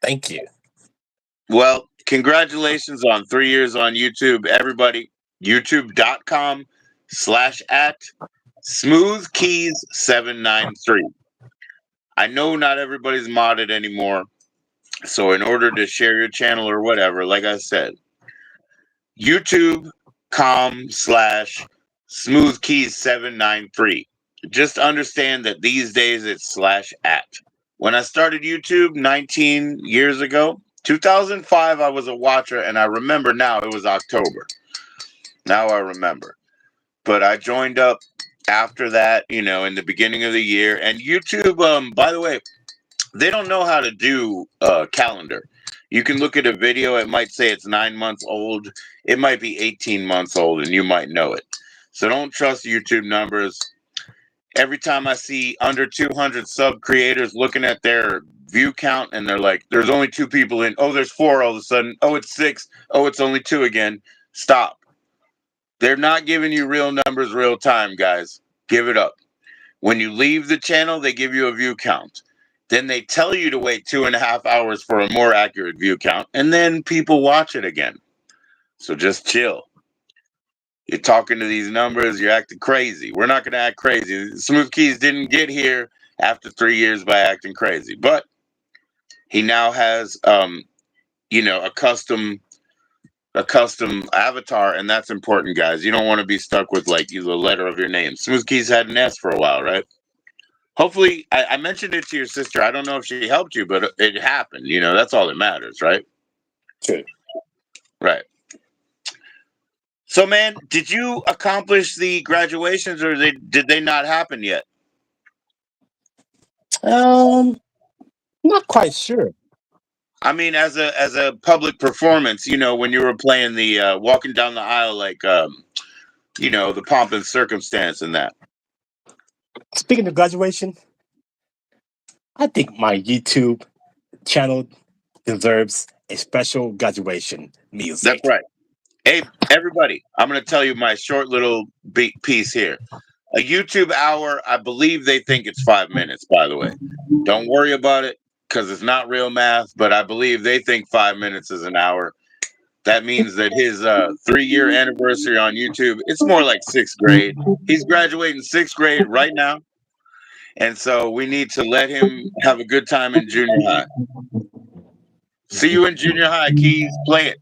Thank you. Well, congratulations on 3 years on YouTube, everybody. YouTube.com/at smoothkeys793. I know not everybody's modded anymore. So in order to share your channel or whatever, like I said, youtube.com/smoothkeys793. Just understand that these days it's /at. When I started YouTube 19 years ago, 2005, I was a watcher, and I remember now it was October. Now I remember. But I joined up after that, in the beginning of the year. And YouTube, by the way, they don't know how to do a calendar. You can look at a video, it might say it's 9 months old. It might be 18 months old, and you might know it. So don't trust YouTube numbers. Every time I see under 200 sub creators looking at their view count and they're like, there's only 2 people in. Oh, there's 4 all of a sudden. Oh, it's 6. Oh, it's only 2 again. Stop. They're not giving you real numbers real time, guys. Give it up. When you leave the channel, they give you a view count. Then they tell you to wait 2.5 hours for a more accurate view count. And then people watch it again. So just chill. You're talking to these numbers, you're acting crazy. We're not going to act crazy. Smooth Keys didn't get here after 3 years by acting crazy. But he now has a custom avatar, and that's important, guys. You don't want to be stuck with like the letter of your name. Smooth Keys had an S for a while, right? Hopefully, I mentioned it to your sister. I don't know if she helped you, but it happened. That's all that matters, right? True. Right. So, man, did you accomplish the graduations, or did they not happen yet? Um, not quite sure. I mean, as a public performance, when you were playing the walking down the aisle, like the pomp and circumstance and that. Speaking of graduation, I think my YouTube channel deserves a special graduation That's music. right. Hey, everybody, I'm going to tell you my short little piece here. A YouTube hour, I believe they think it's 5 minutes, by the way. Don't worry about it because it's not real math, but I believe they think 5 minutes is an hour. That means that his 3-year anniversary on YouTube, it's more like sixth grade. He's graduating sixth grade right now. And so we need to let him have a good time in junior high. See you in junior high, Keys. Play it.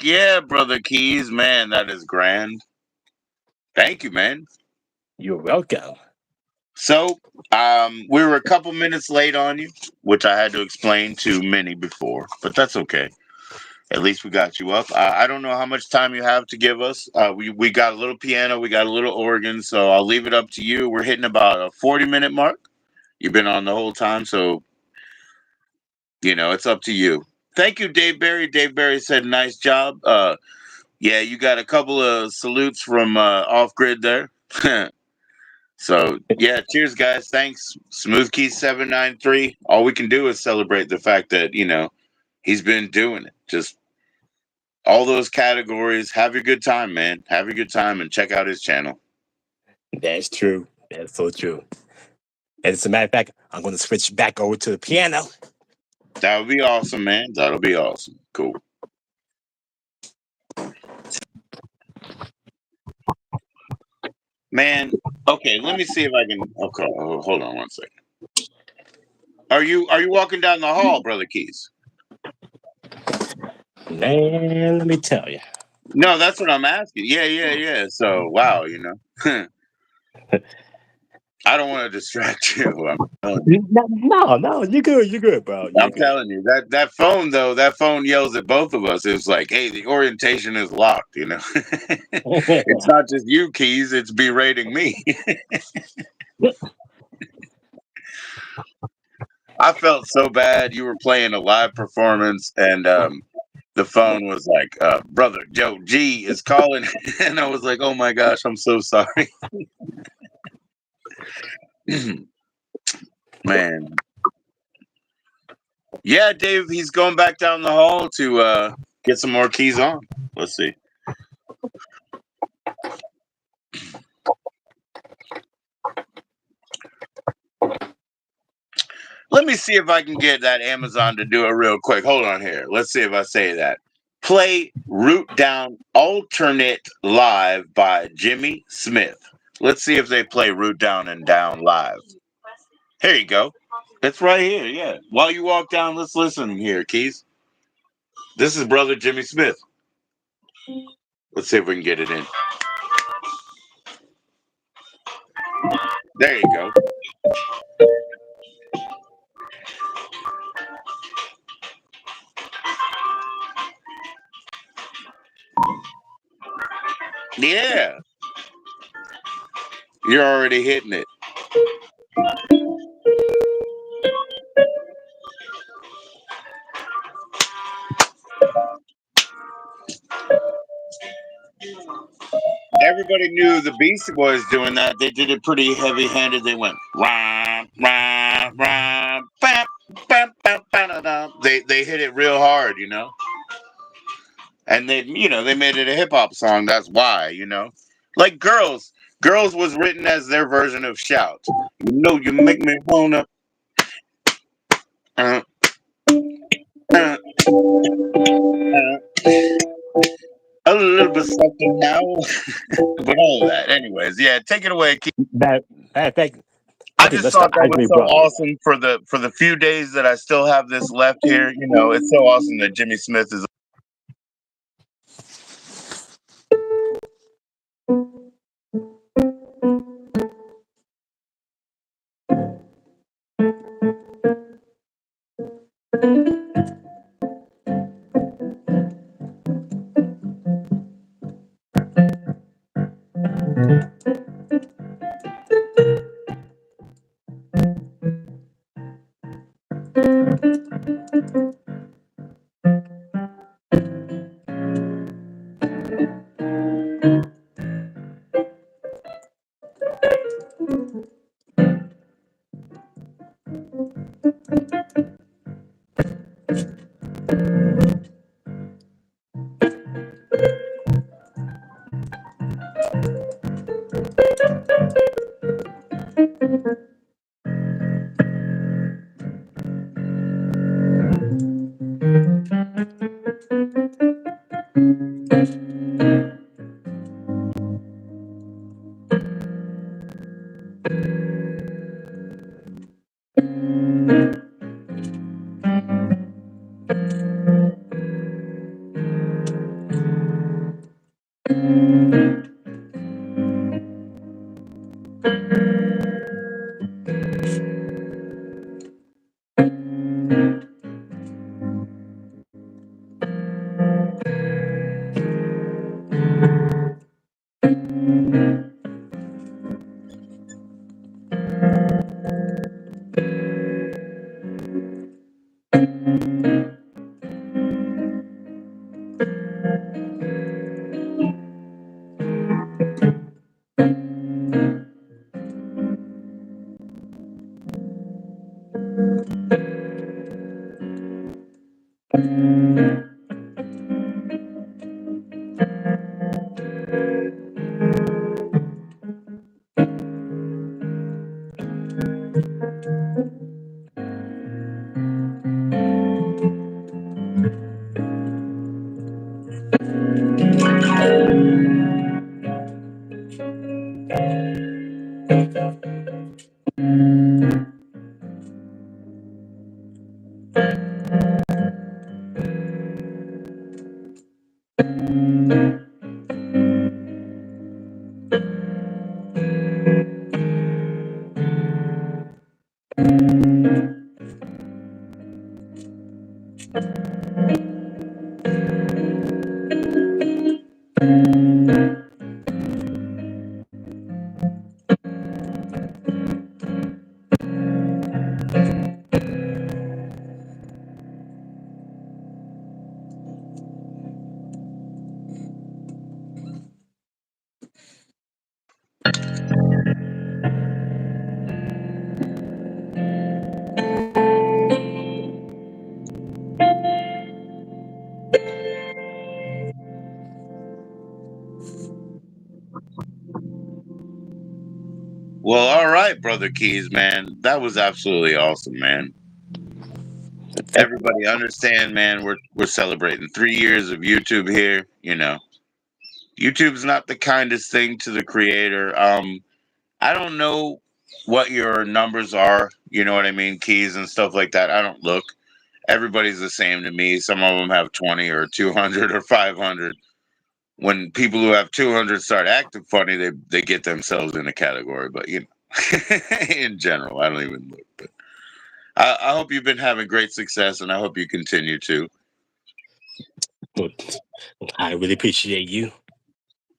Heck yeah, brother Keys, man, that is grand. Thank you, man. You're welcome. So, we were a couple minutes late on you, which I had to explain to many before, but that's okay. At least we got you up. I don't know how much time you have to give us. We got a little piano, we got a little organ, so I'll leave it up to you. We're hitting about a 40-minute mark. You've been on the whole time, so it's up to you. Thank you, Dave Barry. Dave Barry said, "Nice job." Yeah, you got a couple of salutes from off grid there. So yeah, cheers, guys. Thanks, Smooth Key 793. All we can do is celebrate the fact that he's been doing it. Just all those categories. Have your good time, man. Have your good time and check out his channel. That's true. That's so true. And as a matter of fact, I'm going to switch back over to the piano. That would be awesome, man. That'll be awesome. Cool. Man, okay, let me see if I can. Okay, hold on one second. Are you walking down the hall, brother Keys? Man, let me tell you. No, that's what I'm asking. Yeah. So, wow, I don't want to distract you. I'm telling you. No, you're good, bro. You're I'm good. telling you that phone though. That phone yells at both of us. It's like, hey, the orientation is locked. It's not just you, Keys. It's berating me. I felt so bad. You were playing a live performance, and the phone was like, "Brother Joe G is calling," and I was like, "Oh my gosh, I'm so sorry." Man, yeah, Dave, he's going back down the hall to get some more keys on. Let's see. Let me see if I can get that Amazon to do it real quick. Hold on here. Let's see if I say that. Play Root Down Alternate Live by Jimmy Smith. Let's see if they play Root Down and Down live. Here you go. It's right here. Yeah. While you walk down, let's listen here, Keys. This is brother Jimmy Smith. Let's see if we can get it in. There you go. Yeah. You're already hitting it. Everybody knew the Beastie Boys doing that. They did it pretty heavy-handed. They went rah, rah, rah, bam, bam, bam, bam, da, da. They hit it real hard, and they made it a hip hop song. That's why, like Girls was written as their version of Shout. You make me wanna. Uh, uh, uh, a little bit something now, but all that. Anyways, yeah, take it away, Keith. Matter of fact, I I think just that's the thought that was Ivory so Brothers. awesome for the few days that I still have this left here. It's so awesome that Jimmy Smith is. Well, all right, brother Keys, man. That was absolutely awesome, man. Thank you. Everybody understand, man. We're celebrating 3 years of YouTube here. YouTube's not the kindest thing to the creator. I don't know what your numbers are. You know what I mean, Keys and stuff like that. I don't look. Everybody's the same to me. Some of them have 20 or 200 or 500. When people who have 200 start acting funny, they get themselves in a category. But in general, I don't even look. But I hope you've been having great success, and I hope you continue to. Well, I really appreciate you.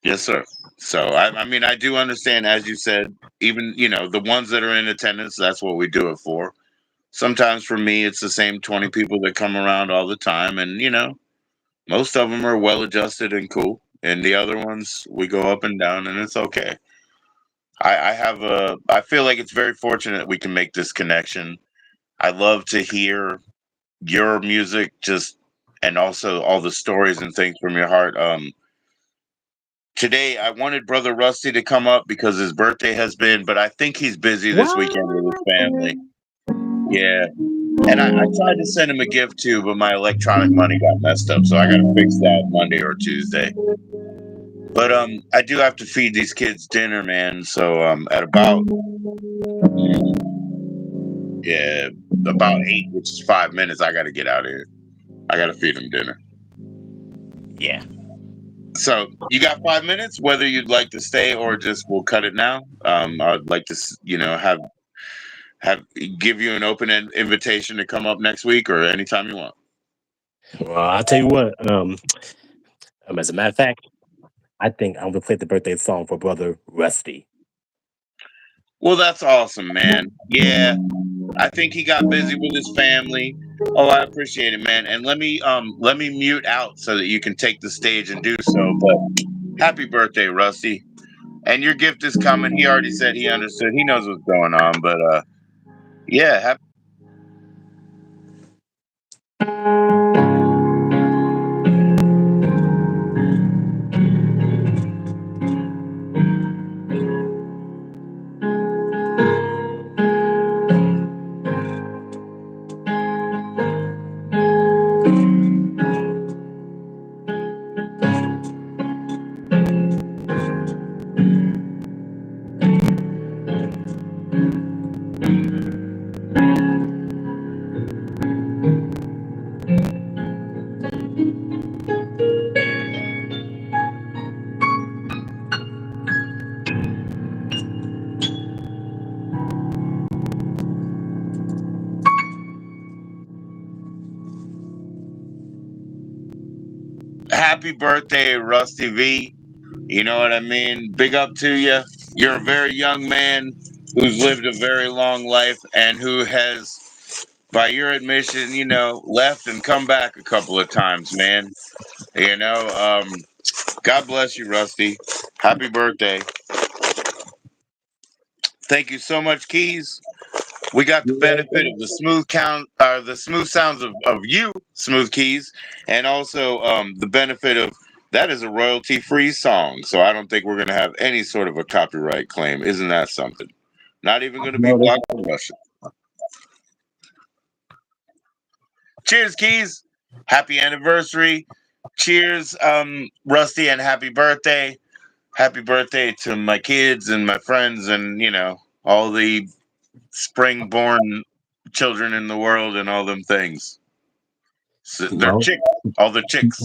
Yes, sir. So I mean, I do understand, as you said, even the ones that are in attendance. That's what we do it for. Sometimes for me, it's the same 20 people that come around all the time, and most of them are well adjusted and cool, and the other ones we go up and down, and it's okay. I feel like it's very fortunate we can make this connection. I love to hear your music, just and also all the stories and things from your heart. Today I wanted Brother Rusty to come up because his birthday has been, but I think he's busy this weekend with his family. Yeah. And I tried to send him a gift too, but my electronic money got messed up, so I got to fix that Monday or Tuesday. But I do have to feed these kids dinner, man. So at about yeah, about 8, which is 5 minutes, I got to get out of here. I got to feed them dinner. Yeah. So you got 5 minutes, whether you'd like to stay or just we'll cut it now. I'd like to have give you an open invitation to come up next week or anytime you want. Well, I'll tell you what. As a matter of fact, I think I'm gonna play the birthday song for brother Rusty. Well, that's awesome, man. Yeah, I think he got busy with his family. Oh, I appreciate it, man. And let me mute out so that you can take the stage and do so. But happy birthday, Rusty. And your gift is coming. He already said he understood. He knows what's going on. But yeah, happy birthday, Rusty V. You know what I mean? Big up to you. You're a very young man who's lived a very long life and who has, by your admission, left and come back a couple of times, man. You know, God bless you, Rusty. Happy birthday. Thank you so much, Keys. We got the benefit of the the smooth sounds of you, Smooth Keys, and also the benefit of that is a royalty-free song. So I don't think we're going to have any sort of a copyright claim. Isn't that something? Not even going to be No, blocked from Russia. Cheers, Keys. Happy anniversary. Cheers, Rusty, and happy birthday. Happy birthday to my kids and my friends and, all the spring born children in the world and all them things. So they're well, chicks, all the chicks.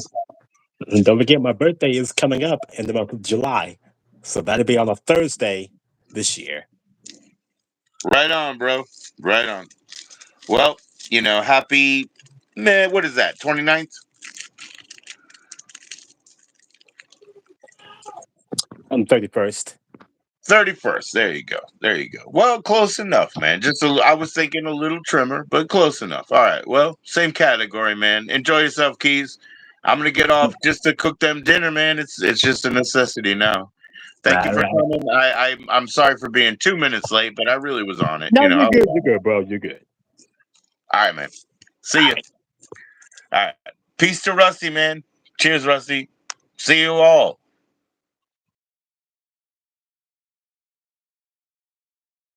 and don't forget my birthday is coming up in the month of July, so that'll be on a Thursday this year. Right on, bro. Right on. Well, happy, man, what is that, 29th? On the 31st. 31st. There you go. There you go. Well, close enough, man. I was thinking a little trimmer, but close enough. All right. Well, same category, man. Enjoy yourself, Keys. I'm gonna get off just to cook them dinner, man. It's just a necessity now. Thank you for Right. coming. I'm sorry for being 2 minutes late, but I really was on it. No, You know. you're good. You're good, bro. You're good. All right, man. See you. All right. Peace to Rusty, man. Cheers, Rusty. See you all.